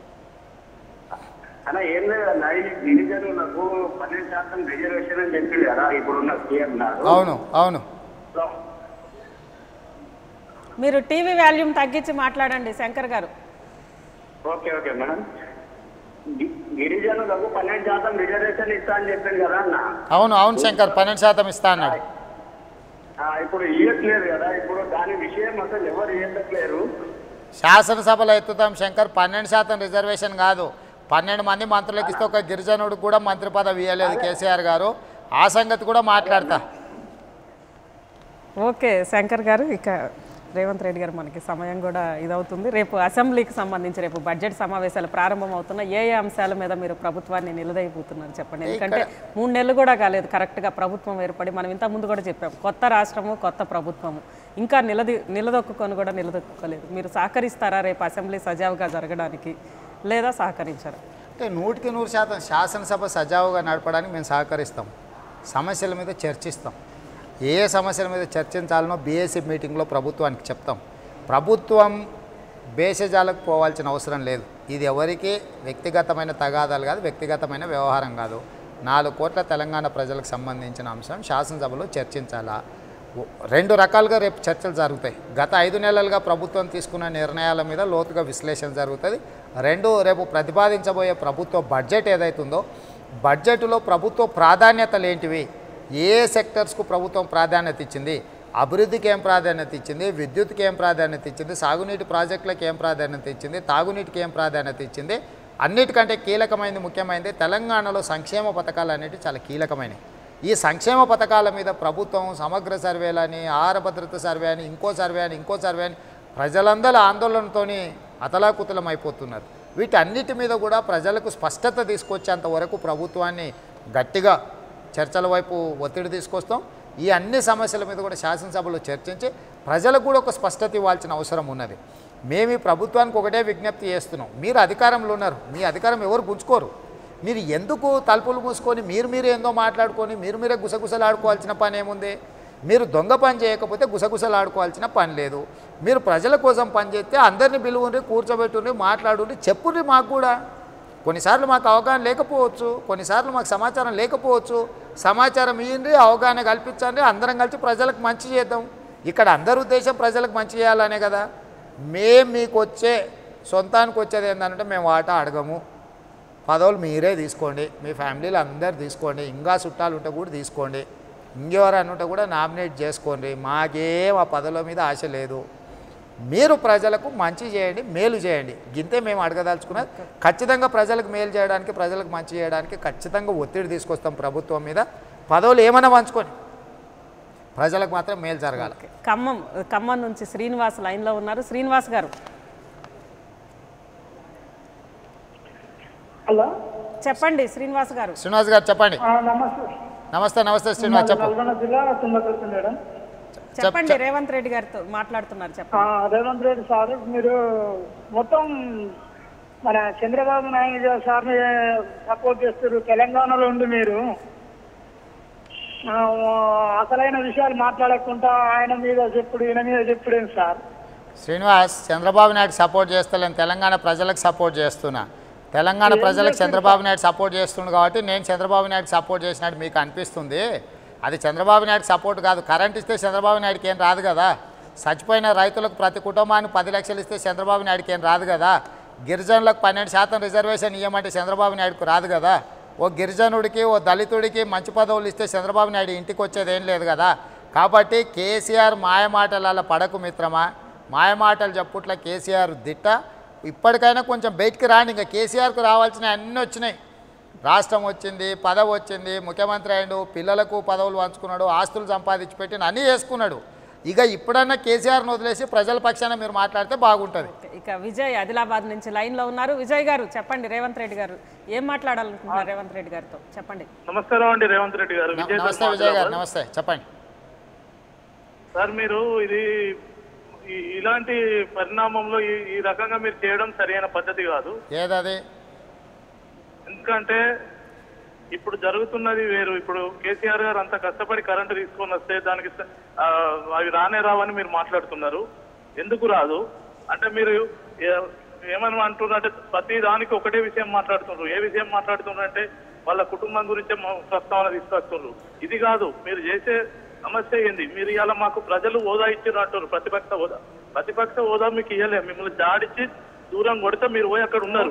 అన్న ఏం లేదన్నా, ఈ గిరిజనులకు 12% రిజర్వేషన్ అని చెప్పింది కదా ఇప్పుడున్న సీఎం గారు. అవును. మీరు టీవీ వాల్యూమ్ తగ్గించి మాట్లాడండి శంకర్ గారు. Okay madam. గిరిజనులకు 12% రిజర్వేషన్ ఇస్తా అని చెప్పింది కదా అన్న. అవును శంకర్, 12% ఇస్తా అన్నాడు. ఇప్పుడు ఇవ్వట్లేదు కదా. ఇప్పుడు దాని విషయం అసలు ఎవరు ఇవ్వట్లేరు. శాసనసభలో ఎత్తుతాం శంకర్. 12% రిజర్వేషన్ కాదు, 12 మంది మంత్రులకు ఇస్తే ఒక గిరిజనుడు కూడా మంత్రి పదవి ఇవ్వలేదు కేసీఆర్ గారు. ఆ సంగతి కూడా మాట్లాడతా. ఓకే శంకర్ గారు, ఇక రేవంత్ రెడ్డి గారు మనకి సమయం కూడా ఇదవుతుంది. రేపు అసెంబ్లీకి సంబంధించి రేపు బడ్జెట్ సమావేశాలు ప్రారంభం అవుతున్న ఏ అంశాల మీద మీరు ప్రభుత్వాన్ని నిలదైపోతున్నారు చెప్పండి. ఎందుకంటే 3 నెలలు కూడా కాలేదు కరెక్ట్గా ప్రభుత్వం ఏర్పడి. మనం ఇంత ముందు కూడా చెప్పాం, కొత్త రాష్ట్రము కొత్త ప్రభుత్వము, ఇంకా నిలదొక్కుని కూడా నిలదొక్కుకోలేదు. మీరు సహకరిస్తారా రేపు అసెంబ్లీ సజావుగా జరగడానికి, లేదా సహకరించారా? అంటే 100% శాసనసభ సజావుగా నడపడానికి మేము సహకరిస్తాం. సమస్యల మీద చర్చిస్తాం. ఏ సమస్యల మీద చర్చించాలనో బీఏసీ మీటింగ్లో ప్రభుత్వానికి చెప్తాం. ప్రభుత్వం భేషజాలకు పోవాల్సిన అవసరం లేదు. ఇది ఎవరికి వ్యక్తిగతమైన తగాదాలు కాదు, వ్యక్తిగతమైన వ్యవహారం కాదు. 4 కోట్ల తెలంగాణ ప్రజలకు సంబంధించిన అంశం శాసనసభలో చర్చించాలా. 2 రకాలుగా రేపు చర్చలు జరుగుతాయి. గత 5 నెలలుగా ప్రభుత్వం తీసుకున్న నిర్ణయాల మీద లోతుగా విశ్లేషణ జరుగుతుంది. 2 రేపు ప్రతిపాదించబోయే ప్రభుత్వ బడ్జెట్ ఏదైతుందో బడ్జెట్లో ప్రభుత్వ ప్రాధాన్యతలు ఏంటివి, ఏ సెక్టర్స్కు ప్రభుత్వం ప్రాధాన్యత ఇచ్చింది, అభివృద్ధికి ఏం ప్రాధాన్యత ఇచ్చింది, విద్యుత్కి ఏం ప్రాధాన్యత ఇచ్చింది, సాగునీటి ప్రాజెక్టులకు ఏం ప్రాధాన్యత ఇచ్చింది, తాగునీటికి ఏం ప్రాధాన్యత ఇచ్చింది, అన్నిటికంటే కీలకమైనది ముఖ్యమైనది తెలంగాణలో సంక్షేమ పథకాలు అనేవి చాలా కీలకమైనవి. ఈ సంక్షేమ పథకాల మీద ప్రభుత్వం సమగ్ర సర్వేలని, ఆహార భద్రత సర్వే అని, ఇంకో సర్వే అని ప్రజలందరూ ఆందోళనతో అతలాకుతలం అయిపోతున్నారు. వీటన్నిటి మీద కూడా ప్రజలకు స్పష్టత తీసుకొచ్చేంత వరకు ప్రభుత్వాన్ని గట్టిగా చర్చల వైపు ఒత్తిడి తీసుకొస్తాం. ఈ అన్ని సమస్యల మీద కూడా శాసనసభలో చర్చించి ప్రజలకు కూడా ఒక స్పష్టత ఇవ్వాల్సిన అవసరం ఉన్నది. మేము ఈ ప్రభుత్వానికి ఒకటే విజ్ఞప్తి చేస్తున్నాం. మీరు అధికారంలో ఉన్నారు, మీ అధికారం ఎవరు గుంజుకోరు. మీరు ఎందుకు తలుపులు మూసుకొని మీరు ఏందో మాట్లాడుకొని మీరే గుసగుసలు ఆడుకోవాల్సిన పని ఏముంది? మీరు దొంగ పని చేయకపోతే గుసగుసలు ఆడుకోవాల్సిన పని లేదు. మీరు ప్రజల కోసం పని చేస్తే అందరినీ పిలువుండ్రి, కూర్చోబెట్టుండ్రి, మాట్లాడుండ్రి, చెప్పుండ్రి. మాకు కూడా కొన్నిసార్లు మాకు అవగాహన లేకపోవచ్చు, కొన్నిసార్లు మాకు సమాచారం లేకపోవచ్చు. సమాచారం ఇవ్వండి, అవగాహన కల్పించండి, అందరం కలిసి ప్రజలకు మంచి చేద్దాం. ఇక్కడ అందరి ఉద్దేశం ప్రజలకు మంచి చేయాలనే కదా. మేము మీకు సొంతానికి వచ్చేది ఏంటంటే మేము వాటా అడగము, పదవులు మీరే తీసుకోండి, మీ ఫ్యామిలీలు అందరు తీసుకోండి, ఇంకా చుట్టాలు ఉంటే కూడా తీసుకోండి, ఇంకెవరైనా ఉంటే కూడా నామినేట్ చేసుకోండి. మాకేం ఆ పదవుల మీద ఆశ లేదు. మీరు ప్రజలకు మంచి చేయండి, మేలు చేయండి, గింతే మేము అడగదలుచుకున్నది. ఖచ్చితంగా ప్రజలకు మేలు చేయడానికి, ప్రజలకు మంచి చేయడానికి ఖచ్చితంగా ఒత్తిడి తీసుకొస్తాం ప్రభుత్వం మీద. పదవులు ఏమైనా పంచుకొని ప్రజలకు మాత్రం మేలు జరగాలి. ఖమ్మం నుంచి శ్రీనివాస్ లైన్లో ఉన్నారు. శ్రీనివాస్ గారు హలో చెప్పండి. శ్రీనివాస్ గారు చెప్పండి. నమస్తే శ్రీనివాస్ చెప్పండి. రేవంత్ రెడ్డి గారితో మాట్లాడుతున్నారు, చెప్పండి. రేవంత్ రెడ్డి సార్, మీరు మొత్తం మన చంద్రబాబు నాయుడు సార్ని సపోర్ట్ చేస్తారు. తెలంగాణలో ఉండి మీరు అసలైన విషయాలు మాట్లాడకుండా ఆయన మీద చెప్పుడు, ఈయన మీద చెప్పుడేం సార్? శ్రీనివాస్, చంద్రబాబు నాయుడు సపోర్ట్ చేస్తలేను, తెలంగాణ ప్రజలకు సపోర్ట్ చేస్తున్నా. తెలంగాణ ప్రజలకు చంద్రబాబు నాయుడు సపోర్ట్ చేస్తుండు కాబట్టి నేను చంద్రబాబు నాయుడు సపోర్ట్ చేసినట్టు మీకు అనిపిస్తుంది. అది చంద్రబాబు నాయుడు సపోర్ట్ కాదు. కరెంట్ ఇస్తే చంద్రబాబు నాయుడుకి ఏం రాదు కదా. చచ్చిపోయిన రైతులకు ప్రతి కుటుంబానికి 10 లక్షలు ఇస్తే చంద్రబాబు నాయుడుకి ఏం రాదు కదా. గిరిజనులకు 12% రిజర్వేషన్ ఇవ్వమంటే చంద్రబాబు నాయుడుకు రాదు కదా. ఓ గిరిజనుడికి, ఓ దళితుడికి మంచి పదవులు ఇస్తే చంద్రబాబు నాయుడు ఇంటికి వచ్చేది ఏం లేదు కదా. కాబట్టి కేసీఆర్ మాయమాటల పడకు మిత్రమా. మాయమాటలు చెప్పుట్ల కేసీఆర్ దిట్ట. ఇప్పటికైనా కొంచెం బయటికి రాండి. ఇంకా కేసీఆర్కు రావాల్సిన అన్నీ వచ్చినాయి. రాష్ట్రం వచ్చింది, పదవి వచ్చింది, ముఖ్యమంత్రి అయ్యాడు, పిల్లలకు పదవులు పంచుకున్నాడు, ఆస్తులు సంపాదించి పెట్టిన అన్నీ చేసుకున్నాడు. ఇక ఇప్పుడన్నా కేసీఆర్ను వదిలేసి ప్రజల పక్షాన మీరు మాట్లాడితే బాగుంటుంది. ఇక విజయ్ ఆదిలాబాద్ నుంచి లైన్లో ఉన్నారు. విజయ్ గారు చెప్పండి. రేవంత్ రెడ్డి గారు ఏం మాట్లాడాలనుకుంటున్నారు రేవంత్ రెడ్డి గారితో? చెప్పండి. నమస్కారం అండి రేవంత్ రెడ్డి గారు. నమస్తే విజయ్ గారు. నమస్తే, చెప్పండి సార్. మీరు ఇలాంటి పరిణామంలో ఈ రకంగా మీరు చేయడం సరైన పద్ధతి కాదు. ఏదది? ఎందుకంటే ఇప్పుడు జరుగుతున్నది వేరు. ఇప్పుడు కేసీఆర్ గారు అంత కష్టపడి కరెంటు తీసుకొని వస్తే దానికి అవి రానే రావని మీరు మాట్లాడుతున్నారు. ఎందుకు రాదు అంటే మీరు ఏమని అంటున్నారంటే ప్రతి దానికి ఒకటే విషయం మాట్లాడుతున్నారు. ఏ విషయం మాట్లాడుతున్నారు అంటే వాళ్ళ కుటుంబం గురించే ప్రస్తావన తీసుకొస్తున్నారు. ఇది కాదు మీరు చేసే సమస్య ఏంది. మీరు ఇలా మాకు ప్రజలు హోదా ఇచ్చారు అంటారు, ప్రతిపక్ష హోదా మీకు ఇవ్వలేదు. మిమ్మల్ని జాడిచ్చి దూరం కొడితే మీరు పోయి అక్కడ ఉన్నారు,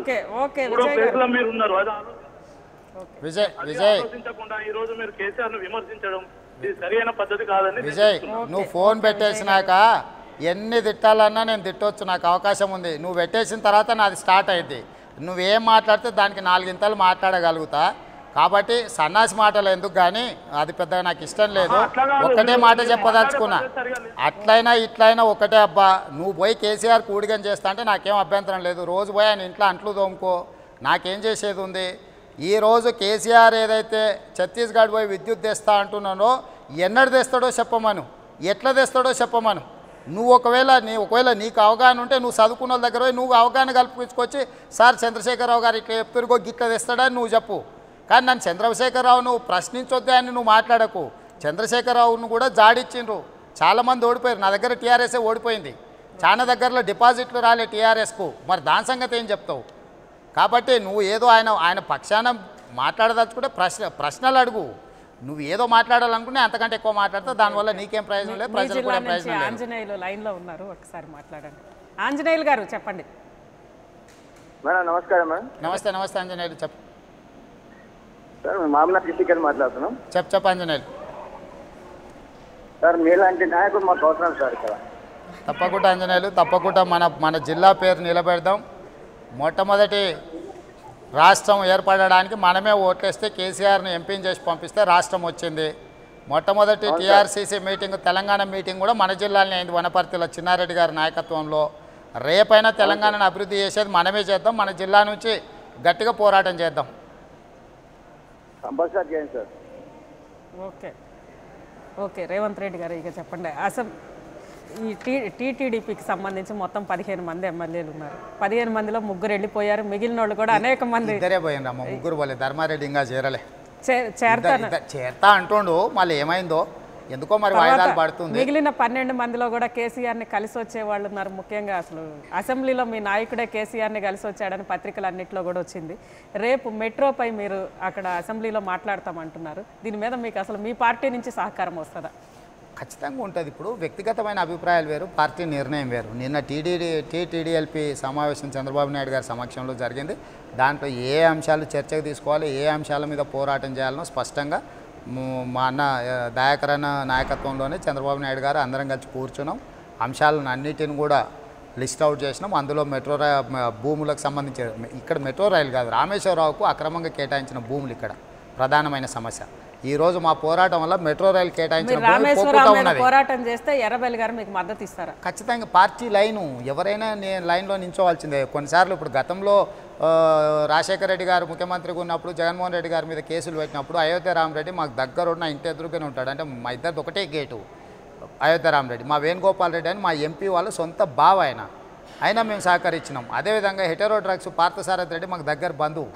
మీరు ఉన్నారు. అది ఆలోచించకుండా ఈ రోజు మీరు కేసీఆర్ ను విమర్శించడం ఇది సరైన పద్ధతి కాదని. విజయ్, నువ్వు ఫోన్ పెట్టేసినాక ఎన్ని తిట్టాలన్నా నేను తిట్టవచ్చు, నాకు అవకాశం ఉంది. నువ్వు పెట్టేసిన తర్వాత నాది స్టార్ట్ అయింది. నువ్వేం మాట్లాడితే దానికి 4 ఇంతలు మాట్లాడగలుగుతా. కాబట్టి సన్నాసి మాటలు ఎందుకు కానీ అది పెద్దగా నాకు ఇష్టం లేదు. ఒక్కటే మాట చెప్పదలుచుకున్నా, అట్లయినా ఇట్లయినా ఒకటే అబ్బా. నువ్వు పోయి కేసీఆర్ కూడిగం చేస్తా అంటే నాకేం అభ్యంతరం లేదు. రోజు పోయి ఆయన ఇంట్లో అంట్లు తోముకో, నాకేం చేసేది ఉంది. ఈరోజు కేసీఆర్ ఏదైతే ఛత్తీస్గఢ్ పోయి విద్యుత్ తెస్తా అంటున్నానో ఎన్నడు తెస్తాడో చెప్పమను, ఎట్లా తెస్తాడో చెప్పమను. నువ్వు ఒకవేళ నీకు అవగాహన ఉంటే నువ్వు చదువుకున్న వాళ్ళ దగ్గర పోయి నువ్వు అవగాహన కల్పించుకొచ్చి సార్ చంద్రశేఖరరావు గారు ఇట్లా చెప్తురుగో గిట్లా తెస్తాడని నువ్వు చెప్పు. కానీ నన్ను చంద్రశేఖరరావు నువ్వు ప్రశ్నించొద్దే అని నువ్వు మాట్లాడకు. చంద్రశేఖరరావును కూడా జాడిచ్చిండ్రు, చాలామంది ఓడిపోయారు. నా దగ్గర టీఆర్ఎస్ఏ ఓడిపోయింది, చాలా దగ్గరలో డిపాజిట్లు రాలే టీఆర్ఎస్కు. మరి దాని సంగతి ఏం చెప్తావు? కాబట్టి నువ్వు ఏదో ఆయన పక్షాన మాట్లాడదలుచుకుంటే ప్రశ్నలు అడుగు. నువ్వు ఏదో మాట్లాడాలనుకుంటే అంతకంటే ఎక్కువ మాట్లాడితే దానివల్ల నీకేం ప్రయోజనం లేదు, ప్రజలకు కూడా ప్రయోజనం లేదు. ఆంజనేయులు లైన్లో ఉన్నారు, ఒకసారి మాట్లాడండి. ఆంజనేయులు గారు చెప్పండి. మేడం నమస్కారం మేడం. నమస్తే ఆంజనేయులు చెప్పు. సార్ మేము మామూలు డిస్ట్రిక్ట్ అని మాట్లాడుతున్నాం. చెప్పు ఆంజనేయులు. సార్ మీలాంటి నాయకుడు మాకు అవసరం సార్ ఇక్కడ. తప్పకుండా ఆంజనేయులు, తప్పకుండా మన జిల్లా పేరు నిలబెడదాం. మొట్టమొదటి రాష్ట్రం ఏర్పడడానికి మనమే ఓట్లేస్తే కేసీఆర్ని ఎంపీని చేసి పంపిస్తే రాష్ట్రం వచ్చింది. మొట్టమొదటి టీఆర్సీసీ మీటింగ్, తెలంగాణ మీటింగ్ కూడా మన జిల్లాలోనే అయింది, వనపర్తిలో చిన్నారెడ్డి గారి నాయకత్వంలో. రేపైనా తెలంగాణను అభివృద్ధి చేసేది మనమే చేద్దాం, మన జిల్లా నుంచి గట్టిగా పోరాటం చేద్దాం. కంపల్సరీ చేయండి సార్. ఓకే రేవంత్ రెడ్డి గారు ఇక చెప్పండి. అసలు ఈ టీటీడీపీకి సంబంధించి మొత్తం 15 మంది ఎమ్మెల్యేలు ఉన్నారు. 15 మందిలో 3 వెళ్ళిపోయారు, మిగిలిన వాళ్ళు కూడా అనేక మంది. ఇద్దరే పోయిండ్రమ్మ, 3 పోలే. ధర్మారెడ్డి ఇంకా చేరలే, చేరతా అంటుండు. మళ్ళీ ఏమైందో ఎందుకో మరి వాయిదాలు పడుతుంది. మిగిలిన 12 మందిలో కూడా కేసీఆర్ని కలిసి వచ్చే వాళ్ళు ఉన్నారు. ముఖ్యంగా అసలు అసెంబ్లీలో మీ నాయకుడే కేసీఆర్ని కలిసి వచ్చాడని పత్రికలు అన్నింటిలో కూడా వచ్చింది. రేపు మెట్రోపై మీరు అక్కడ అసెంబ్లీలో మాట్లాడతామంటున్నారు. దీని మీద మీకు అసలు మీ పార్టీ నుంచి సహకారం వస్తుందా? ఖచ్చితంగా ఉంటుంది. ఇప్పుడు వ్యక్తిగతమైన అభిప్రాయాలు వేరు, పార్టీ నిర్ణయం వేరు. నిన్న టీటీడీఎల్పీ సమావేశం చంద్రబాబు నాయుడు గారి సమక్షంలో జరిగింది. దాంట్లో ఏ అంశాలు చర్చకు తీసుకోవాలి, ఏ అంశాల మీద పోరాటం చేయాలనో స్పష్టంగా మా అన్న దయాకర్ అన్న నాయకత్వంలోనే చంద్రబాబు నాయుడు గారు అందరం కలిసి కూర్చున్నాం. అంశాలను అన్నిటిని కూడా లిస్ట్ అవుట్ చేసినాం. అందులో మెట్రో భూములకు సంబంధించి, ఇక్కడ మెట్రో రైలు కాదు, రామేశ్వరరావుకు అక్రమంగా కేటాయించిన భూములు ఇక్కడ ప్రధానమైన సమస్య. ఈ రోజు మా పోరాటం వల్ల మెట్రో రైలు కేటాయించిన పోరాటం చేస్తే ఎర్రబెల్లి గారు మీకు మద్దతు ఇస్తారా? ఖచ్చితంగా పార్టీ లైను, ఎవరైనా లైన్లో నించోవాల్సిందే. కొన్నిసార్లు ఇప్పుడు గతంలో రాజశేఖర రెడ్డి గారు ముఖ్యమంత్రిగా ఉన్నప్పుడు జగన్మోహన్ రెడ్డి గారి మీద కేసులు పెట్టినప్పుడు అయోధ్య రామరెడ్డి మాకు దగ్గరున్న ఇంటి ఎదురుగానే ఉంటాడు. అంటే మా ఇద్దరిది ఒకటే గేటు. అయోధ్య రామరెడ్డి మా వేణుగోపాల్ రెడ్డి అని మా ఎంపీ వాళ్ళు సొంత బావ అయినా మేము సహకరించినాం. అదేవిధంగా హెటెరో డ్రగ్స్ పార్థసారథి రెడ్డి మాకు దగ్గర బంధువు,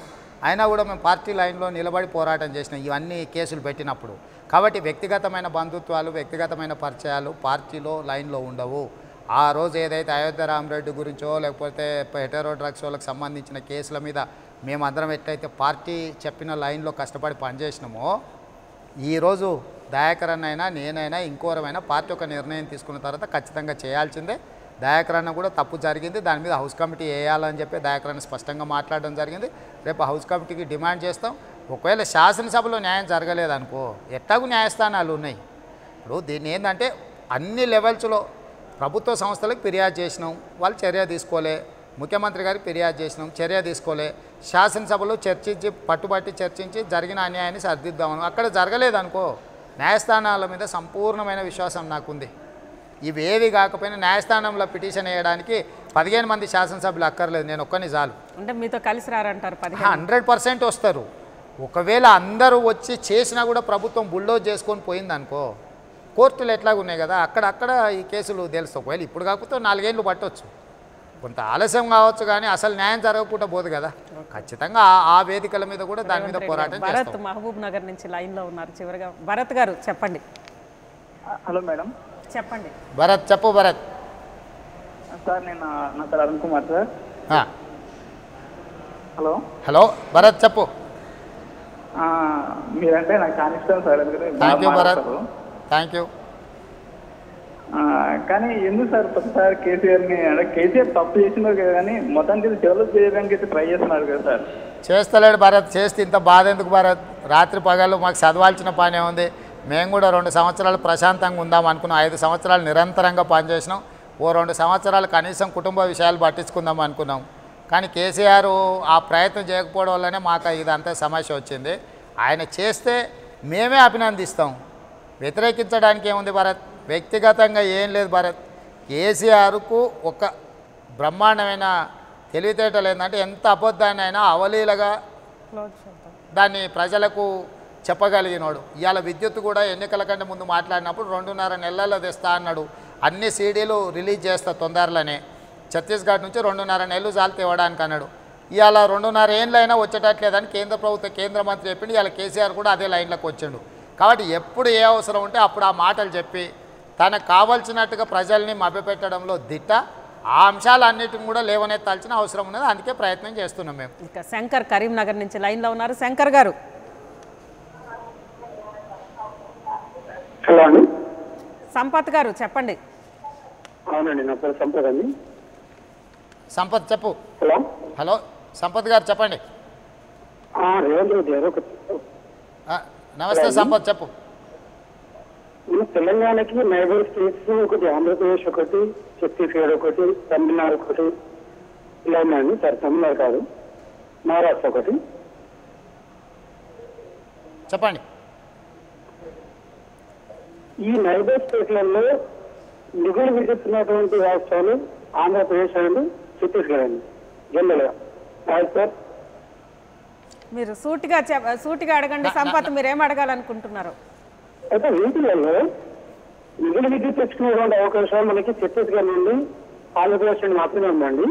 అయినా కూడా మేము పార్టీ లైన్లో నిలబడి పోరాటం చేసినాం ఇవన్నీ కేసులు పెట్టినప్పుడు. కాబట్టి వ్యక్తిగతమైన బంధుత్వాలు, వ్యక్తిగతమైన పరిచయాలు పార్టీలో లైన్లో ఉండవు. ఆ రోజు ఏదైతే అయోధ్య రామరెడ్డి గురించో లేకపోతే హెటెరో డ్రగ్స్ వాళ్ళకి సంబంధించిన కేసుల మీద మేమందరం ఎట్లయితే పార్టీ చెప్పిన లైన్లో కష్టపడి పనిచేసినామో, ఈరోజు దయాకర్ అన్నైనా నేనైనా ఇంకోరమైనా పార్టీ ఒక నిర్ణయం తీసుకున్న తర్వాత ఖచ్చితంగా చేయాల్సిందే. దయాకర్ అన్న కూడా తప్పు జరిగింది, దాని మీద హౌస్ కమిటీ వేయాలని చెప్పి దయాకర్ అన్న స్పష్టంగా మాట్లాడడం జరిగింది. రేపు హౌస్ కమిటీకి డిమాండ్ చేస్తాం. ఒకవేళ శాసనసభలో న్యాయం జరగలేదనుకో, ఎట్లాగూ న్యాయస్థానాలు ఉన్నాయి. ఇప్పుడు దీన్ని ఏంటంటే అన్ని లెవెల్స్లో ప్రభుత్వ సంస్థలకు ఫిర్యాదు చేసినాం, వాళ్ళు చర్య తీసుకోలే. ముఖ్యమంత్రి గారికి ఫిర్యాదు చేసినాం, చర్య తీసుకోలే. శాసనసభలో చర్చించి పట్టుబట్టి చర్చించి జరిగిన అన్యాయాన్ని సరిదిద్దామని, అక్కడ జరగలేదనుకో న్యాయస్థానాల మీద సంపూర్ణమైన విశ్వాసం నాకుంది. ఇవేవి కాకపోయినా న్యాయస్థానంలో పిటిషన్ వేయడానికి 15 మంది శాసనసభ్యులు అక్కర్లేదు, నేను ఒక్కని చాలు. అంటే మీతో కలిసి రారంటారు? 100% వస్తారు. ఒకవేళ అందరూ వచ్చి చేసినా కూడా ప్రభుత్వం బుల్డోజ్ చేసుకొని పోయిందనుకో, కోర్టులు ఎట్లాగా ఉన్నాయి కదా, అక్కడ ఈ కేసులు తెలుస్తాయి. ఒకవేళ ఇప్పుడు కాకపోతే 4 ఏళ్ళు పట్టవచ్చు, కొంత ఆలస్యం కావచ్చు, కానీ అసలు న్యాయం జరగకుండా పోదు కదా. ఖచ్చితంగా ఆ వేదికల మీద కూడా దాని మీద పోరాటం చేస్తాం. భరత్ మహబూబ్ నగర్ నుంచి లైన్లో ఉన్నారు. చివరిగా భరత్ గారు చెప్పండి. Hello madam. చెప్పండి భరత్. చెప్పు భరత్. సార్ నేను నా పేరు అరుణ్ కుమార్ సార్. హలో భరత్ చెప్పు. మీరంటే నాకు చాలా ఇష్టం sir. Thank you Bharat, thank you. కానీ ఎందుకు సార్ ప్రతిసారి కేసీఆర్ని, అంటే కేసీఆర్ తప్పు చేసినారు కదా, కానీ మొత్తం డెవలప్ చేయడానికి అయితే ట్రై చేస్తున్నారు కదా సార్. చేస్తలేడు భరత్. చేస్తే ఇంత బాధ ఎందుకు భరత్? రాత్రి పగలు మాకు చదవాల్సిన పనే ఉంది. మేము కూడా 2 సంవత్సరాలు ప్రశాంతంగా ఉందాం అనుకున్నాం. 5 సంవత్సరాలు నిరంతరంగా పనిచేసినాం. 2 సంవత్సరాలు కనీసం కుటుంబ విషయాలు పట్టించుకుందాం అనుకున్నాం. కానీ కేసీఆర్ ఆ ప్రయత్నం చేయకపోవడం వల్లనే మాకు ఇదంతా సమస్య వచ్చింది. ఆయన చేస్తే మేమే అభినందిస్తాం, వ్యతిరేకించడానికి ఏముంది భరత్? వ్యక్తిగతంగా ఏం లేదు భరత్. కేసీఆర్కు ఒక బ్రహ్మాండమైన తెలివితేటలు ఏంటంటే ఎంత అబద్ధాన్ని అయినా అవలీలగా దాన్ని ప్రజలకు చెప్పగలిగినాడు. ఇవాళ విద్యుత్ కూడా ఎన్నికల కంటే ముందు మాట్లాడినప్పుడు 2.5 నెలల్లో తెస్తా అన్నాడు. అన్ని సీడీలు రిలీజ్ చేస్తా తొందరలోనే, ఛత్తీస్గఢ్ నుంచి 2.5 నెలలు చాలు తేవడానికి అన్నాడు. ఇవాళ 2.5 ఏళ్ళైనా వచ్చేటట్లేదని కేంద్ర ప్రభుత్వ కేంద్ర మంత్రి చెప్పిండు. ఇవాళ కేసీఆర్ కూడా అదే లైన్లోకి వచ్చిండు. కాబట్టి ఎప్పుడు ఏ అవసరం ఉంటే అప్పుడు ఆ మాటలు చెప్పి తనకు కావాల్సినట్టుగా ప్రజల్ని మభ్యపెట్టడంలో దిట్ట. ఆ అంశాలన్నిటిని కూడా లేవనెత్తాల్సిన అవసరం ఉన్నది. అందుకే ప్రయత్నం చేస్తున్నాం మేము. ఇంకా శంకర్ కరీంనగర్ నుంచి లైన్లో ఉన్నారు. శంకర్ గారు. హలో అండి. సంపత్ గారు చెప్పండి. అవునండి, నా పేరు సంపత్ అండి. సంపత్ చెప్పు. హలో హలో సంపత్ గారు చెప్పండి. రేవంత్ రెడ్డి గారు నమస్తే సంపత్ చెప్పు. తెలంగాణకి నైబర్ స్టేట్స్ ఒకటి ఆంధ్రప్రదేశ్ ఒకటి, ఛత్తీస్గఢ్ ఒకటి, తమిళనాడు ఒకటి ఇలా ఉన్నాయండి. సార్ తమిళనాడు కాదు, మహారాష్ట్ర ఒకటి. చెప్పండి. ఈ నైబర్ స్టేట్లలో నిధులు విధిస్తున్నటువంటి రాష్ట్రాలు ఆంధ్రప్రదేశ్ అండి, ఛత్తీస్గఢ్ అండి జనరల్గా. సార్ మీరు సూటిగా అడగండి సంపత్, మీరు ఏం అడగాలనుకుంటున్నారు? అయితే వీటిలలో నిధులు విద్యుత్ తెచ్చుకునేటువంటి అవకాశాలు మనకి ఛత్తీస్గఢ్ నుండి ఆంధ్రప్రదేశ్ నుండి మాత్రమే ఉందండి.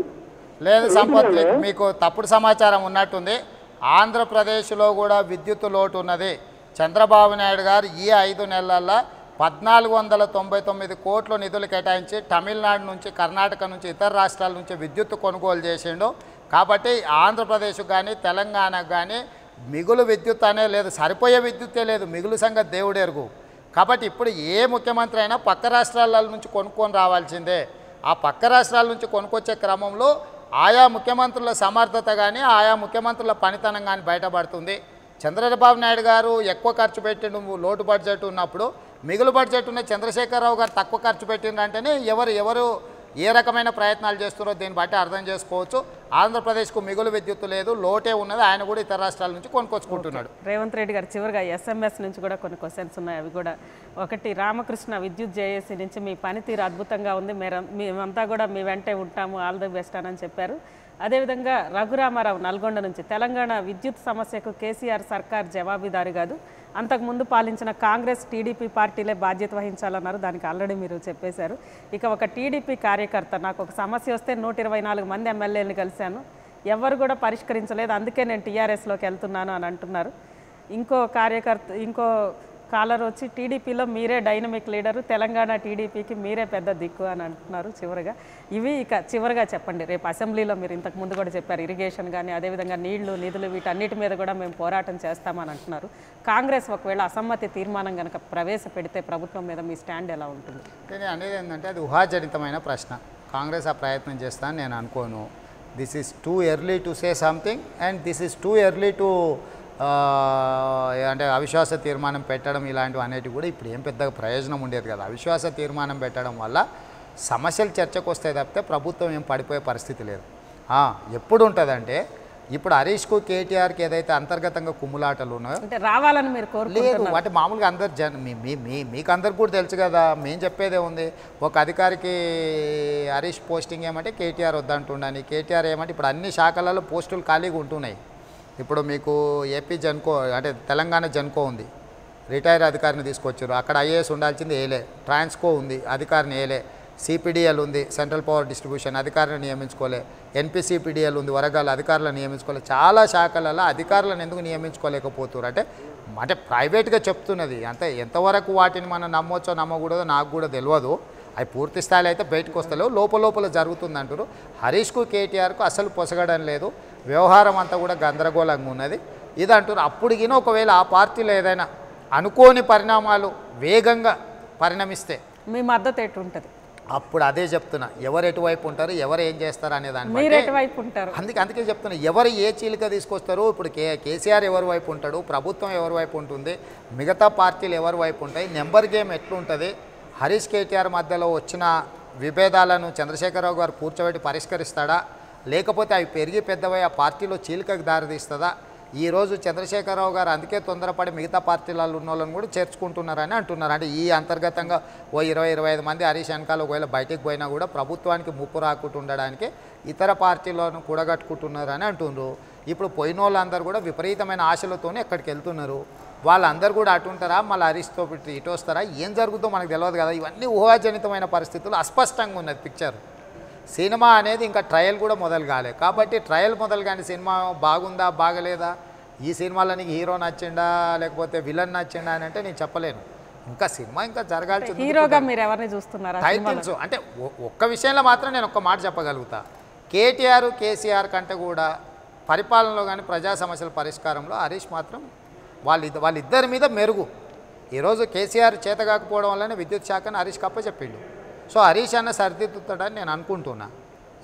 లేదు సంపత్, మీకు తప్పుడు సమాచారం ఉన్నట్టుంది. ఆంధ్రప్రదేశ్లో కూడా విద్యుత్ లోటు ఉన్నది. చంద్రబాబు నాయుడు గారు ఈ 5 నెలల్లో 1499 కోట్ల నిధులు కేటాయించి తమిళనాడు నుంచి, కర్ణాటక నుంచి, ఇతర రాష్ట్రాల నుంచి విద్యుత్ కొనుగోలు చేసిండు. కాబట్టి ఆంధ్రప్రదేశ్కు కానీ తెలంగాణకు కానీ మిగులు విద్యుత్ అనే లేదు, సరిపోయే విద్యుత్తే లేదు. మిగులు సంగతి దేవుడెరుగు. కాబట్టి ఇప్పుడు ఏ ముఖ్యమంత్రి అయినా పక్క రాష్ట్రాల నుంచి కొనుక్కొని రావాల్సిందే. ఆ పక్క రాష్ట్రాల నుంచి కొనుక్కొచ్చే క్రమంలో ఆయా ముఖ్యమంత్రుల సమర్థత కానీ ఆయా ముఖ్యమంత్రుల పనితనం కానీ బయటపడుతుంది. చంద్రబాబు నాయుడు గారు ఎక్కువ ఖర్చు పెట్టిండు లోటు బడ్జెట్ ఉన్నప్పుడు, మిగులు బడ్జెట్ ఉన్న చంద్రశేఖరరావు గారు తక్కువ ఖర్చు పెట్టిండంటేనే ఎవరు ఏ రకమైన ప్రయత్నాలు చేస్తున్నారో దీన్ని బట్టి అర్థం చేసుకోవచ్చు. ఆంధ్రప్రదేశ్కు మిగులు విద్యుత్ లేదు, లోటే ఉన్నది. ఆయన కూడా ఇతర రాష్ట్రాల నుంచి కొనుక్కొచ్చుకుంటున్నాడు. రేవంత్ రెడ్డి గారు చివరిగా SMS నుంచి కూడా కొన్ని క్వశ్చన్స్ ఉన్నాయి. అవి కూడా ఒకటి, రామకృష్ణ విద్యుత్ జేఏసీ నుంచి మీ పనితీరు అద్భుతంగా ఉంది, మేమంతా కూడా మీ వెంటే ఉంటాము, ఆల్ ది బెస్ట్ అని చెప్పారు. అదేవిధంగా రఘురామారావు నల్గొండ నుంచి, తెలంగాణ విద్యుత్ సమస్యకు కేసీఆర్ సర్కార్ జవాబుదారి కాదు, అంతకుముందు పాలించిన కాంగ్రెస్ టీడీపీ పార్టీలే బాధ్యత వహించాలన్నారు. దానికి ఆల్రెడీ మీరు చెప్పేశారు. ఇక ఒక టీడీపీ కార్యకర్త, నాకు ఒక సమస్య వస్తే 124 మంది ఎమ్మెల్యేలను కలిశాను, ఎవరు కూడా పరిష్కరించలేదు, అందుకే నేను టీఆర్ఎస్లోకి వెళ్తున్నాను అని అంటున్నారు. ఇంకో కాలర్ వచ్చి, టీడీపీలో మీరే డైనమిక్ లీడరు, తెలంగాణ టీడీపీకి మీరే పెద్ద దిక్కు అని అంటున్నారు. చివరిగా చెప్పండి, రేపు అసెంబ్లీలో మీరు ఇంతకు ముందు కూడా చెప్పారు, ఇరిగేషన్ కానీ అదేవిధంగా నీళ్లు నిధులు వీటన్నిటి మీద కూడా మేము పోరాటం చేస్తామని అంటున్నారు. కాంగ్రెస్ ఒకవేళ అసమ్మతి తీర్మానం కనుక ప్రవేశపెడితే ప్రభుత్వం మీద మీ స్టాండ్ ఎలా ఉంటుంది? నేను అనేది ఏంటంటే అది ఊహాజనితమైన ప్రశ్న. కాంగ్రెస్ ఆ ప్రయత్నం చేస్తానని నేను అనుకోను. This is too early to say something and this is too early to అంటే అవిశ్వాస తీర్మానం పెట్టడం ఇలాంటివి అనేటివి కూడా ఇప్పుడు ఏం పెద్దగా ప్రయోజనం ఉండేది కదా. అవిశ్వాస తీర్మానం పెట్టడం వల్ల సమస్యలు చర్చకు వస్తాయి తప్పితే ప్రభుత్వం ఏం పడిపోయే పరిస్థితి లేదు. ఎప్పుడు ఉంటుందంటే ఇప్పుడు హరీష్కు కేటీఆర్కి ఏదైతే అంతర్గతంగా కుమ్ములాటలు ఉన్నాయో రావాలని మీరు కోరుకుంటున్నారు. లేదు అంటే మామూలుగా అందరు మీకు అందరికి కూడా తెలుసు కదా. మేము చెప్పేదే ఉంది, ఒక అధికారికి హరీష్ పోస్టింగ్ ఏమంటే కేటీఆర్ వద్దంటుండని, కేటీఆర్ ఏమంటే ఇప్పుడు అన్ని శాఖలలో పోస్టులు ఖాళీగా ఉంటున్నాయి. ఇప్పుడు మీకు ఏపీ జెన్కో అంటే తెలంగాణ జెన్కో ఉంది, రిటైర్ అధికారిని తీసుకొచ్చారు, అక్కడ ఐఏఎస్ ఉండాల్సింది ఏలే. ట్రాన్స్కో ఉంది, అధికారిని ఏలే. సిపిడిఎల్ ఉంది, సెంట్రల్ పవర్ డిస్ట్రిబ్యూషన్, అధికారులను నియమించుకోలే. ఎన్పిసిపిడిఎల్ ఉంది, వరంగల్, అధికారులను నియమించుకోలే. చాలా శాఖలలో అధికారులను ఎందుకు నియమించుకోలేకపోతున్నారు అంటే ప్రైవేట్గా చెప్తున్నది. అంతే, ఎంతవరకు వాటిని మనం నమ్మొచ్చో నమ్మకూడదో నాకు కూడా తెలియదు. అవి పూర్తి స్థాయిలో అయితే బయటకు వస్తలేవు, లోపల జరుగుతుంది అంటారు. హరీష్కు కేటీఆర్కు అసలు పొసగడం లేదు, వ్యవహారం అంతా కూడా గందరగోళంగా ఉన్నది ఇది అంటారు. అప్పుడుగిన ఒకవేళ ఆ పార్టీలో ఏదైనా అనుకోని పరిణామాలు వేగంగా పరిణమిస్తే మీ మద్దతు ఎటు ఉంటుంది? అప్పుడు అదే చెప్తున్నా, ఎవరు ఎటువైపు ఉంటారు, ఎవరు ఏం చేస్తారు అనే దాన్ని మీరు ఎటువైపు ఉంటారు. అందుకే చెప్తున్నా, ఎవరు ఏ చీలిక తీసుకొస్తారు. ఇప్పుడు కేసీఆర్ ఎవరి వైపు ఉంటాడు, ప్రభుత్వం ఎవరి వైపు ఉంటుంది, మిగతా పార్టీలు ఎవరి వైపు ఉంటాయి, నెంబర్ గేమ్ ఎట్లుంటుంది, హరీష్ కేటీఆర్ మధ్యలో వచ్చిన విభేదాలను చంద్రశేఖరరావు గారు కూర్చోబెట్టి పరిష్కరిస్తాడా, లేకపోతే అవి పెరిగి పెద్దవై ఆ పార్టీలో చీలికకు దారితీస్తుందా? ఈరోజు చంద్రశేఖరరావు గారు అందుకే తొందరపడి మిగతా పార్టీలలో ఉన్న వాళ్ళని కూడా చేర్చుకుంటున్నారని అంటున్నారు. అంటే ఈ అంతర్గతంగా ఓ 20-25 మంది హరీష్ వెనకాల ఒకవేళ బయటికి పోయినా కూడా ప్రభుత్వానికి ముప్పు రాకుండా ఉండడానికి ఇతర పార్టీలను కూడగట్టుకుంటున్నారని అంటున్నారు. ఇప్పుడు పోయిన వాళ్ళందరూ కూడా విపరీతమైన ఆశలతోనే ఎక్కడికి వెళ్తున్నారు. వాళ్ళందరూ కూడా అటు ఉంటారా, మళ్ళీ హరీష్తో ఇటు వస్తారా, ఏం జరుగుతుందో మనకు తెలియదు కదా. ఇవన్నీ ఊహాజనితమైన పరిస్థితులు, అస్పష్టంగా ఉన్నది పిక్చర్. సినిమా అనేది ఇంకా ట్రయల్ కూడా మొదలు కాలే. కాబట్టి ట్రయల్ మొదలు కానీ సినిమా బాగుందా బాగలేదా, ఈ సినిమాలో నీకు హీరో నచ్చిండా లేకపోతే విలన్ నచ్చిండా అని అంటే నేను చెప్పలేను. ఇంకా సినిమా ఇంకా జరగాల్సింది. హీరోగా మీరు ఎవరిని చూస్తున్నారా? టైటిల్స్ అంటే ఒక్క విషయంలో మాత్రం నేను ఒక్క మాట చెప్పగలుగుతా. కేటీఆర్ కేసీఆర్ కంటే కూడా పరిపాలనలో కానీ ప్రజా సమస్యల పరిష్కారంలో హరీష్ మాత్రం వాళ్ళిద్దరి మీద మెరుగు. ఈరోజు కేసీఆర్ చేతగాకపోవడం వల్లనే విద్యుత్ శాఖను హరీష్కి అప్పచెప్పిండు. సో హరీష్ అన్న సరిదిద్దుతాడని నేను అనుకుంటున్నా.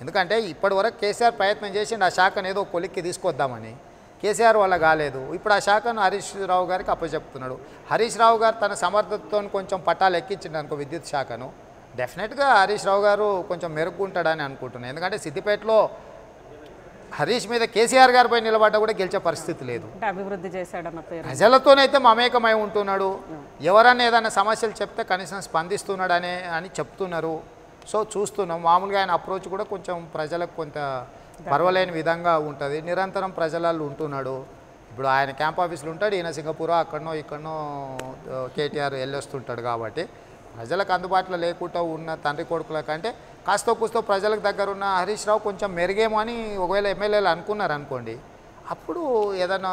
ఎందుకంటే ఇప్పటివరకు కేసీఆర్ ప్రయత్నం చేసిండు ఆ శాఖను ఏదో కొలిక్కి తీసుకొద్దామని. కేసీఆర్ వల్ల కాలేదు. ఇప్పుడు ఆ శాఖను హరీష్ రావు గారికి అప్పచెప్తున్నాడు. హరీష్ రావు గారు తన సమర్థతతో కొంచెం పట్టాలు ఎక్కించిండు అనుకో విద్యుత్ శాఖను, డెఫినెట్గా హరీష్ రావు గారు కొంచెం మెరుగుంటాడని అనుకుంటున్నాను. ఎందుకంటే సిద్దిపేటలో హరీష్ మీద కేసీఆర్ గారిపై నిలబడ్డా కూడా గెలిచే పరిస్థితి లేదు. అభివృద్ధి చేశాడన్న పేరు ప్రజలతోనైతే మమేకమై ఉంటున్నాడు. ఎవరన్నా ఏదైనా సమస్యలు చెప్తే కనీసం స్పందిస్తున్నాడు అని చెప్తున్నారు. సో చూస్తున్నాం. మామూలుగా ఆయన అప్రోచ్ కూడా కొంచెం ప్రజలకు కొంత పర్వాలేని విధంగా ఉంటుంది. నిరంతరం ప్రజలలో ఉంటున్నాడు. ఇప్పుడు ఆయన క్యాంప్ ఆఫీసులు ఉంటాడు, ఈయన సింగపూర్ అక్కడనో ఇక్కడనో కేటీఆర్ వెళ్ళొస్తుంటాడు. కాబట్టి ప్రజలకు అందుబాటులో లేకుండా ఉన్న తండ్రి కొడుకుల కంటే కాస్తో కూస్తో ప్రజలకు దగ్గర ఉన్న హరీష్ రావు కొంచెం మెరుగేమో అని ఒకవేళ ఎమ్మెల్యేలు అనుకున్నారు అనుకోండి, అప్పుడు ఏదైనా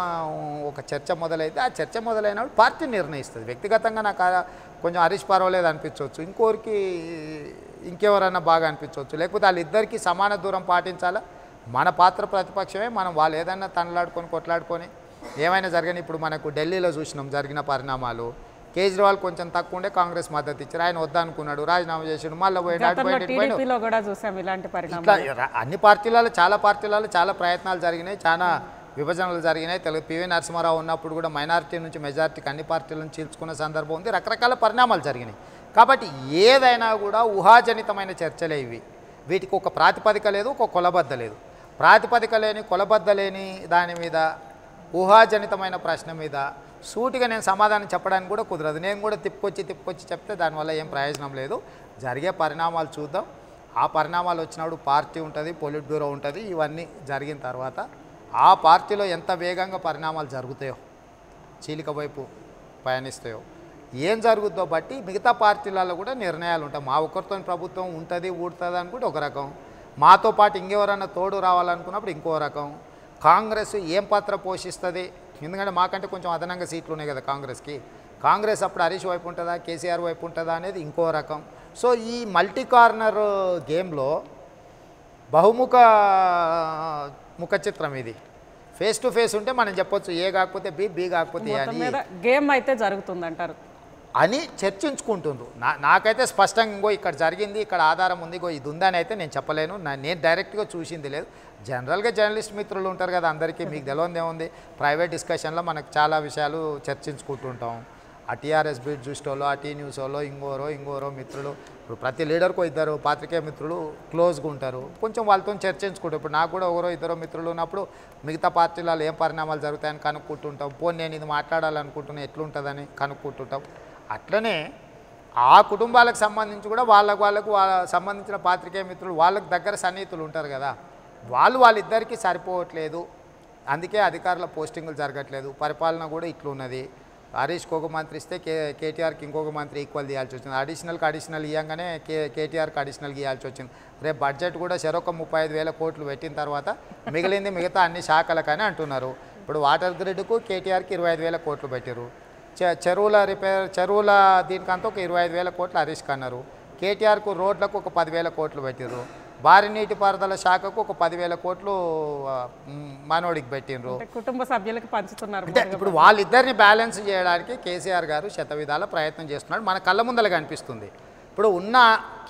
ఒక చర్చ మొదలైతే ఆ చర్చ మొదలైనప్పుడు పార్టీ నిర్ణయిస్తుంది. వ్యక్తిగతంగా నాకు కొంచెం హరీష్ పర్వాలేదు అనిపించవచ్చు, ఇంకోరికి ఇంకెవరన్నా బాగా అనిపించవచ్చు, లేకపోతే వాళ్ళిద్దరికీ సమాన దూరం పాటించాలా. మన పాత్ర ప్రతిపక్షమే. మనం వాళ్ళు ఏదైనా తనలాడుకొని కొట్లాడుకొని ఏమైనా జరగని. ఇప్పుడు మనకు ఢిల్లీలో చూసినాం జరిగిన పరిణామాలు. కేజ్రీవాల్ కొంచెం తక్కువ ఉండే కాంగ్రెస్ మద్దతు ఇచ్చారు, ఆయన వద్దనుకున్నాడు, రాజీనామా చేసాడు, మళ్ళీ అన్ని పార్టీలలో చాలా పార్టీలలో చాలా ప్రయత్నాలు జరిగినాయి, చాలా విభజనలు జరిగినాయి. తెలుగు పివి నరసింహారావు ఉన్నప్పుడు కూడా మైనారిటీ నుంచి మెజారిటీకి అన్ని పార్టీలను చీల్చుకున్న సందర్భం ఉంది. రకరకాల పరిణామాలు జరిగినాయి. కాబట్టి ఏదైనా కూడా ఊహాజనితమైన చర్చలే ఇవి. వీటికి ఒక ప్రాతిపదిక లేదు, ఒక కొలబద్ద లేదు. ప్రాతిపదిక లేని కొలబద్ద లేని దాని మీద ఊహాజనితమైన ప్రశ్న మీద సూటిగా నేను సమాధానం చెప్పడానికి కూడా కుదరదు. నేను కూడా తిప్పుకొచ్చి చెప్తే దానివల్ల ఏం ప్రయోజనం లేదు. జరిగే పరిణామాలు చూద్దాం. ఆ పరిణామాలు వచ్చినప్పుడు పార్టీ ఉంటుంది, పొలిట్ బ్యూరో ఉంటుంది. ఇవన్నీ జరిగిన తర్వాత ఆ పార్టీలో ఎంత వేగంగా పరిణామాలు జరుగుతాయో, చీలిక వైపు పయనిస్తాయో, ఏం జరుగుద్దో బట్టి మిగతా పార్టీలలో కూడా నిర్ణయాలు ఉంటాయి. మా ఒక్కరితో ప్రభుత్వం ఉంటుంది ఊడుతుంది అనుకుంటే ఒక రకం, మాతో పాటు ఇంకెవరన్నా తోడు రావాలనుకున్నప్పుడు ఇంకో రకం. కాంగ్రెస్ ఏం పాత్ర పోషిస్తుంది? ఎందుకంటే మాకంటే కొంచెం అదనంగా సీట్లు ఉన్నాయి కదా కాంగ్రెస్కి. కాంగ్రెస్ అప్పుడు హరీష్ వైపు ఉంటుందా, కేసీఆర్ వైపు ఉంటుందా అనేది ఇంకో రకం. సో ఈ మల్టీ కార్నర్ గేమ్లో ముఖ చిత్రం ఇది. ఫేస్ టు ఫేస్ ఉంటే మనం చెప్పొచ్చు ఏ కాకపోతే బి కాకపోతే అని గేమ్ అయితే జరుగుతుందంటారు అని చర్చించుకుంటుండ్రు. నాకైతే స్పష్టంగా ఇంకో ఇక్కడ జరిగింది, ఇక్కడ ఆధారం ఉంది, ఇంకో ఇది ఉందని అయితే నేను చెప్పలేను. నేను డైరెక్ట్గా చూసింది లేదు. జనరల్గా జర్నలిస్ట్ మిత్రులు ఉంటారు కదా, అందరికీ మీకు తెలియదు ఏముంది. ప్రైవేట్ డిస్కషన్లో మనకు చాలా విషయాలు చర్చించుకుంటుంటాం. ఆ టీఆర్ఎస్ బీట్ చూసేవాళ్ళు, ఆ టీ న్యూస్ వాళ్ళు, ఇంకోరో మిత్రులు. ఇప్పుడు ప్రతి లీడర్కు ఇద్దరు పాత్రికేయ మిత్రులు క్లోజ్గా ఉంటారు. కొంచెం వాళ్ళతో చర్చించుకుంటాం. ఇప్పుడు నాకు కూడా ఇద్దరు మిత్రులు ఉన్నప్పుడు మిగతా పార్టీలలో ఏం పరిణామాలు జరుగుతాయని కనుక్కుంటుంటాం. పోనీ నేను ఇది మాట్లాడాలనుకుంటున్నా ఎట్లుంటుందని కనుక్కుంటుంటాం. అట్లనే ఆ కుటుంబాలకు సంబంధించి కూడా వాళ్ళకు సంబంధించిన పాత్రికేయ మిత్రులు వాళ్ళకు దగ్గర సన్నిహితులు ఉంటారు కదా, వాళ్ళిద్దరికీ సరిపోవట్లేదు. అందుకే అధికారుల పోస్టింగులు జరగట్లేదు. పరిపాలన కూడా ఇట్లున్నది. హరీష్కి ఒక మంత్రి ఇస్తే కేటీఆర్కి ఇంకొక మంత్రి ఈక్వల్ తీయాల్సి వచ్చింది. అడిషనల్ ఇవ్వగానే కేటీఆర్కి అడిషనల్గా ఇవ్వాల్సి వచ్చింది. రేపు బడ్జెట్ కూడా చెరొక 35,000 కోట్లు పెట్టిన తర్వాత మిగిలింది మిగతా అన్ని శాఖలకని అంటున్నారు. ఇప్పుడు వాటర్ గ్రిడ్కు కేటీఆర్కి 25,000 కోట్లు పెట్టారు. చెరువుల దీనికంతా ఒక 25,000 కోట్లు హరీష్కి అన్నారు. కేటీఆర్కు రోడ్లకు ఒక 10,000 కోట్లు పెట్టారు. భారీ నీటిపారుదల శాఖకు ఒక 10,000 కోట్లు మనోడికి పెట్టిండ్రు. కుటుంబ సభ్యులకు పంచుతున్నారు. అంటే ఇప్పుడు వాళ్ళిద్దరిని బ్యాలెన్స్ చేయడానికి కేసీఆర్ గారు శతవిధాల ప్రయత్నం చేస్తున్నాడు. మన కళ్ళ ముందర కనిపిస్తుంది. ఇప్పుడు ఉన్న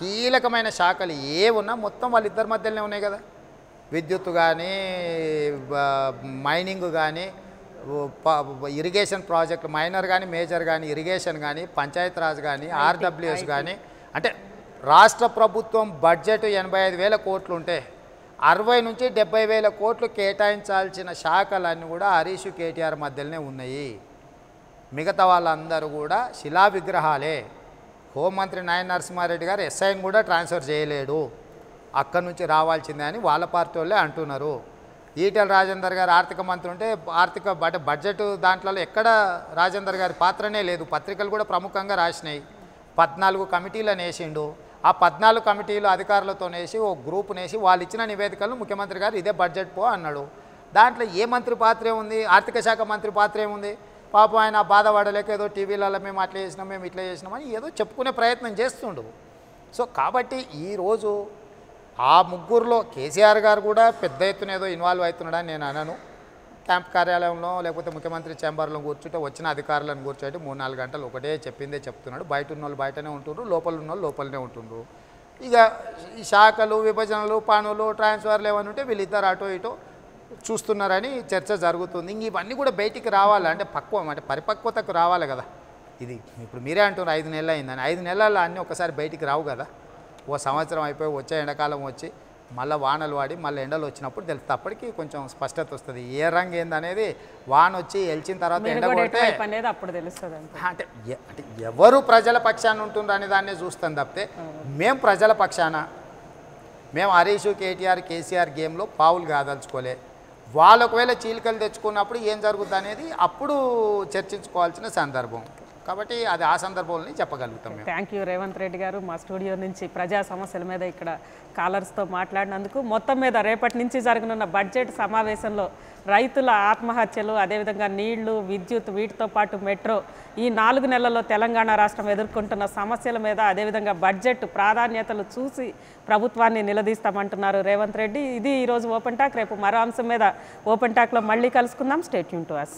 కీలకమైన శాఖలు ఉన్నా మొత్తం వాళ్ళిద్దరి మధ్యలోనే ఉన్నాయి కదా. విద్యుత్ కానీ, మైనింగ్ కానీ, ఇరిగేషన్ ప్రాజెక్టులు మైనర్ కానీ మేజర్ కానీ, ఇరిగేషన్ కానీ, పంచాయతీరాజ్ కానీ, ఆర్డబ్ల్యూఎస్ కానీ. అంటే రాష్ట్ర ప్రభుత్వం బడ్జెట్ 85,000 కోట్లు ఉంటే 60 నుంచి 70,000 కోట్లు కేటాయించాల్సిన శాఖలన్నీ కూడా హరీష్ కేటీఆర్ మధ్యలోనే ఉన్నాయి. మిగతా వాళ్ళందరూ కూడా శిలా విగ్రహాలే. హోంమంత్రి నాయన నరసింహారెడ్డి గారు ఎస్ఐని కూడా ట్రాన్స్ఫర్ చేయలేడు, అక్కడి నుంచి రావాల్సిందే అని వాళ్ళ పార్టీ వాళ్ళే అంటున్నారు. ఈటెల రాజేందర్ గారు ఆర్థిక మంత్రి ఉంటే బడ్జెట్ దాంట్లో ఎక్కడ రాజేందర్ గారి పాత్రనే లేదు. పత్రికలు కూడా ప్రముఖంగా రాసినాయి. 14 కమిటీలను వేసిండు. ఆ ఆ 14 కమిటీలు అధికారులతోనేసి ఓ గ్రూప్నేసి వాళ్ళు ఇచ్చిన నివేదికలను ముఖ్యమంత్రి గారు ఇదే బడ్జెట్ పో అన్నాడు. దాంట్లో ఏ మంత్రి పాత్ర ఉంది? ఆర్థిక శాఖ మంత్రి పాత్ర ఏముంది? పాపం ఆయన బాధపడలేక ఏదో టీవీలలో మేము అట్లా చేసినాం, మేము ఇట్లా చేసినామని ఏదో చెప్పుకునే ప్రయత్నం చేస్తుండు. సో కాబట్టి ఈరోజు ఆ ముగ్గురులో కేసీఆర్ గారు కూడా పెద్ద ఎత్తున ఏదో ఇన్వాల్వ్ అవుతున్నాడని నేను అనను. క్యాంప్ కార్యాలయంలో లేకపోతే ముఖ్యమంత్రి ఛాంబర్లో కూర్చుంటే వచ్చిన అధికారులను కూర్చోటి 3-4 గంటలు ఒకటే చెప్పిందే చెప్తున్నాడు. బయట ఉన్న వాళ్ళు బయటనే ఉంటుండ్రు, లోపల ఉన్న వాళ్ళు లోపలనే ఉంటుండ్రు. ఇక ఈ శాఖలు, విభజనలు, పనులు, ట్రాన్స్ఫర్లు ఏమైనా ఉంటే వీళ్ళిద్దరు అటో ఇటో చూస్తున్నారని చర్చ జరుగుతుంది. ఇంక ఇవన్నీ కూడా బయటికి రావాలి అంటే పరిపక్వతకు రావాలి కదా. ఇది ఇప్పుడు మీరే అంటున్నారు 5 నెలలు అయిందని. 5 నెలల్లో అన్నీ ఒకసారి బయటికి రావు కదా. ఓ సంవత్సరం అయిపోయి వచ్చే ఎండాకాలం వచ్చి మళ్ళీ వానలు వాడి మళ్ళీ ఎండలు వచ్చినప్పుడు తెలుస్తుంది. అప్పటికి కొంచెం స్పష్టత వస్తుంది ఏ రంగు ఏందనేది. వాన వచ్చి ఎల్చిన తర్వాత ఎండ కొడితే అప్పుడు తెలుస్తుంది. అంటే ఎవరు ప్రజల పక్షాన ఉంటుండ్రు అనే దాన్నే చూస్తాం తప్పితే మేము ప్రజల పక్షాన మేము హరీష్, కేటీఆర్, కేసీఆర్ గేమ్లో పావులు కాదలుచుకోలే. వాళ్ళు ఒకవేళ చీలికలు తెచ్చుకున్నప్పుడు ఏం జరుగుతుంది అనేది అప్పుడు చర్చించుకోవాల్సిన సందర్భం. కాబట్టి అది ఆ సందర్భంలో చెప్పగలుగుతాం. థ్యాంక్ యూ రేవంత్ రెడ్డి గారు మా స్టూడియో నుంచి ప్రజా సమస్యల మీద ఇక్కడ కాలర్స్తో మాట్లాడినందుకు. మొత్తం మీద రేపటి నుంచి జరగనున్న బడ్జెట్ సమావేశంలో రైతుల ఆత్మహత్యలు, అదేవిధంగా నీళ్లు, విద్యుత్, వీటితో పాటు మెట్రో, ఈ 4 నెలల్లో తెలంగాణ రాష్ట్రం ఎదుర్కొంటున్న సమస్యల మీద, అదేవిధంగా బడ్జెట్ ప్రాధాన్యతలు చూసి ప్రభుత్వాన్ని నిలదీస్తామంటున్నారు రేవంత్ రెడ్డి. ఇది ఈరోజు ఓపెన్ టాక్. రేపు మరో అంశం మీద ఓపెన్ టాక్లో మళ్ళీ కలుసుకుందాం. Stay tune to us.